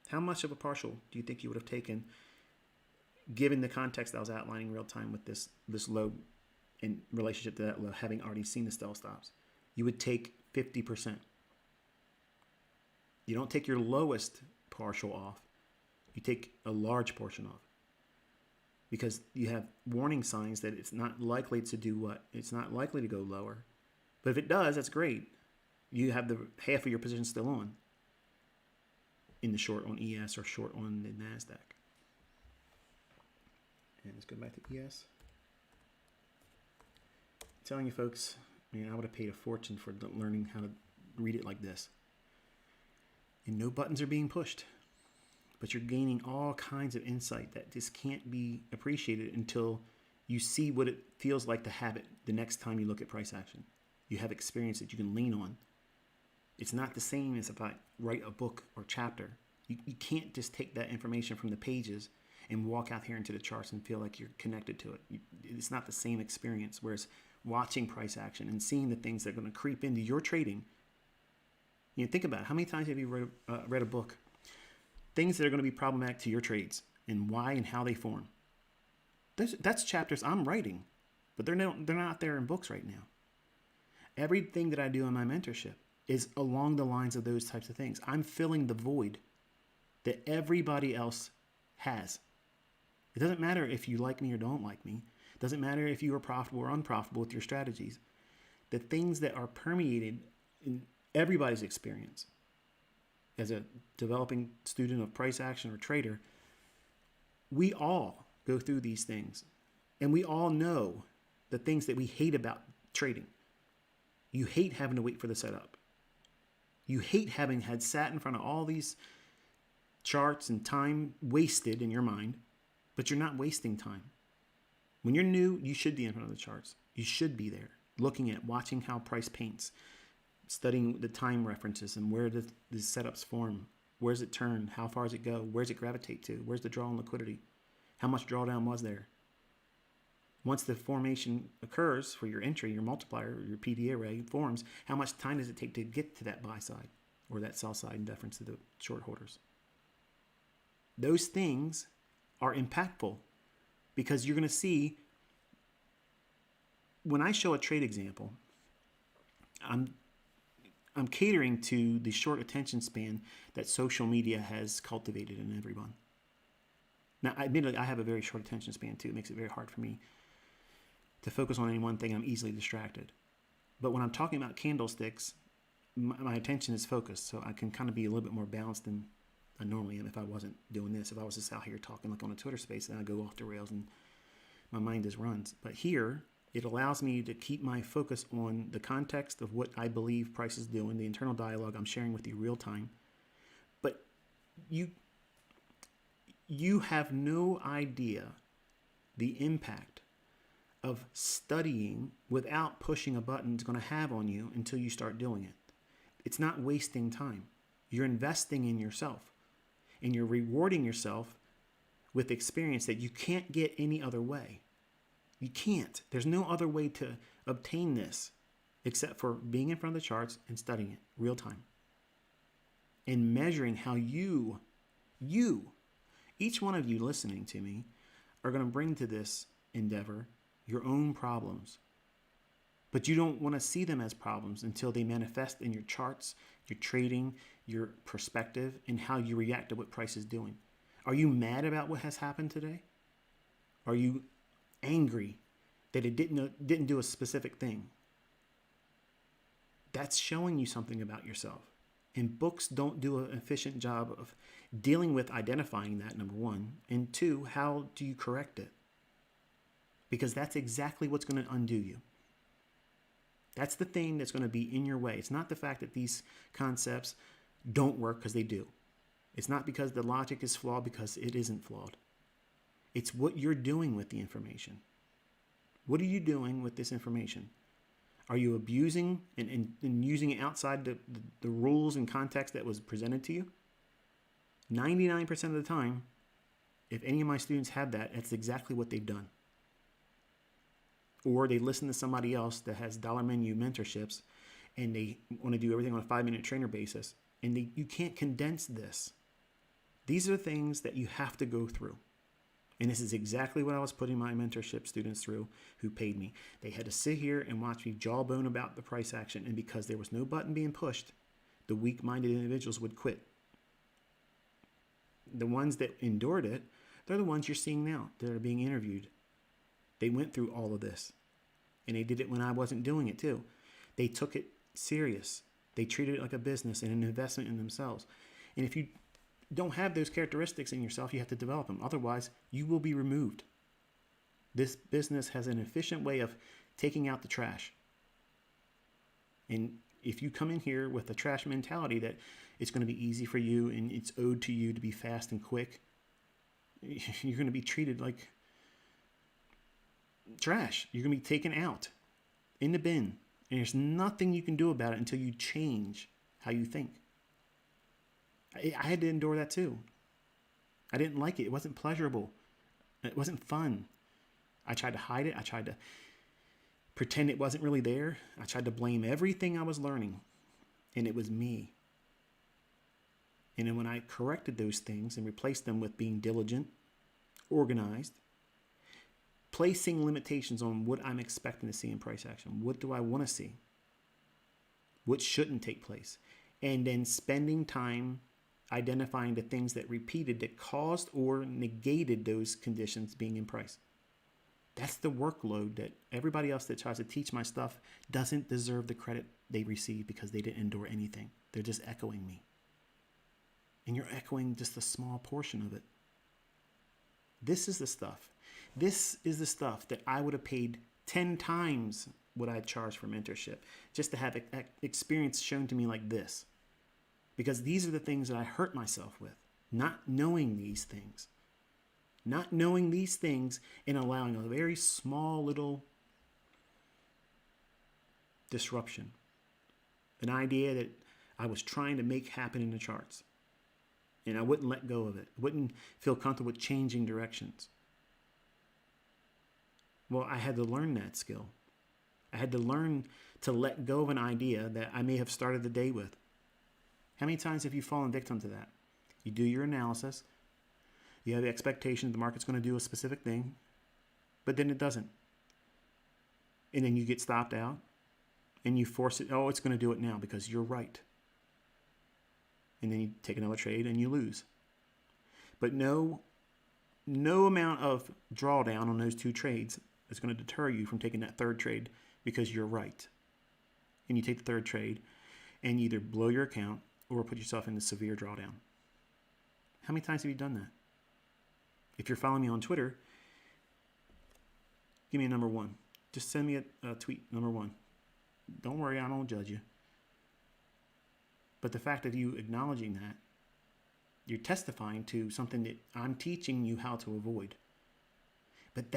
How much of a partial do you think you would have taken, given the context I was outlining real time with this low in relationship to that low, having already seen the sell stops? You would take 50%. You don't take your lowest partial off. You take a large portion off. Because you have warning signs that it's not likely to do what? It's not likely to go lower. But if it does, that's great. You have the half of your position still on in the short on ES or short on the NASDAQ. And let's go back to ES. I'm telling you folks, man, I would have paid a fortune for learning how to read it like this. And no buttons are being pushed. But you're gaining all kinds of insight that just can't be appreciated until you see what it feels like to have it the next time you look at price action. You have experience that you can lean on. It's not the same as if I write a book or chapter. You can't just take that information from the pages and walk out here into the charts and feel like you're connected to it. It's not the same experience. Whereas watching price action and seeing the things that are going to creep into your trading. You know, think about it. How many times have you read a book? Things that are going to be problematic to your trades and why and how they form. That's chapters I'm writing, but they're not there in books right now. Everything that I do in my mentorship is along the lines of those types of things. I'm filling the void that everybody else has. It doesn't matter if you like me or don't like me. It doesn't matter if you are profitable or unprofitable with your strategies. The things that are permeated in everybody's experience as a developing student of price action or trader, we all go through these things. And we all know the things that we hate about trading. You hate having to wait for the setup. You hate having had sat in front of all these charts and time wasted in your mind, but you're not wasting time. When you're new, you should be in front of the charts. You should be there, looking at, watching how price paints, studying the time references and where the setups form. Where's it turn? How far does it go? Where's it gravitate to? Where's the draw on liquidity? How much drawdown was there? Once the formation occurs for your entry, your multiplier, your PV array forms, how much time does it take to get to that buy side or that sell side in deference to the short holders? Those things are impactful because you're going to see when I show a trade example, I'm catering to the short attention span that social media has cultivated in everyone. Now, admittedly, I have a very short attention span too. It makes it very hard for me to focus on any one thing. I'm easily distracted. But when I'm talking about candlesticks, my attention is focused, so I can kind of be a little bit more balanced than I normally am if I wasn't doing this. If I was just out here talking like on a Twitter space, then I go off the rails and my mind just runs. But here, it allows me to keep my focus on the context of what I believe price is doing, the internal dialogue I'm sharing with you real time. But you have no idea the impact of studying without pushing a button is going to have on you until you start doing it. It's not wasting time. You're investing in yourself, and you're rewarding yourself with experience that you can't get any other way. You can't. There's no other way to obtain this except for being in front of the charts and studying it real time and measuring how you, each one of you listening to me, are going to bring to this endeavor your own problems. But you don't want to see them as problems until they manifest in your charts, your trading, your perspective, and how you react to what price is doing. Are you mad about what has happened today? Are you angry that it didn't do a specific thing? That's showing you something about yourself. And books don't do an efficient job of dealing with identifying that, number one. And two, how do you correct it? Because that's exactly what's going to undo you. That's the thing that's going to be in your way. It's not the fact that these concepts don't work, because they do. It's not because the logic is flawed, because it isn't flawed. It's what you're doing with the information. What are you doing with this information? Are you abusing and using it outside the rules and context that was presented to you? 99% of the time, if any of my students have that, that's exactly what they've done. Or they listen to somebody else that has dollar menu mentorships, and they want to do everything on a 5-minute trainer basis. And you can't condense this. These are things that you have to go through. And this is exactly what I was putting my mentorship students through who paid me. They had to sit here and watch me jawbone about the price action. And because there was no button being pushed, the weak-minded individuals would quit. The ones that endured it, they're the ones you're seeing now that are being interviewed. They went through all of this. And they did it when I wasn't doing it too. They took it serious. They treated it like a business and an investment in themselves. And if you don't have those characteristics in yourself, you have to develop them. Otherwise, you will be removed. This business has an efficient way of taking out the trash. And if you come in here with a trash mentality that it's going to be easy for you and it's owed to you to be fast and quick, you're going to be treated like trash. You're going to be taken out in the bin. And there's nothing you can do about it until you change how you think. I had to endure that too. I didn't like it. It wasn't pleasurable. It wasn't fun. I tried to hide it. I tried to pretend it wasn't really there. I tried to blame everything I was learning. And it was me. And then when I corrected those things and replaced them with being diligent, organized, placing limitations on what I'm expecting to see in price action. What do I want to see? What shouldn't take place? And then spending time identifying the things that repeated that caused or negated those conditions being in price. That's the workload that everybody else that tries to teach my stuff doesn't deserve the credit they receive because they didn't endure anything. They're just echoing me. And you're echoing just a small portion of it. This is the stuff. This is the stuff that I would have paid 10 times what I charged for mentorship just to have experience shown to me like this. Because these are the things that I hurt myself with, not knowing these things. Not knowing these things and allowing a very small little disruption. An idea that I was trying to make happen in the charts. And I wouldn't let go of it. I wouldn't feel comfortable with changing directions. Well, I had to learn that skill. I had to learn to let go of an idea that I may have started the day with. How many times have you fallen victim to that? You do your analysis. You have the expectation the market's going to do a specific thing, but then it doesn't. And then you get stopped out and you force it. Oh, it's going to do it now because you're right. And then you take another trade and you lose. But no amount of drawdown on those two trades is going to deter you from taking that third trade because you're right. And you take the third trade and you either blow your account or put yourself in a severe drawdown. How many times have you done that? If you're following me on Twitter, give me a number 1. Just send me a tweet, number 1. Don't worry, I don't judge you. But the fact of you acknowledging that, you're testifying to something that I'm teaching you how to avoid. But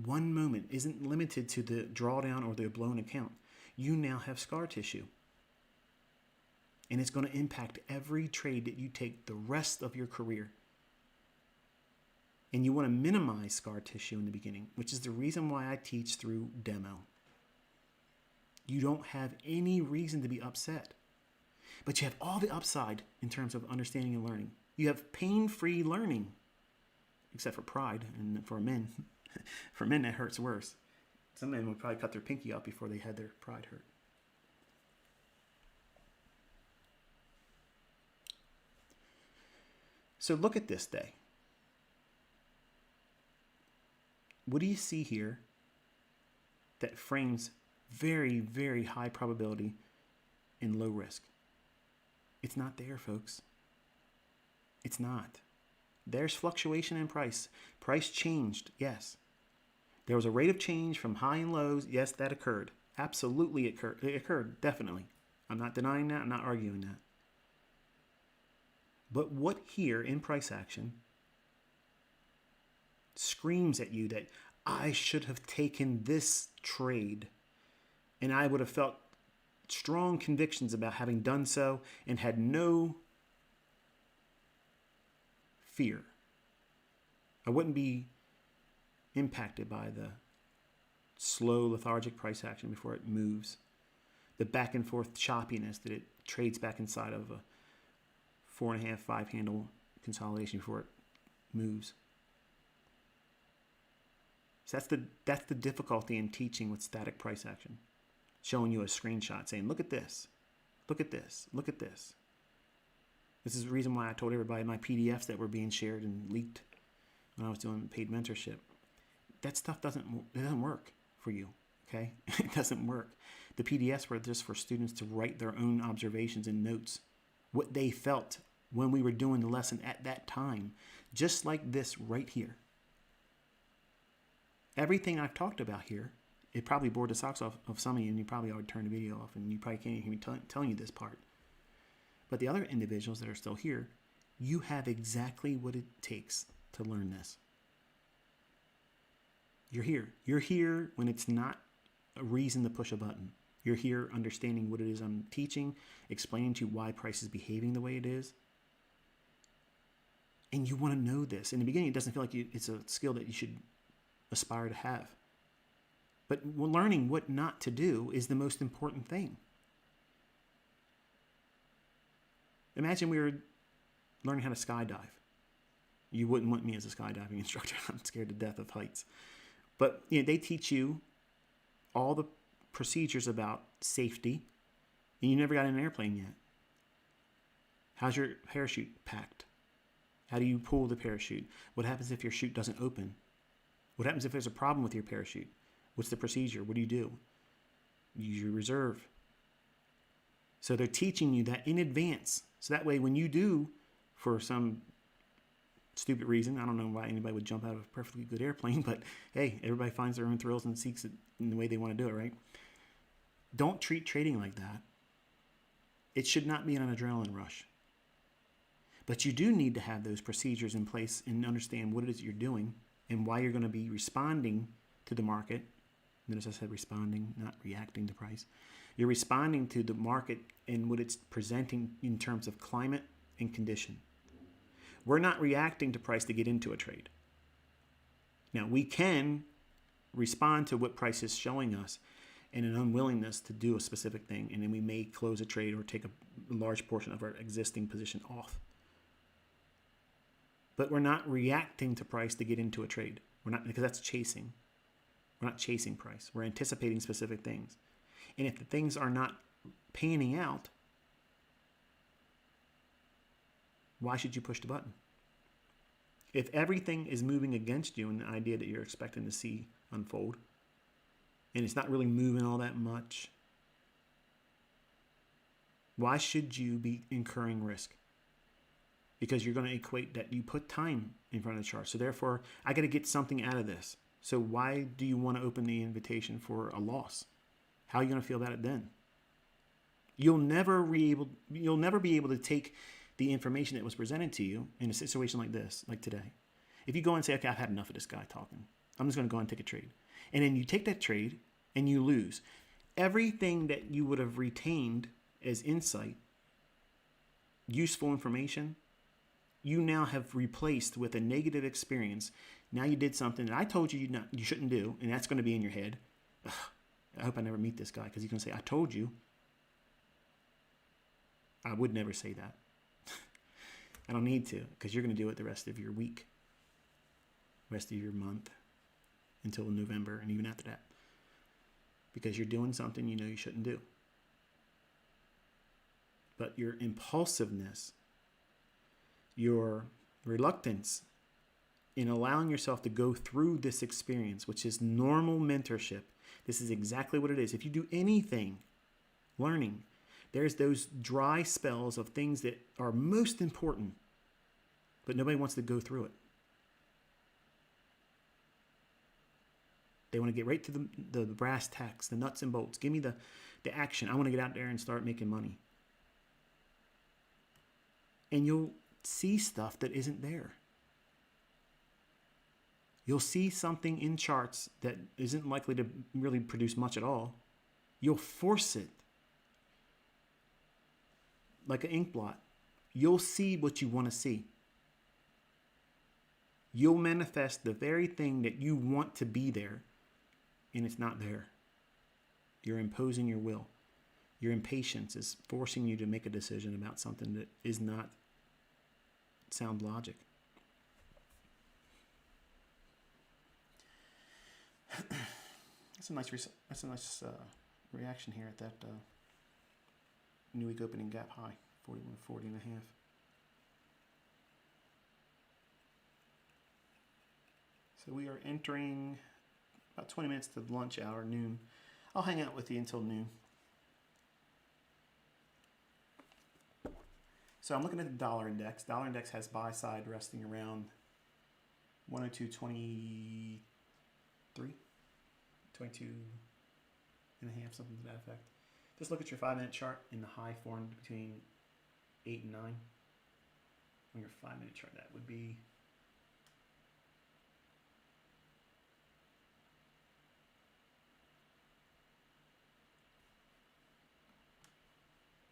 one moment isn't limited to the drawdown or the blown account. You now have scar tissue. And it's going to impact every trade that you take the rest of your career. And you want to minimize scar tissue in the beginning, which is the reason why I teach through demo. You don't have any reason to be upset, but you have all the upside in terms of understanding and learning. You have pain-free learning, except for pride. And for men, that hurts worse. Some men would probably cut their pinky out before they had their pride hurt. So look at this day. What do you see here that frames very, very high probability and low risk? It's not there, folks. It's not. There's fluctuation in price. Price changed, yes. There was a rate of change from high and lows. Yes, that occurred. Absolutely it occurred. It occurred, definitely. I'm not denying that. I'm not arguing that. But what here in price action screams at you that I should have taken this trade and I would have felt strong convictions about having done so and had no fear. I wouldn't be impacted by the slow, lethargic price action before it moves. The back and forth choppiness that it trades back inside of a 4.5, 5 handle consolidation before it moves. So that's the difficulty in teaching with static price action. Showing you a screenshot saying, look at this, look at this, look at this. This is the reason why I told everybody my PDFs that were being shared and leaked when I was doing paid mentorship. That stuff doesn't work for you, okay? It doesn't work. The PDFs were just for students to write their own observations and notes, what they felt when we were doing the lesson at that time, just like this right here. Everything I've talked about here, it probably bored the socks off of some of you, and you probably already turned the video off, and you probably can't even hear me telling you this part. But the other individuals that are still here, you have exactly what it takes to learn this. You're here. You're here when it's not a reason to push a button. You're here understanding what it is I'm teaching, explaining to you why price is behaving the way it is. And you want to know this. In the beginning, it doesn't feel like it's a skill that you should aspire to have. But learning what not to do is the most important thing. Imagine we were learning how to skydive. You wouldn't want me as a skydiving instructor. I'm scared to death of heights. But they teach you all the procedures about safety, and you never got in an airplane yet. How's your parachute packed? How do you pull the parachute? What happens if your chute doesn't open? What happens if there's a problem with your parachute? What's the procedure? What do? You use your reserve. So they're teaching you that in advance. So that way when you do, for some stupid reason, I don't know why anybody would jump out of a perfectly good airplane, but hey, everybody finds their own thrills and seeks it in the way they want to do it, right? Don't treat trading like that. It should not be an adrenaline rush. But you do need to have those procedures in place and understand what it is you're doing and why you're going to be responding to the market. Notice I said responding, not reacting to price. You're responding to the market and what it's presenting in terms of climate and condition. We're not reacting to price to get into a trade. Now, we can respond to what price is showing us and an unwillingness to do a specific thing, and then we may close a trade or take a large portion of our existing position off. But we're not reacting to price to get into a trade. We're not, because that's chasing. We're not chasing price. We're anticipating specific things. And if the things are not panning out, why should you push the button? If everything is moving against you in the idea that you're expecting to see unfold, and it's not really moving all that much, why should you be incurring risk? Because you're going to equate that you put time in front of the chart. So therefore, I got to get something out of this. So why do you want to open the invitation for a loss? How are you going to feel about it then? You'll never be able to take the information that was presented to you in a situation like this, like today. If you go and say, okay, I've had enough of this guy talking. I'm just going to go and take a trade. And then you take that trade and you lose. Everything that you would have retained as insight, useful information, you now have replaced with a negative experience. Now you did something that I told you you shouldn't do, and that's going to be in your head. Ugh, I hope I never meet this guy because he's going to say, I told you. I would never say that. I don't need to, because you're going to do it the rest of your week, rest of your month, until November, and even after that. Because you're doing something you know you shouldn't do. But your impulsiveness, your reluctance in allowing yourself to go through this experience, which is normal mentorship. This is exactly what it is. If you do anything, learning, there's those dry spells of things that are most important, but nobody wants to go through it. They want to get right to the brass tacks, the nuts and bolts. Give me the action. I want to get out there and start making money. And you'll see stuff that isn't there. You'll see something in charts that isn't likely to really produce much at all. You'll force it like an ink blot. You'll see what you want to see. You'll manifest the very thing that you want to be there, and it's not there. You're imposing your will. Your impatience is forcing you to make a decision about something that is not sound logic. That's a nice reaction here at that new week opening gap high, 41.40 and a half. So we are entering about 20 minutes to lunch hour, noon. I'll hang out with you until noon. So I'm looking at the dollar index. Dollar index has buy side resting around 102.23, 22 and a half, something to that effect. Just look at your 5-minute chart in the high formed between 8 and 9. On your 5-minute chart, that would be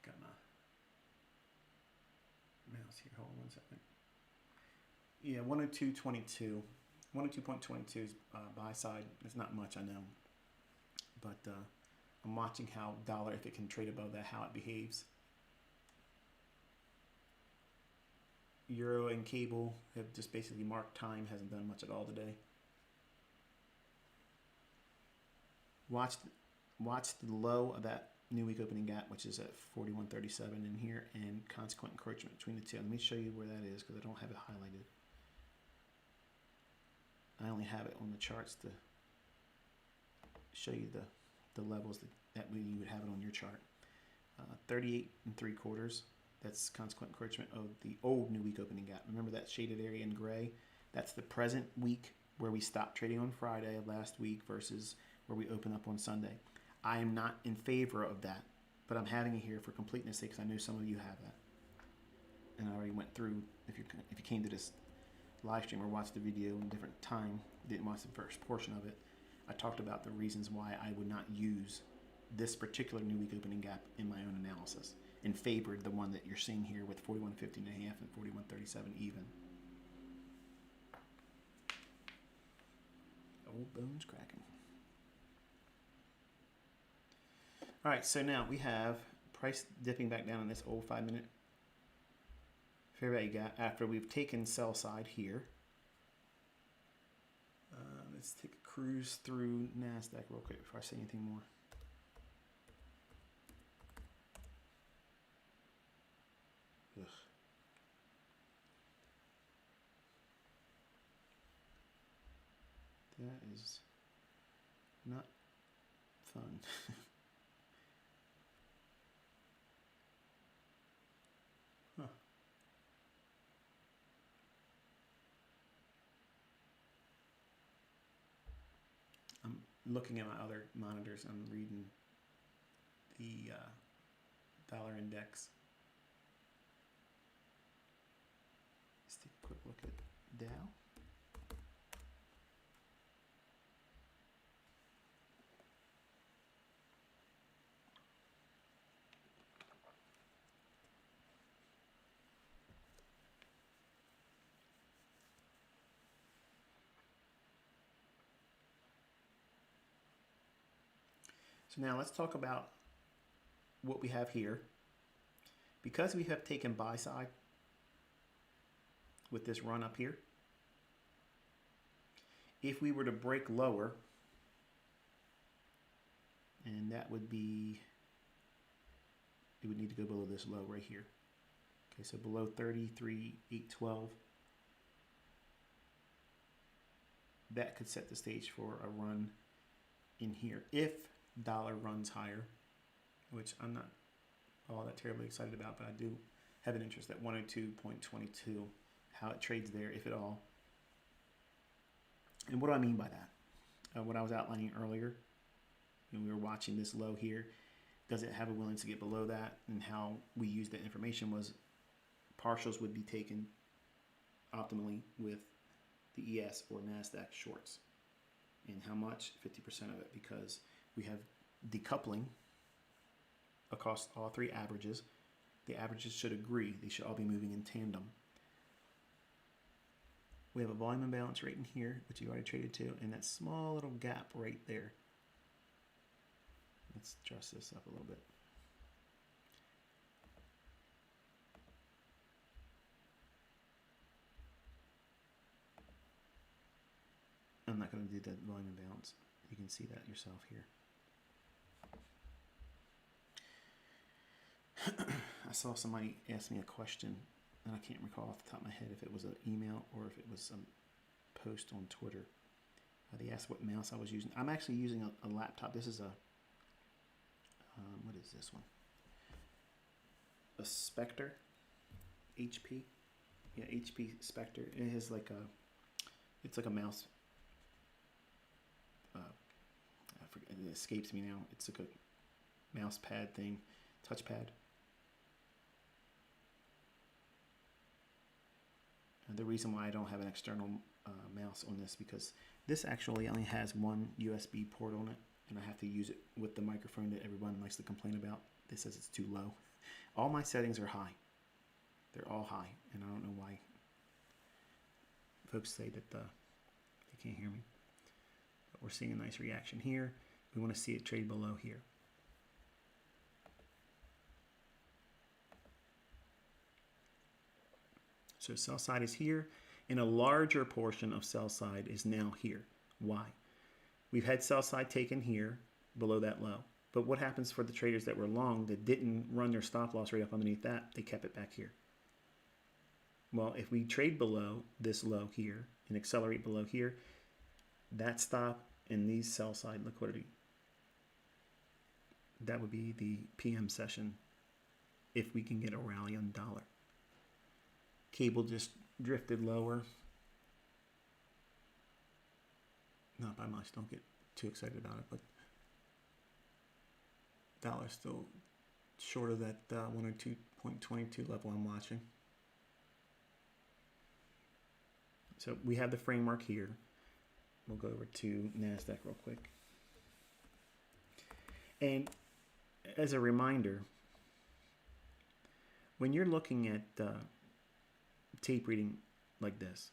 got my mouse here. Hold on 1 second. Yeah, 102.22. 102.22 is buy side. It's not much, I know, but I'm watching how dollar, if it can trade above that, how it behaves. Euro and cable have just basically marked time, hasn't done much at all today. Watch the low of that new week opening gap, which is at 41.37 in here, and consequent encroachment between the two. Let me show you where that is because I don't have it highlighted. I only have it on the charts to show you the levels that way you would have it on your chart. 38 3/4. That's consequent encroachment of the old new week opening gap. Remember that shaded area in gray? That's the present week where we stopped trading on Friday of last week versus where we open up on Sunday. I am not in favor of that, but I'm having it here for completeness sake because I know some of you have that. And I already went through, if you came to this live stream or watched the video in a different time, didn't watch the first portion of it, I talked about the reasons why I would not use this particular new week opening gap in my own analysis and favored the one that you're seeing here with 41.50 and a half and 41.37 even. Old bones cracking. All right, so now we have price dipping back down in this old 5-minute fair value gap after we've taken sell side here. Let's take a cruise through NASDAQ real quick before I say anything more. Ugh. That is not fun. Huh. I'm looking at my other monitors. I'm reading the dollar index. Let's take a quick look at Dow. So now let's talk about what we have here. Because we have taken buy side with this run up here, if we were to break lower, and that would be, it would need to go below this low right here. Okay, so below 33,812. That could set the stage for a run in here if dollar runs higher, which I'm not all that terribly excited about, but I do have an interest at 102.22, how it trades there, if at all. And what do I mean by that? What I was outlining earlier, when we were watching this low here, does it have a willingness to get below that? And how we used that information was partials would be taken optimally with the ES or NASDAQ shorts. And how much? 50% of it, because we have decoupling across all three averages. The averages should agree. They should all be moving in tandem. We have a volume imbalance right in here, which you already traded to, and that small little gap right there. Let's dress this up a little bit. I'm not going to do the volume imbalance. You can see that yourself here. I saw somebody ask me a question, and I can't recall off the top of my head if it was an email or if it was some post on Twitter. They asked what mouse I was using. I'm actually using a laptop. This is a, what is this one? A Spectre, HP. Yeah, HP Spectre. It has like a, it's like a mouse. I forget, it escapes me now. It's like a mouse pad thing, touchpad. The reason why I don't have an external mouse on this, because this actually only has one USB port on it, and I have to use it with the microphone that everyone likes to complain about. This says it's too low. All my settings are high. They're all high, and I don't know why folks say that they can't hear me. But we're seeing a nice reaction here. We want to see it trade below here. So sell side is here, and a larger portion of sell side is now here. Why? We've had sell side taken here below that low. But what happens for the traders that were long that didn't run their stop loss right up underneath that? They kept it back here. Well, if we trade below this low here and accelerate below here, that stop and these sell side liquidity, that would be the PM session if we can get a rally on dollar. Cable just drifted lower. Not by much, don't get too excited about it, but dollar's still short of that 102.22 level I'm watching. So we have the framework here. We'll go over to NASDAQ real quick. And as a reminder, when you're looking at tape reading like this,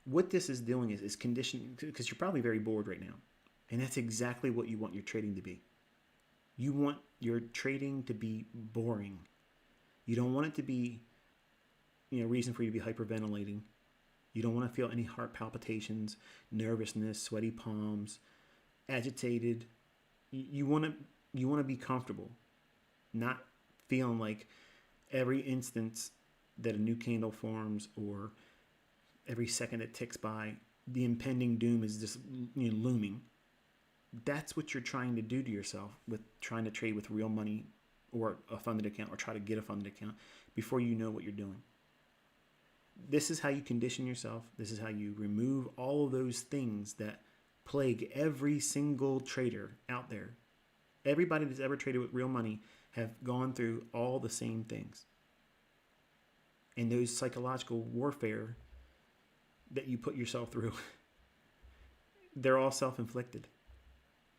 what this is doing is conditioning, because you're probably very bored right now. And that's exactly what you want your trading to be. You want your trading to be boring. You don't want it to be, reason for you to be hyperventilating. You don't want to feel any heart palpitations, nervousness, sweaty palms, agitated. You want to be comfortable, not feeling like every instance that a new candle forms or every second it ticks by, the impending doom is just looming. That's what you're trying to do to yourself with trying to trade with real money or a funded account, or try to get a funded account before you know what you're doing. This is how you condition yourself. This is how you remove all of those things that plague every single trader out there. Everybody that's ever traded with real money have gone through all the same things. And those psychological warfare that you put yourself through, they're all self-inflicted.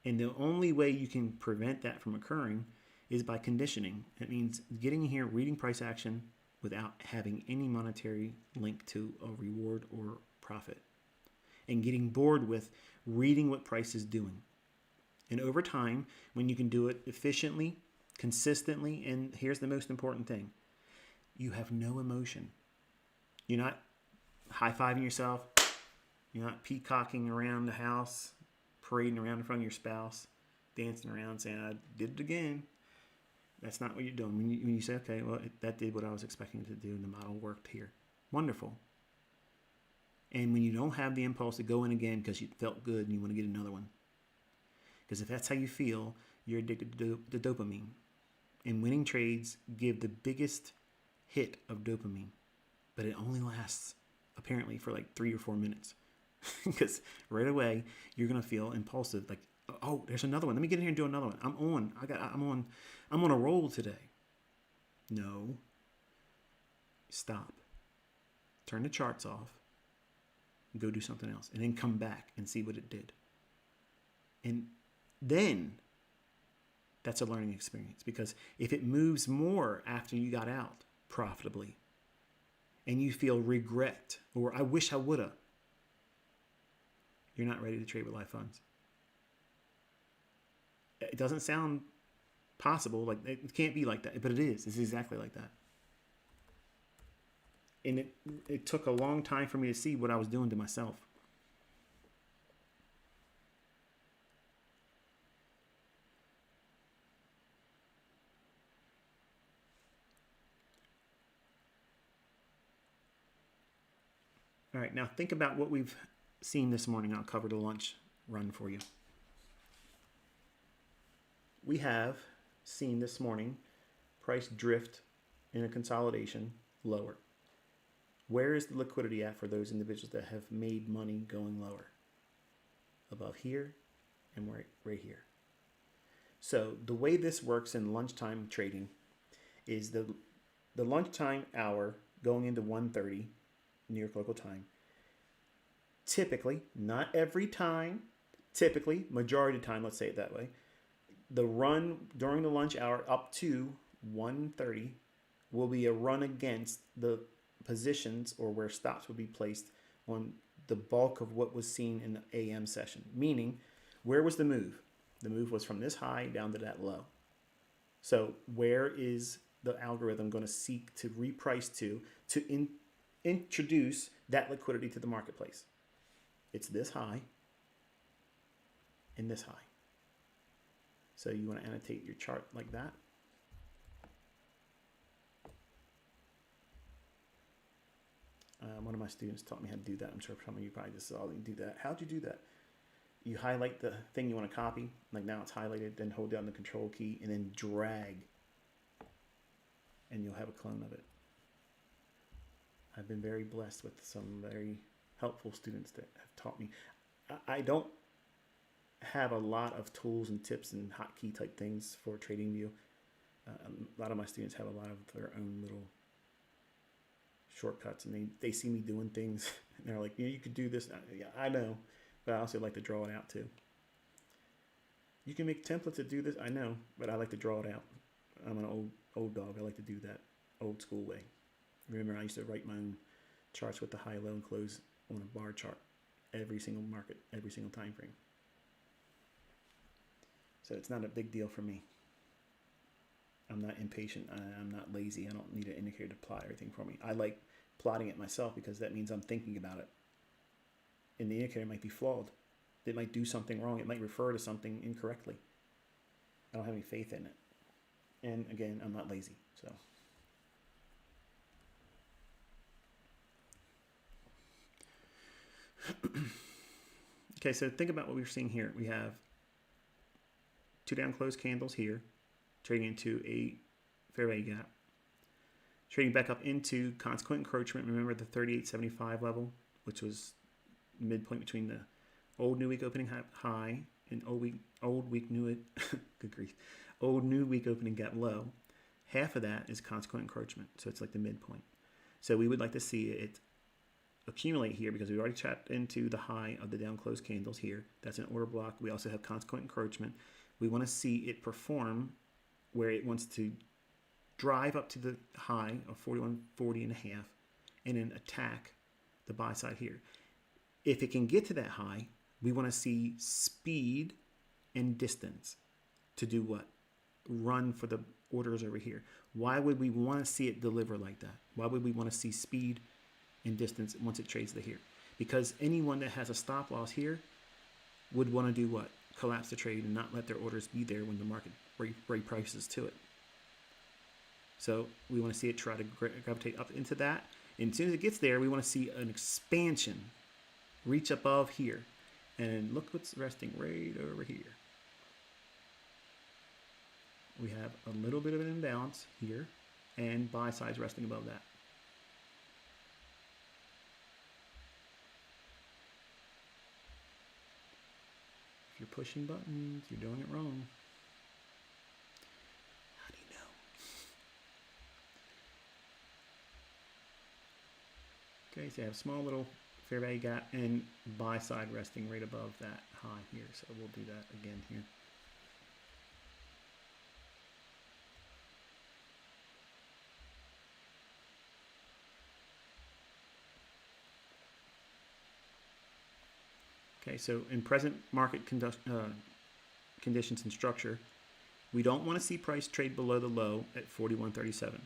And the only way you can prevent that from occurring is by conditioning. It means getting in here, reading price action without having any monetary link to a reward or profit. And getting bored with reading what price is doing. And over time, when you can do it efficiently, consistently, and here's the most important thing, you have no emotion. You're not high-fiving yourself. You're not peacocking around the house, parading around in front of your spouse, dancing around saying, I did it again. That's not what you're doing. When you say, okay, well, that did what I was expecting it to do, and the model worked here. Wonderful. And when you don't have the impulse to go in again because you felt good and you want to get another one, because if that's how you feel, you're addicted to dopamine. And winning trades give the biggest hit of dopamine, but it only lasts apparently for like 3 or 4 minutes. Because right away you're gonna feel impulsive, like, oh, there's another one. Let me get in here and do another one. I'm on a roll today. No. Stop. Turn the charts off. Go do something else, and then come back and see what it did. And then that's a learning experience, because if it moves more after you got out profitably and you feel regret or I wish I woulda, you're not ready to trade with live funds. It doesn't sound possible, like it can't be like that, but it is. It's exactly like that. And it took a long time for me to see what I was doing to myself. All right, now think about what we've seen this morning. I'll cover the lunch run for you. We have seen this morning price drift in a consolidation lower. Where is the liquidity at for those individuals that have made money going lower? Above here and right here. So the way this works in lunchtime trading is the lunchtime hour going into 1:30 New York local time. Typically, not every time, typically, majority of the time, let's say it that way, the run during the lunch hour up to 1:30 will be a run against the positions or where stops will be placed on the bulk of what was seen in the AM session. Meaning, where was the move? The move was from this high down to that low. So where is the algorithm going to seek to reprice to introduce that liquidity to the marketplace? It's this high and this high. So you want to annotate your chart like that. One of my students taught me how to do that. I'm sure some of you probably just saw me do that. How'd you do that? You highlight the thing you want to copy. Like now it's highlighted, then hold down the control key and then drag. And you'll have a clone of it. I've been very blessed with some very helpful students that have taught me. I don't have a lot of tools and tips and hotkey type things for TradingView. A lot of my students have a lot of their own little shortcuts, and they see me doing things and they're like, yeah, you could do this. Yeah, I know, but I also like to draw it out too. You can make templates to do this, I know, but I like to draw it out. I'm an old dog. I like to do that old school way. Remember, I used to write my own charts with the high, low, and close on a bar chart every single market, every single time frame. So it's not a big deal for me. I'm not impatient. I'm not lazy. I don't need an indicator to plot everything for me. I like plotting it myself because that means I'm thinking about it. And the indicator might be flawed. It might do something wrong. It might refer to something incorrectly. I don't have any faith in it. And again, I'm not lazy. So. Okay, so think about what we're seeing here. We have 2 down closed candles here, trading into a fair value gap. Trading back up into consequent encroachment. Remember the 38.75 level, which was midpoint between the old new week opening high and old week new good grief, old new week opening gap low. Half of that is consequent encroachment, so it's like the midpoint. So we would like to see it accumulate here because we already tapped into the high of the down closed candles here. That's an order block. We also have consequent encroachment. We want to see it perform where it wants to drive up to the high of 41.40 and a half and then attack the buy side here. If it can get to that high, we want to see speed and distance to do what? Run for the orders over here. Why would we want to see it deliver like that? Why would we want to see speed and distance once it trades to here? Because anyone that has a stop loss here would want to do what? Collapse the trade and not let their orders be there when the market reprices to it. So we want to see it try to gravitate up into that. And as soon as it gets there, we want to see an expansion reach above here. And look what's resting right over here. We have a little bit of an imbalance here, and buy side's resting above that. If you're pushing buttons, you're doing it wrong. How do you know? Okay, so you have a small little fair value gap and buy side resting right above that high here. So we'll do that again here. Okay, so in present market conditions and structure, we don't want to see price trade below the low at 41.37.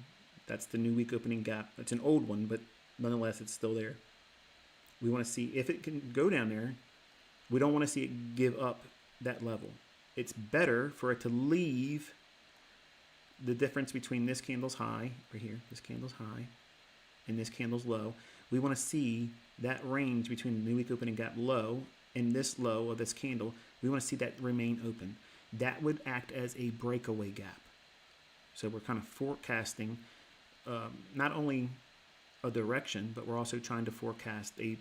That's the new week opening gap. It's an old one, but nonetheless, it's still there. We want to see if it can go down there. We don't want to see it give up that level. It's better for it to leave the difference between this candle's high, right here, this candle's high, and this candle's low. We want to see that range between the new week opening gap low and this low of this candle. We want to see that remain open. That would act as a breakaway gap. So we're kind of forecasting not only a direction, but we're also trying to forecast a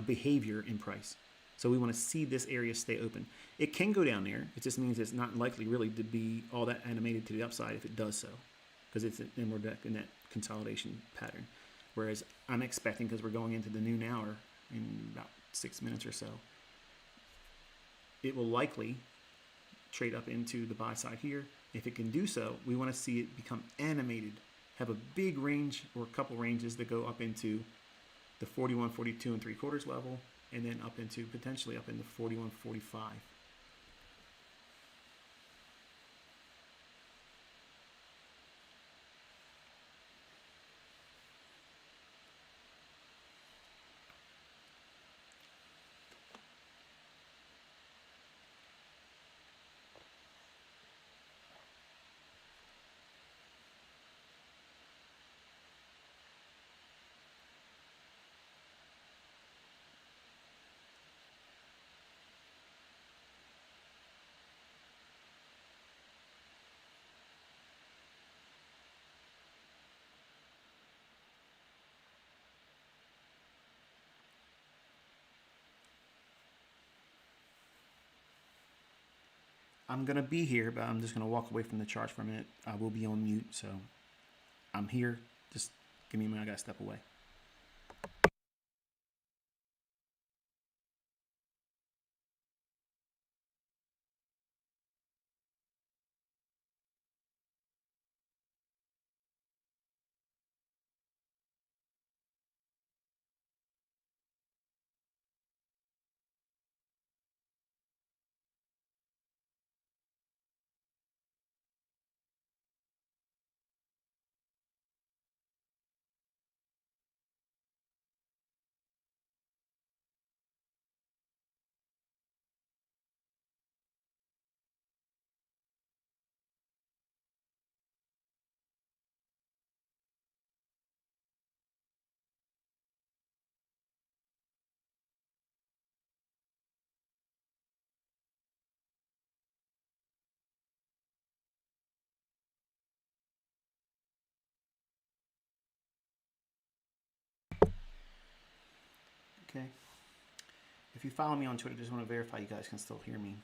behavior in price. So we want to see this area stay open. It can go down there. It just means it's not likely really to be all that animated to the upside if it does so, because it's in that consolidation pattern. Whereas I'm expecting, because we're going into the noon hour in about 6 minutes or so, it will likely trade up into the buy side here. If it can do so, we want to see it become animated, have a big range or a couple ranges that go up into the 41, 42 and 3/4 level, and then up into potentially up into 41, 45. I'm going to be here, but I'm just going to walk away from the charts for a minute. I will be on mute, so I'm here. Just give me a minute. I got to step away. Okay. If you follow me on Twitter, just want to verify you guys can still hear me.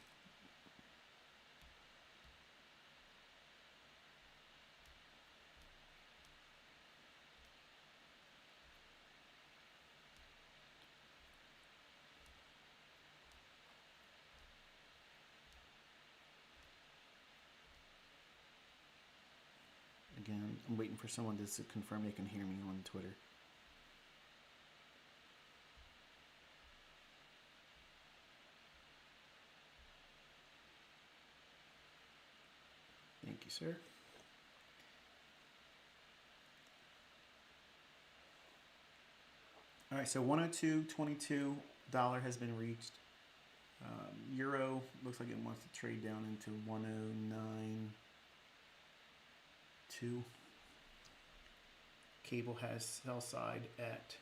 Again, I'm waiting for someone to confirm they can hear me on Twitter. Thank you, sir. All right, so 102.22 dollar has been reached. Euro looks like it wants to trade down into 109.2. Cable has sell side at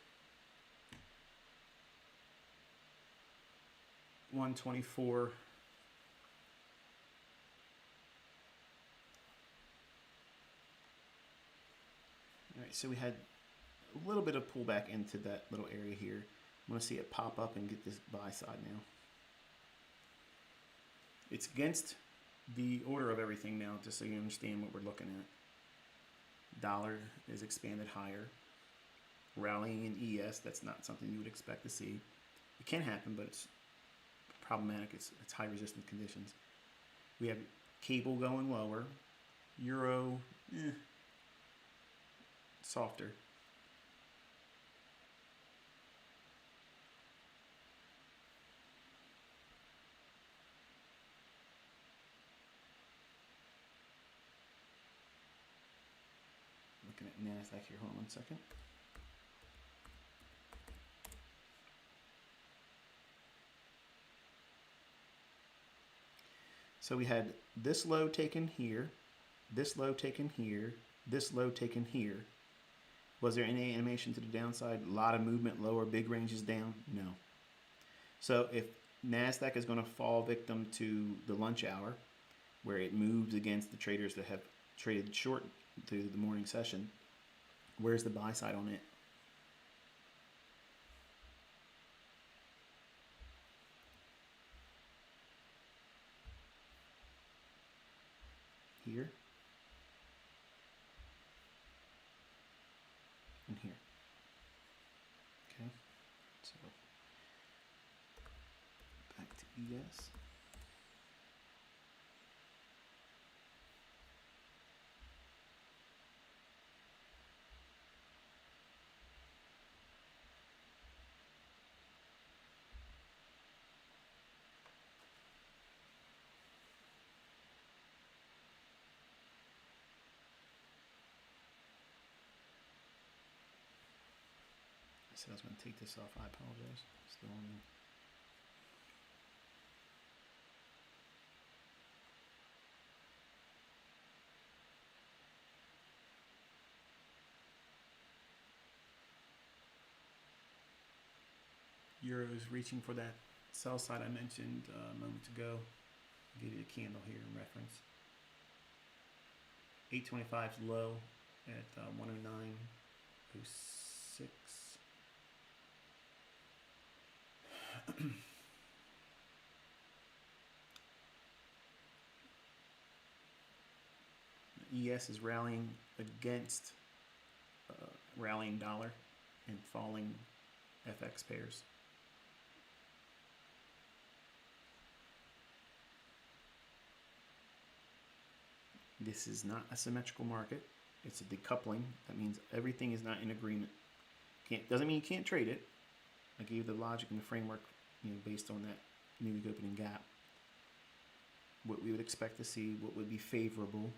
124. All right, so we had a little bit of pullback into that little area here. I'm going to see it pop up and get this buy side now. It's against the order of everything now, just so you understand what we're looking at. Dollar is expanded higher. Rallying in ES, that's not something you would expect to see. It can happen, but it's problematic. It's high resistance conditions. We have cable going lower. Euro, softer. Looking at NASDAQ here, hold on 1 second. So we had this low taken here, this low taken here, this low taken here. Was there any animation to the downside? A lot of movement lower, big ranges down? No. So if NASDAQ is going to fall victim to the lunch hour, where it moves against the traders that have traded short through the morning session, where's the buy side on it? Here and here. Okay, so back to ES. I said I was going to take this off. I apologize. Still on there. Euro is reaching for that sell side I mentioned a moment ago. I'll give you a candle here in reference. 825 is low at 109.06. ES is rallying against rallying dollar and falling FX pairs. This is not a symmetrical market. It's a decoupling. That means everything is not in agreement. Doesn't mean you can't trade it. I gave the logic and the framework, based on that new week opening gap. What we would expect to see, what would be favorable.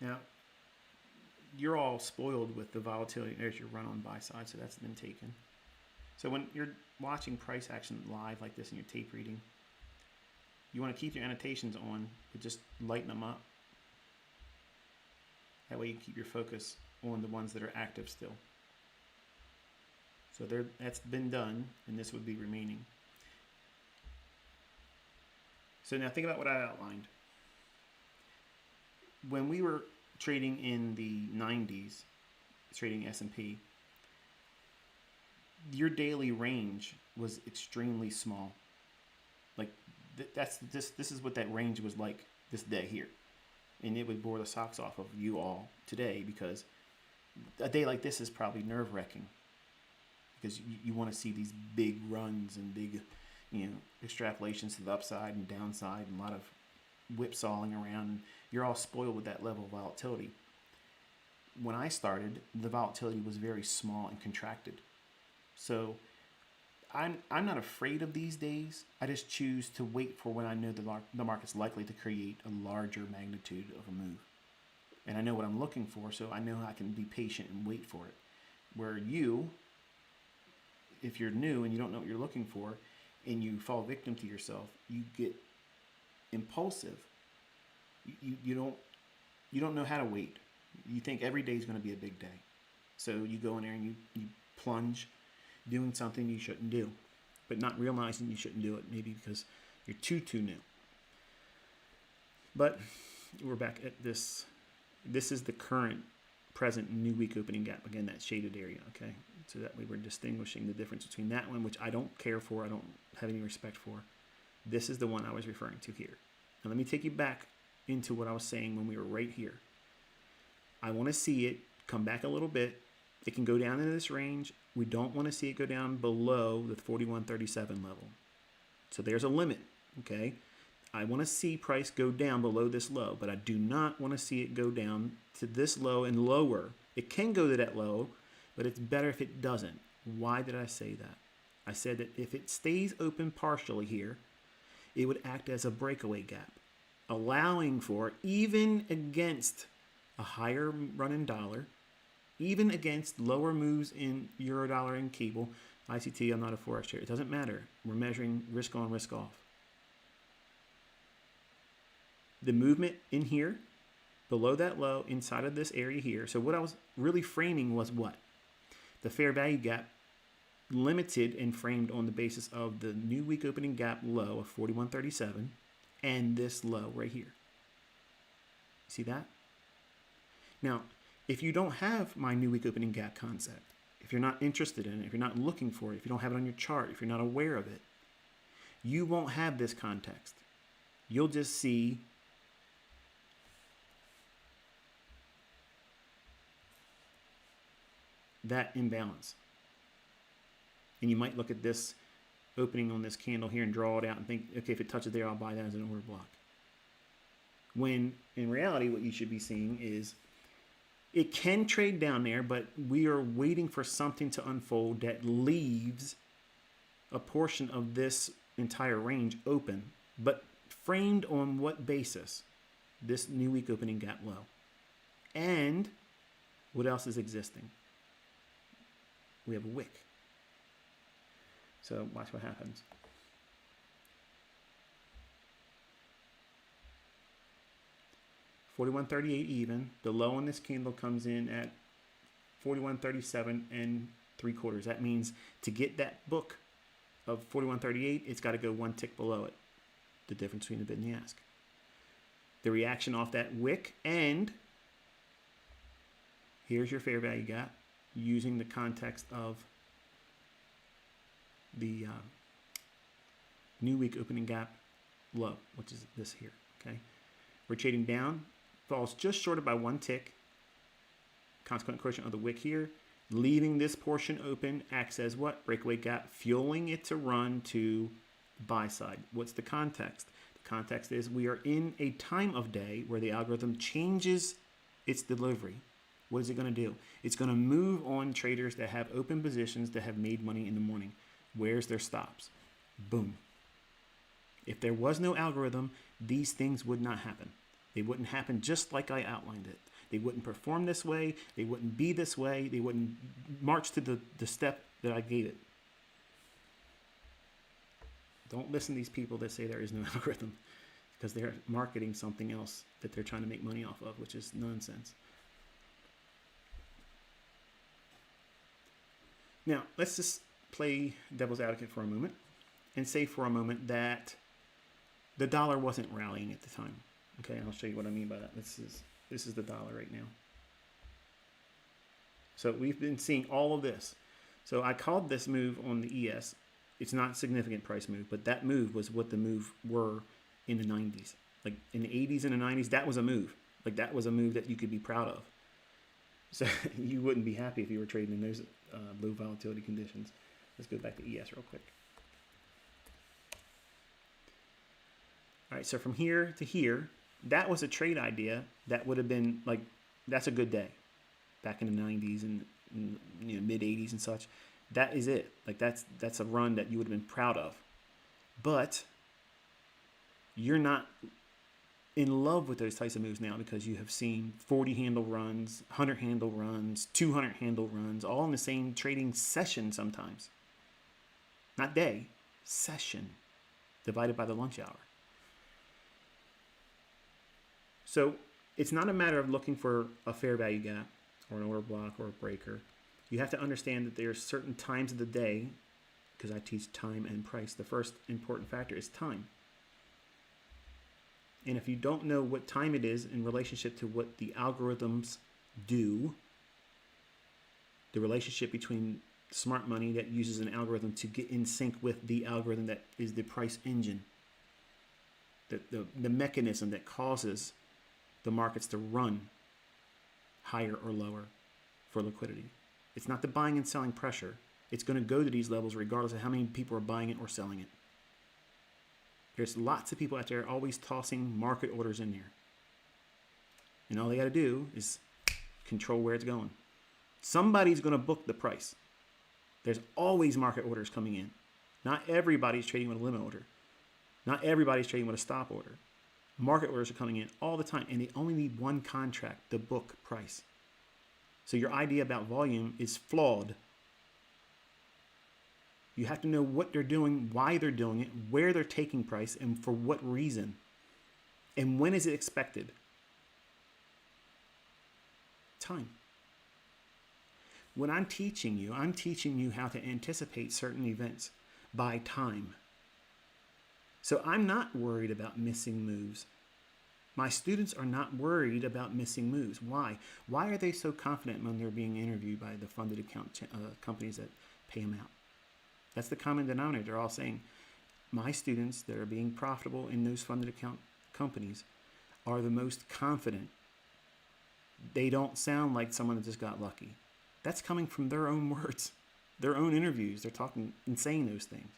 Now, you're all spoiled with the volatility. There's your run on buy side, so that's been taken. So when you're watching price action live like this and you're tape reading, you want to keep your annotations on, but just lighten them up. That way you keep your focus on the ones that are active still. So that's been done, and this would be remaining. So now think about what I outlined. When we were trading in the 90s, trading S&P, your daily range was extremely small. Like this is what that range was like this day here, and it would bore the socks off of you all today, because a day like this is probably nerve-wracking, because you want to see these big runs and big, extrapolations to the upside and downside, and a lot of whipsawing around. You're all spoiled with that level of volatility. when I started, the volatility was very small and contracted. So I'm not afraid of these days. I just choose to wait for when I know the market's likely to create a larger magnitude of a move. And I know what I'm looking for, so I know I can be patient and wait for it. Where you, if you're new and you don't know what you're looking for, and you fall victim to yourself, you get impulsive. You don't know how to wait. You think every day is going to be a big day. So you go in there and you plunge doing something you shouldn't do, but not realizing you shouldn't do it, maybe because you're too new. But we're back at this. This is the current present new week opening gap. Again, that shaded area, okay? So that way we're distinguishing the difference between that one, which I don't care for, I don't have any respect for. This is the one I was referring to here. Now let me take you back into what I was saying when we were right here. I want to see it come back a little bit. It can go down into this range. We don't want to see it go down below the 41.37 level. So there's a limit, okay? I want to see price go down below this low, but I do not want to see it go down to this low and lower. It can go to that low, but it's better if it doesn't. Why did I say that? I said that if it stays open partially here, it would act as a breakaway gap, allowing for, even against a higher running dollar, even against lower moves in euro dollar and cable, ICT, I'm not a forex trader. It doesn't matter. We're measuring risk on, risk off. The movement in here, below that low, inside of this area here. So what I was really framing was what? The fair value gap, limited and framed on the basis of the new week opening gap low of 41.37 and this low right here. See that? Now, if you don't have my new week opening gap concept, if you're not interested in it, if you're not looking for it, if you don't have it on your chart, if you're not aware of it, you won't have this context. You'll just see that imbalance. And you might look at this opening on this candle here and draw it out and think, okay, if it touches there, I'll buy that as an order block. When in reality, what you should be seeing is it can trade down there, but we are waiting for something to unfold that leaves a portion of this entire range open, but framed on what basis? This new week opening gap low. And what else is existing? We have a wick. So watch what happens. $41.38 even. The low on this candle comes in at 41.37 and 3/4. That means to get that book of 41.38, it's got to go one tick below it. The difference between the bid and the ask. The reaction off that wick, and here's your fair value gap using the context of the new week opening gap low, which is this here, okay? We're trading down, falls just shorted by one tick, consequent quotient of the wick here, leaving this portion open, acts as what? Breakaway gap, fueling it to run to buy side. What's the context? The context is we are in a time of day where the algorithm changes its delivery. What is it going to do? It's going to move on traders that have open positions that have made money in the morning. Where's their stops? Boom. If there was no algorithm, these things would not happen. They wouldn't happen just like I outlined it. They wouldn't perform this way. They wouldn't be this way. They wouldn't march to the step that I gave it. Don't listen to these people that say there is no algorithm, because they're marketing something else that they're trying to make money off of, which is nonsense. Now, let's just play devil's advocate for a moment and say for a moment that the dollar wasn't rallying at the time. Okay, and I'll show you what I mean by that. This is the dollar right now. So we've been seeing all of this. So I called this move on the ES. It's not a significant price move, but that move was what the move were in the 90s. Like in the 80s and the 90s, that was a move. Like that was a move that you could be proud of. So you wouldn't be happy if you were trading in those low volatility conditions. Let's go back to ES real quick. All right, so from here to here, that was a trade idea that would have been like, that's a good day. back in the 90s and mid 80s and such. That is it. Like that's a run that you would have been proud of. But you're not in love with those types of moves now because you have seen 40 handle runs, 100 handle runs, 200 handle runs, all in the same trading session sometimes. Not day, session, divided by the lunch hour. So it's not a matter of looking for a fair value gap or an order block or a breaker. You have to understand that there are certain times of the day, because I teach time and price. The first important factor is time. And if you don't know what time it is in relationship to what the algorithms do, the relationship between smart money that uses an algorithm to get in sync with the algorithm that is the price engine, the mechanism that causes the markets to run higher or lower for liquidity. It's not the buying and selling pressure. It's going to go to these levels regardless of how many people are buying it or selling it. There's lots of people out there always tossing market orders in there. And all they got to do is control where it's going. Somebody's going to book the price. There's always market orders coming in. Not everybody's trading with a limit order. Not everybody's trading with a stop order. Market orders are coming in all the time, and they only need one contract, the book price. So your idea about volume is flawed. You have to know what they're doing, why they're doing it, where they're taking price, and for what reason. And when is it expected? Time. When I'm teaching you how to anticipate certain events by time. So I'm not worried about missing moves. My students are not worried about missing moves. Why? Why are they so confident when they're being interviewed by the funded account companies that pay them out? That's the common denominator. They're all saying, my students that are being profitable in those funded account companies are the most confident. They don't sound like someone that just got lucky. That's coming from their own words, their own interviews. They're talking and saying those things.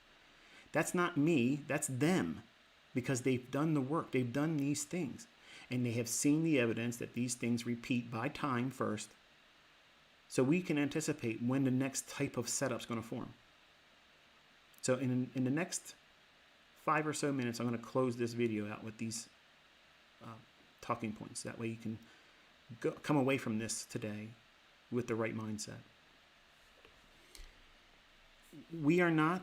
That's not me, that's them, because they've done the work. They've done these things, and they have seen the evidence that these things repeat by time first, so we can anticipate when the next type of setup is going to form. So in the next 5 or so minutes, I'm going to close this video out with these talking points. That way you can come away from this today with the right mindset. We are not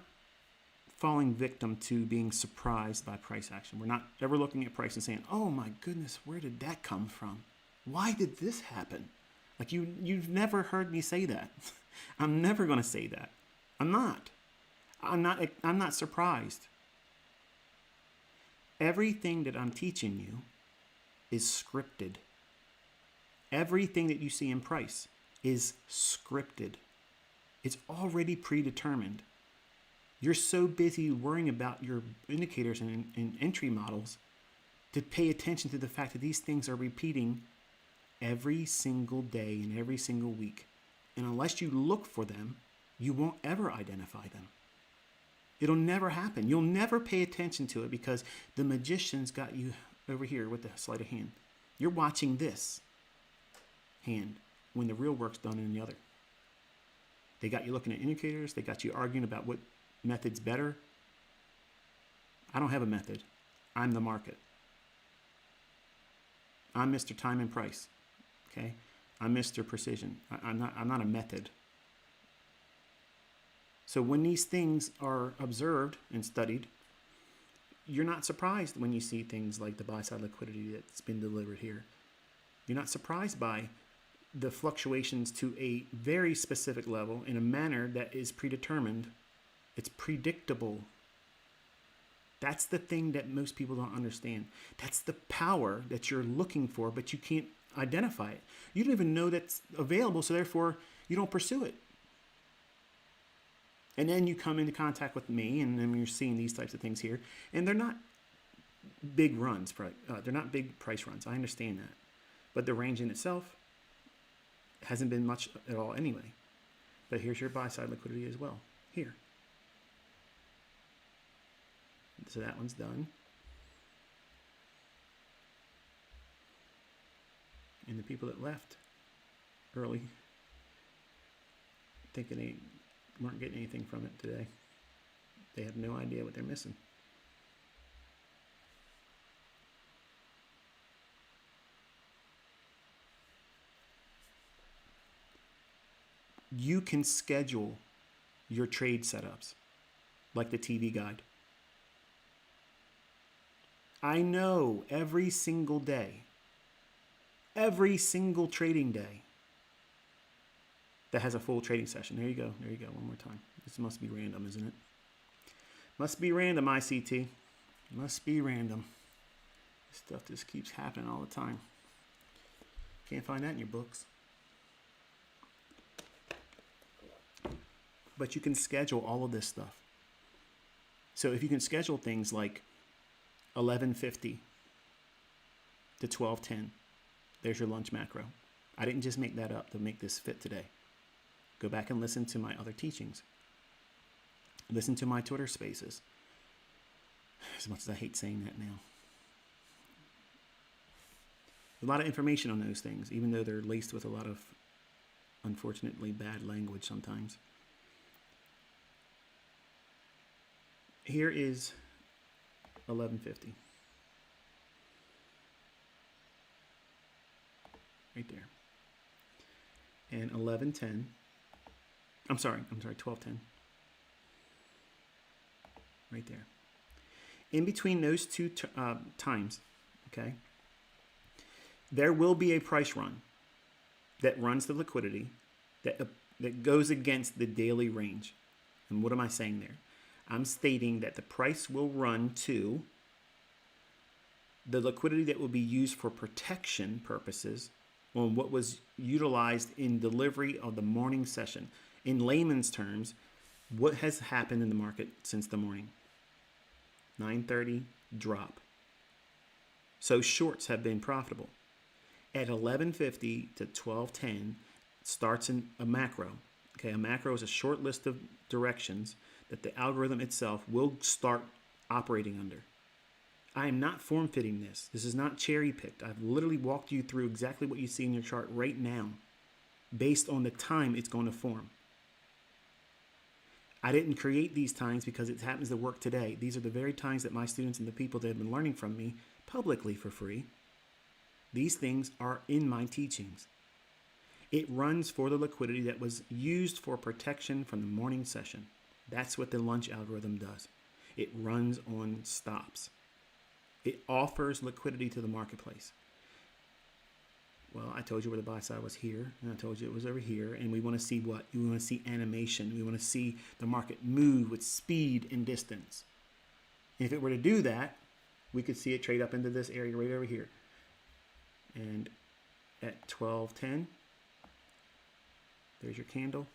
falling victim to being surprised by price action. We're not ever looking at price and saying, oh my goodness, where did that come from? Why did this happen? Like you've never heard me say that. I'm never going to say that. I'm not surprised. Everything that I'm teaching you is scripted. Everything that you see in price is scripted. It's already predetermined. You're so busy worrying about your indicators and entry models to pay attention to the fact that these things are repeating every single day and every single week. And unless you look for them, you won't ever identify them. It'll never happen. You'll never pay attention to it because the magician's got you over here with the sleight of hand. You're watching this hand when the real work's done in the other. They got you looking at indicators. They got you arguing about what method's better. I don't have a method. I'm the market. I'm Mr. Time and Price. Okay? I'm Mr. Precision. I'm not a method. So when these things are observed and studied, you're not surprised when you see things like the buy-side liquidity that's been delivered here. You're not surprised by the fluctuations to a very specific level in a manner that is predetermined. It's predictable. That's the thing that most people don't understand. That's the power that you're looking for, but you can't identify it. You don't even know that's available, so therefore you don't pursue it. And then you come into contact with me, and then you're seeing these types of things here, and they're not big runs. They're not big price runs. I understand that. But the range in itself hasn't been much at all anyway. But here's your buy-side liquidity as well. Here. So that one's done. And the people that left early, thinking they weren't getting anything from it today. They have no idea what they're missing. You can schedule your trade setups like the TV guide. I know every single day, every single trading day that has a full trading session. There you go. There you go. One more time. This must be random, isn't it? Must be random, ICT. Must be random. This stuff just keeps happening all the time. Can't find that in your books. But you can schedule all of this stuff. So if you can schedule things like 11:50 to 12:10, there's your lunch macro. I didn't just make that up to make this fit today. Go back and listen to my other teachings. Listen to my Twitter spaces. As much as I hate saying that now. A lot of information on those things, even though they're laced with a lot of, unfortunately, bad language sometimes. Here is 11:50. Right there. And 11:10. I'm sorry, 12:10. Right there. In between those two times, okay, there will be a price run that runs the liquidity that goes against the daily range. And what am I saying there? I'm stating that the price will run to the liquidity that will be used for protection purposes on what was utilized in delivery of the morning session. In layman's terms, what has happened in the market since the morning? 9:30 drop. So shorts have been profitable. At 11:50 to 12:10 starts in a macro. Okay, a macro is a short list of directions that the algorithm itself will start operating under. I am not form fitting this. This is not cherry picked. I've literally walked you through exactly what you see in your chart right now based on the time it's going to form. I didn't create these times because it happens to work today. These are the very times that my students and the people that have been learning from me publicly for free, these things are in my teachings. It runs for the liquidity that was used for protection from the morning session. That's what the lunch algorithm does. It runs on stops. It offers liquidity to the marketplace. Well, I told you where the buy side was here, and I told you it was over here, and we want to see what? We want to see animation. We want to see the market move with speed and distance. And if it were to do that, we could see it trade up into this area right over here. And at 12:10, there's your candle.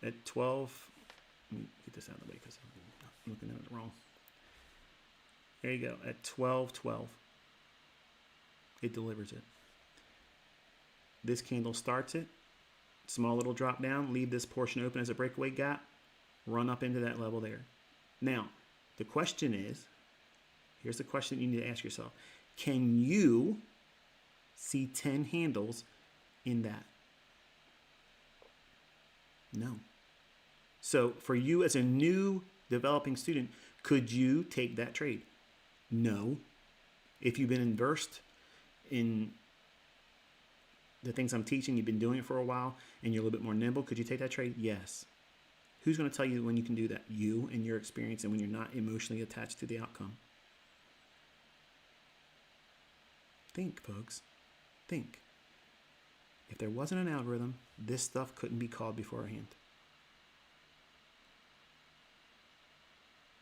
At 12, let me get this out of the way because I'm looking at it wrong. There you go. At 12:12, it delivers it. This candle starts it. Small little drop down. Leave this portion open as a breakaway gap. Run up into that level there. Now, the question is, here's the question you need to ask yourself. Can you see 10 handles in that? No. So for you as a new developing student, could you take that trade? No. If you've been versed in the things I'm teaching, you've been doing it for a while, and you're a little bit more nimble, could you take that trade? Yes. Who's going to tell you when you can do that? You and your experience and when you're not emotionally attached to the outcome. Think, folks. Think. If there wasn't an algorithm, this stuff couldn't be called beforehand.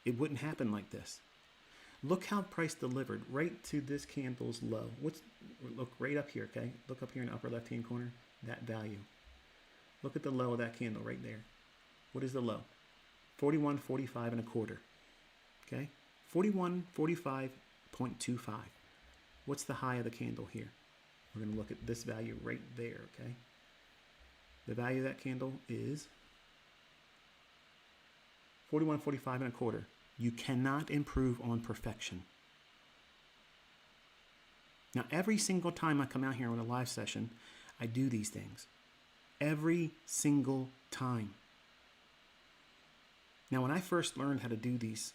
It wouldn't happen like this. Look how price delivered right to this candle's low. Look right up here, okay? Look up here in the upper left-hand corner, that value. Look at the low of that candle right there. What is the low? 41.45 and a quarter, okay? 41.45.25. What's the high of the candle here? We're going to look at this value right there, okay? The value of that candle is 41.45 and a quarter. You cannot improve on perfection. Now, every single time I come out here with a live session, I do these things. every single time. Now, when I first learned how to do these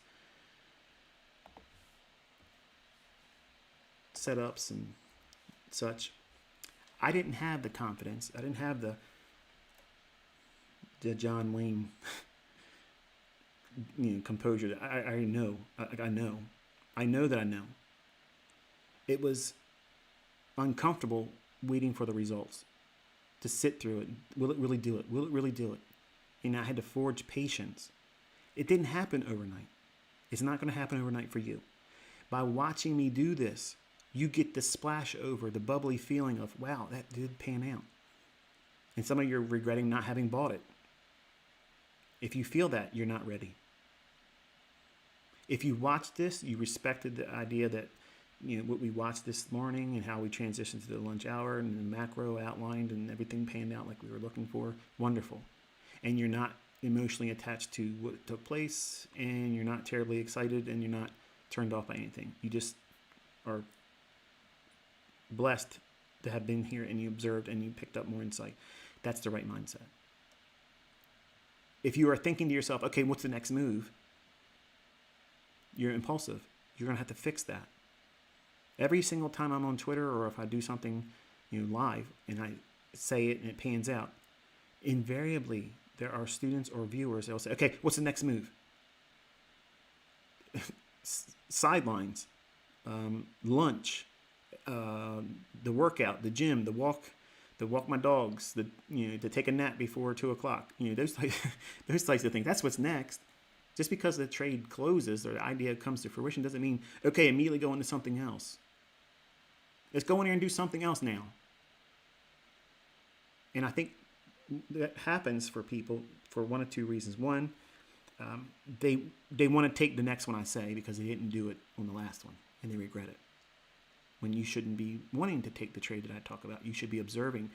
setups and such, I didn't have the confidence. I didn't have the John Wayne composure. I know. I know. I know that I know. It was uncomfortable waiting for the results, to sit through it. Will it really do it? Will it really do it? And I had to forge patience. It didn't happen overnight. It's not going to happen overnight for you. By watching me do this, you get the splash over, the bubbly feeling of, wow, that did pan out. And some of you are regretting not having bought it. If you feel that, you're not ready. If you watched this, you respected the idea that, what we watched this morning and how we transitioned to the lunch hour and the macro outlined and everything panned out like we were looking for, wonderful. And you're not emotionally attached to what took place, and you're not terribly excited, and you're not turned off by anything. You just are blessed to have been here, and you observed and you picked up more insight. That's the right mindset. If you are thinking to yourself, okay, what's the next move? You're impulsive. You're going to have to fix that. Every single time I'm on Twitter, or if I do something, live, and I say it and it pans out, invariably there are students or viewers that will say, okay, what's the next move? Sidelines, lunch, the workout, the gym, the walk my dogs, to take a nap before 2:00. Those types of things. That's what's next. Just because the trade closes or the idea comes to fruition doesn't mean, okay, immediately go into something else. Let's go in here and do something else now. And I think that happens for people for one of two reasons. One, they want to take the next one I say because they didn't do it on the last one, and they regret it. When you shouldn't be wanting to take the trade that I talk about. You should be observing,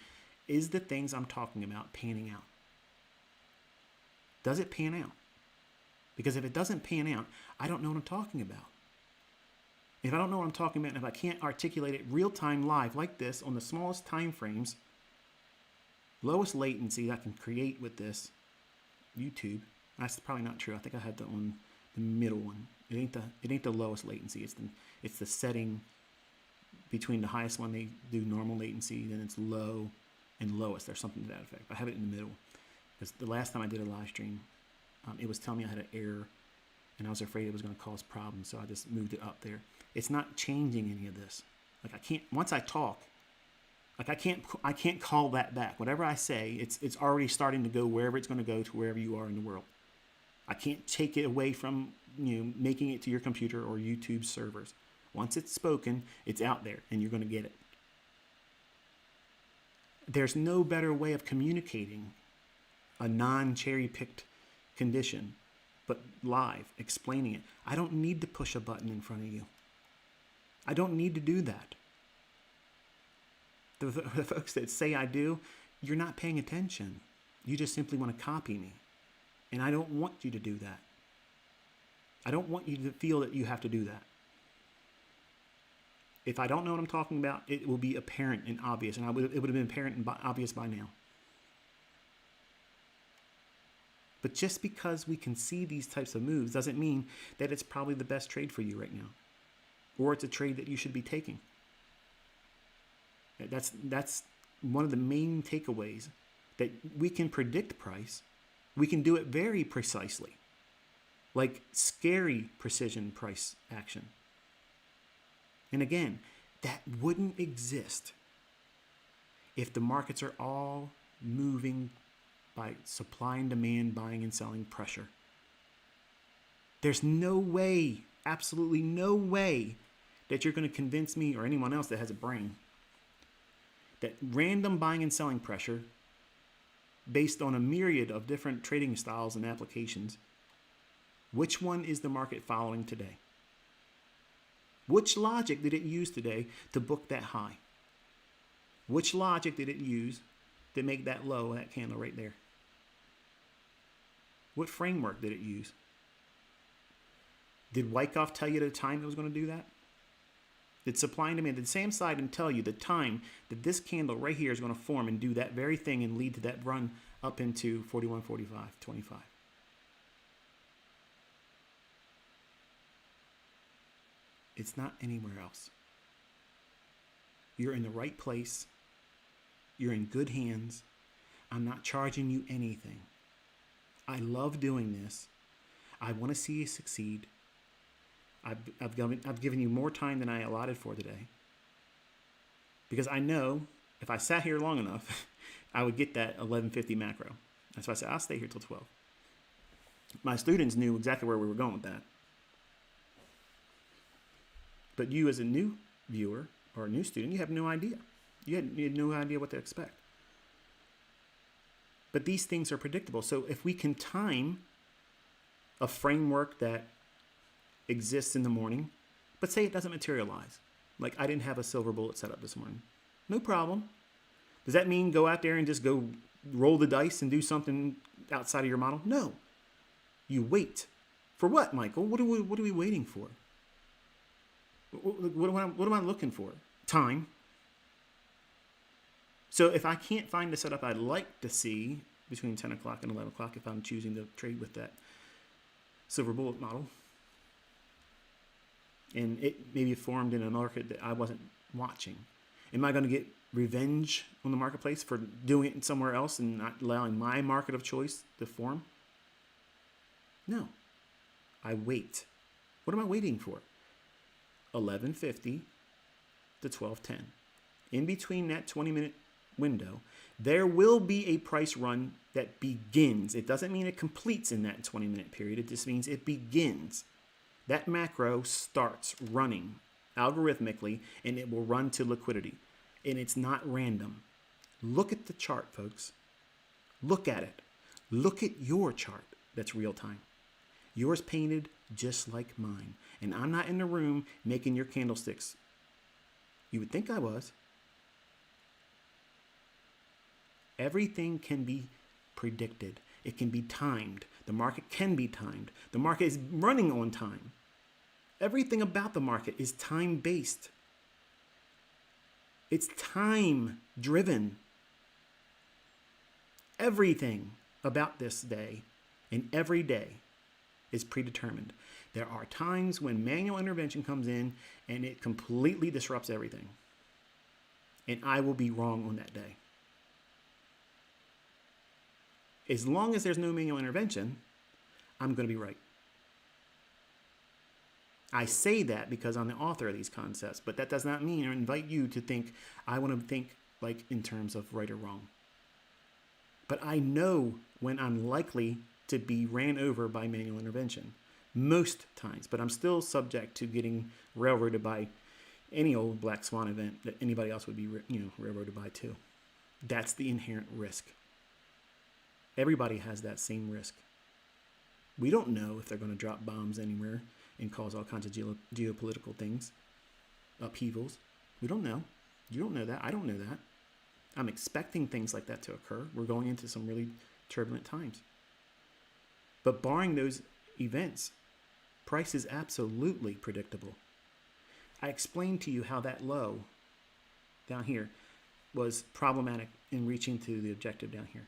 is the things I'm talking about panning out? Does it pan out? Because if it doesn't pan out, I don't know what I'm talking about. If I don't know what I'm talking about, and if I can't articulate it real-time live like this on the smallest time frames, lowest latency I can create with this YouTube, that's probably not true. I think I had that on the middle one. It ain't the lowest latency. It's the setting between the highest one they do normal latency, then it's low and lowest. There's something to that effect. I have it in the middle because the last time I did a live stream, it was telling me I had an error, and I was afraid it was going to cause problems, so I just moved it up there. It's not changing any of this. Like I can't, once I talk, like I can't call that back. Whatever I say, it's already starting to go wherever it's going to go to wherever you are in the world. I can't take it away from making it to your computer or YouTube servers. Once it's spoken, it's out there, and you're going to get it. There's no better way of communicating a non-cherry-picked condition, but live, explaining it. I don't need to push a button in front of you. I don't need to do that. The folks that say I do, you're not paying attention. You just simply want to copy me. And I don't want you to do that. I don't want you to feel that you have to do that. If I don't know what I'm talking about, it will be apparent and obvious. And it would have been apparent and obvious by now. But just because we can see these types of moves doesn't mean that it's probably the best trade for you right now. Or it's a trade that you should be taking. That's one of the main takeaways, that we can predict price. We can do it very precisely, like scary precision price action. And again, that wouldn't exist if the markets are all moving by supply and demand, buying and selling pressure. There's no way, absolutely no way, that you're going to convince me or anyone else that has a brain that random buying and selling pressure based on a myriad of different trading styles and applications, which one is the market following today? Which logic did it use today to book that high? Which logic did it use to make that low, that candle right there? What framework did it use? Did Wyckoff tell you at the time it was going to do that? It's supply and demand. The same side and tell you the time that this candle right here is going to form and do that very thing and lead to that run up into 41, 45, 25. It's not anywhere else. You're in the right place. You're in good hands. I'm not charging you anything. I love doing this. I want to see you succeed. I've given you more time than I allotted for today. Because I know if I sat here long enough, I would get that 1150 macro. That's why I said I'll stay here till 12. My students knew exactly where we were going with that. But you as a new viewer or a new student, you have no idea. You had no idea what to expect. But these things are predictable. So if we can time a framework that exists in the morning, but say it doesn't materialize. Like I didn't have a silver bullet set up this morning. No problem. Does that mean go out there and just go roll the dice and do something outside of your model? No. You wait. For what, Michael? What are we waiting for? What am I looking for? Time. So if I can't find the setup I'd like to see between 10 o'clock and 11 o'clock, if I'm choosing to trade with that silver bullet model, and it maybe formed in a market that I wasn't watching, am I going to get revenge on the marketplace for doing it somewhere else and not allowing my market of choice to form? No. I wait. What am I waiting for? 11:50 to 12:10. In between that 20-minute window, there will be a price run that begins. It doesn't mean it completes in that 20-minute period. It just means it begins. That macro starts running algorithmically, and it will run to liquidity. And it's not random. Look at the chart, folks. Look at it. Look at your chart that's real time. Yours painted just like mine. And I'm not in the room making your candlesticks. You would think I was. Everything can be predicted. It can be timed. The market can be timed. The market is running on time. Everything about the market is time-based. It's time-driven. Everything about this day and every day is predetermined. There are times when manual intervention comes in and it completely disrupts everything. And I will be wrong on that day. As long as there's no manual intervention, I'm going to be right. I say that because I'm the author of these concepts, but that does not mean or invite you to think I want to think like in terms of right or wrong. But I know when I'm likely to be ran over by manual intervention most times, but I'm still subject to getting railroaded by any old black swan event that anybody else would be, railroaded by too. That's the inherent risk. Everybody has that same risk. We don't know if they're going to drop bombs anywhere and cause all kinds of geopolitical things, upheavals. We don't know. You don't know that. I don't know that. I'm expecting things like that to occur. We're going into some really turbulent times. But barring those events, price is absolutely predictable. I explained to you how that low down here was problematic in reaching to the objective down here.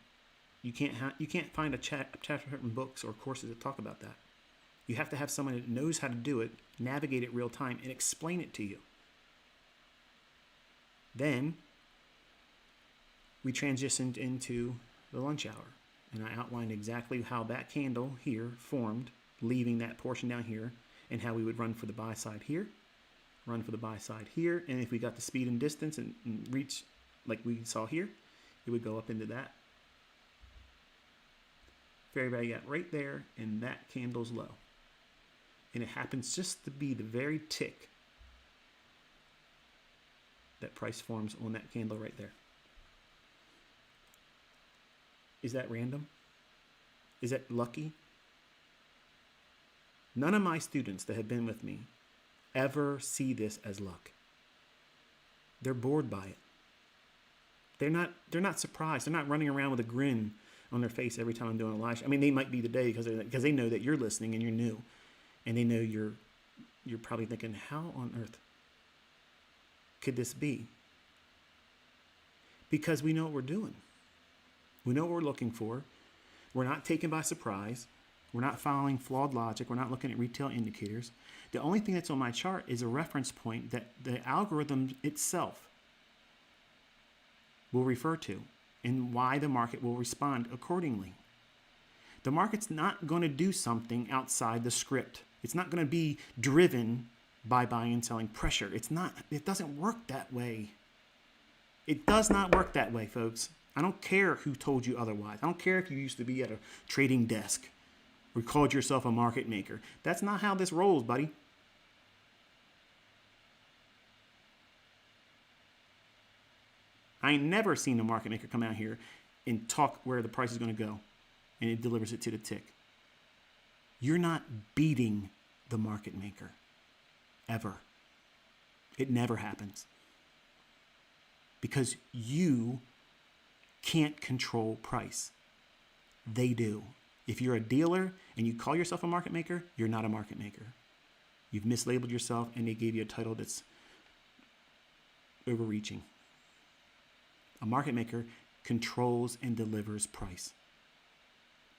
You can't find a chapter in books or courses that talk about that. You have to have someone that knows how to do it, navigate it real time, and explain it to you. Then we transitioned into the lunch hour, and I outlined exactly how that candle here formed, leaving that portion down here, and how we would run for the buy side here, run for the buy side here, and if we got the speed and distance and reach like we saw here, it would go up into that fair value gap right there, and that candle's low. And it happens just to be the very tick that price forms on that candle right there. Is that random? Is that lucky? None of my students that have been with me ever see this as luck. They're bored by it. They're not surprised. They're not running around with a grin on their face every time I'm doing a live show. I mean, they might be today because they know that you're listening and you're new, and they know you're probably thinking, how on earth could this be? Because we know what we're doing. We know what we're looking for. We're not taken by surprise. We're not following flawed logic. We're not looking at retail indicators. The only thing that's on my chart is a reference point that the algorithm itself will refer to and why the market will respond accordingly. The market's not going to do something outside the script. It's not going to be driven by buying and selling pressure. It doesn't work that way. It does not work that way, folks. I don't care who told you otherwise. I don't care if you used to be at a trading desk or called yourself a market maker. That's not how this rolls, buddy. I ain't never seen a market maker come out here and talk where the price is going to go, and it delivers it to the tick. You're not beating the market maker, ever. It never happens. Because you can't control price. They do. If you're a dealer and you call yourself a market maker, you're not a market maker. You've mislabeled yourself, and they gave you a title that's overreaching. A market maker controls and delivers price.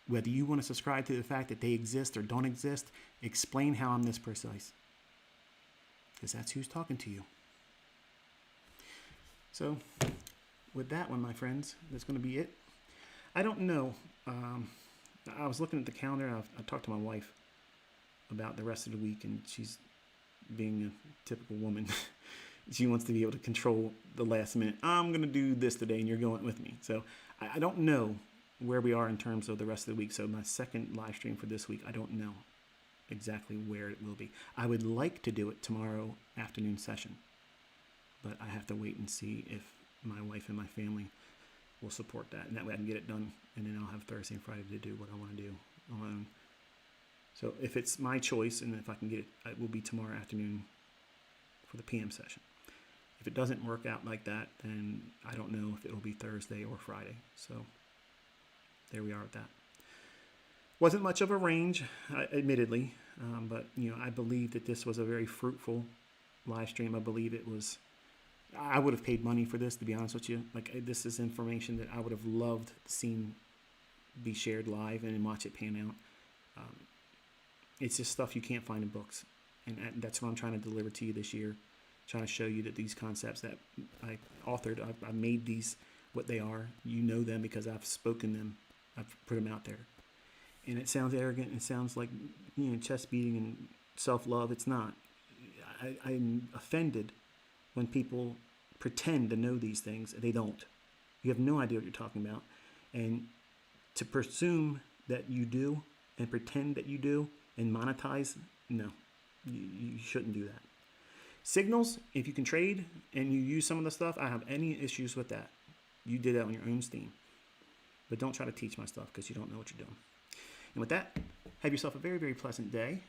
Whether you want to subscribe to the fact that they exist or don't exist, explain how I'm this precise. Because that's who's talking to you. So, with that one, my friends, that's going to be it. I don't know. I was looking at the calendar. I talked to my wife about the rest of the week, and she's being a typical woman. She wants to be able to control the last minute. I'm going to do this today, and you're going with me. So I don't know where we are in terms of the rest of the week. So my second live stream for this week, I don't know exactly where it will be. I would like to do it tomorrow afternoon session, but I have to wait and see if my wife and my family will support that. And that way I can get it done, and then I'll have Thursday and Friday to do what I want to do alone. So if it's my choice, and if I can get it, it will be tomorrow afternoon for the PM session. If it doesn't work out like that, then I don't know if it will be Thursday or Friday. So there we are with that. Wasn't much of a range, admittedly, but I believe that this was a very fruitful live stream. I believe it was. I would have paid money for this, to be honest with you. Like, this is information that I would have loved seen be shared live and watch it pan out. It's just stuff you can't find in books, and that's what I'm trying to deliver to you this year. Trying to show you that these concepts that I authored, I made these what they are. You know them because I've spoken them. I've put them out there. And it sounds arrogant. It sounds like chest beating and self-love. It's not. I'm offended when people pretend to know these things. They don't. You have no idea what you're talking about. And to presume that you do and pretend that you do and monetize, no. You shouldn't do that. Signals, if you can trade and you use some of the stuff, I have any issues with that. You did that on your own steam. But don't try to teach my stuff because you don't know what you're doing. And with that, have yourself a very, very pleasant day.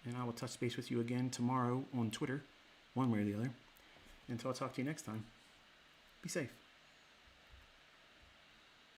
And I will touch base with you again tomorrow on Twitter, one way or the other. Until I talk to you next time, be safe.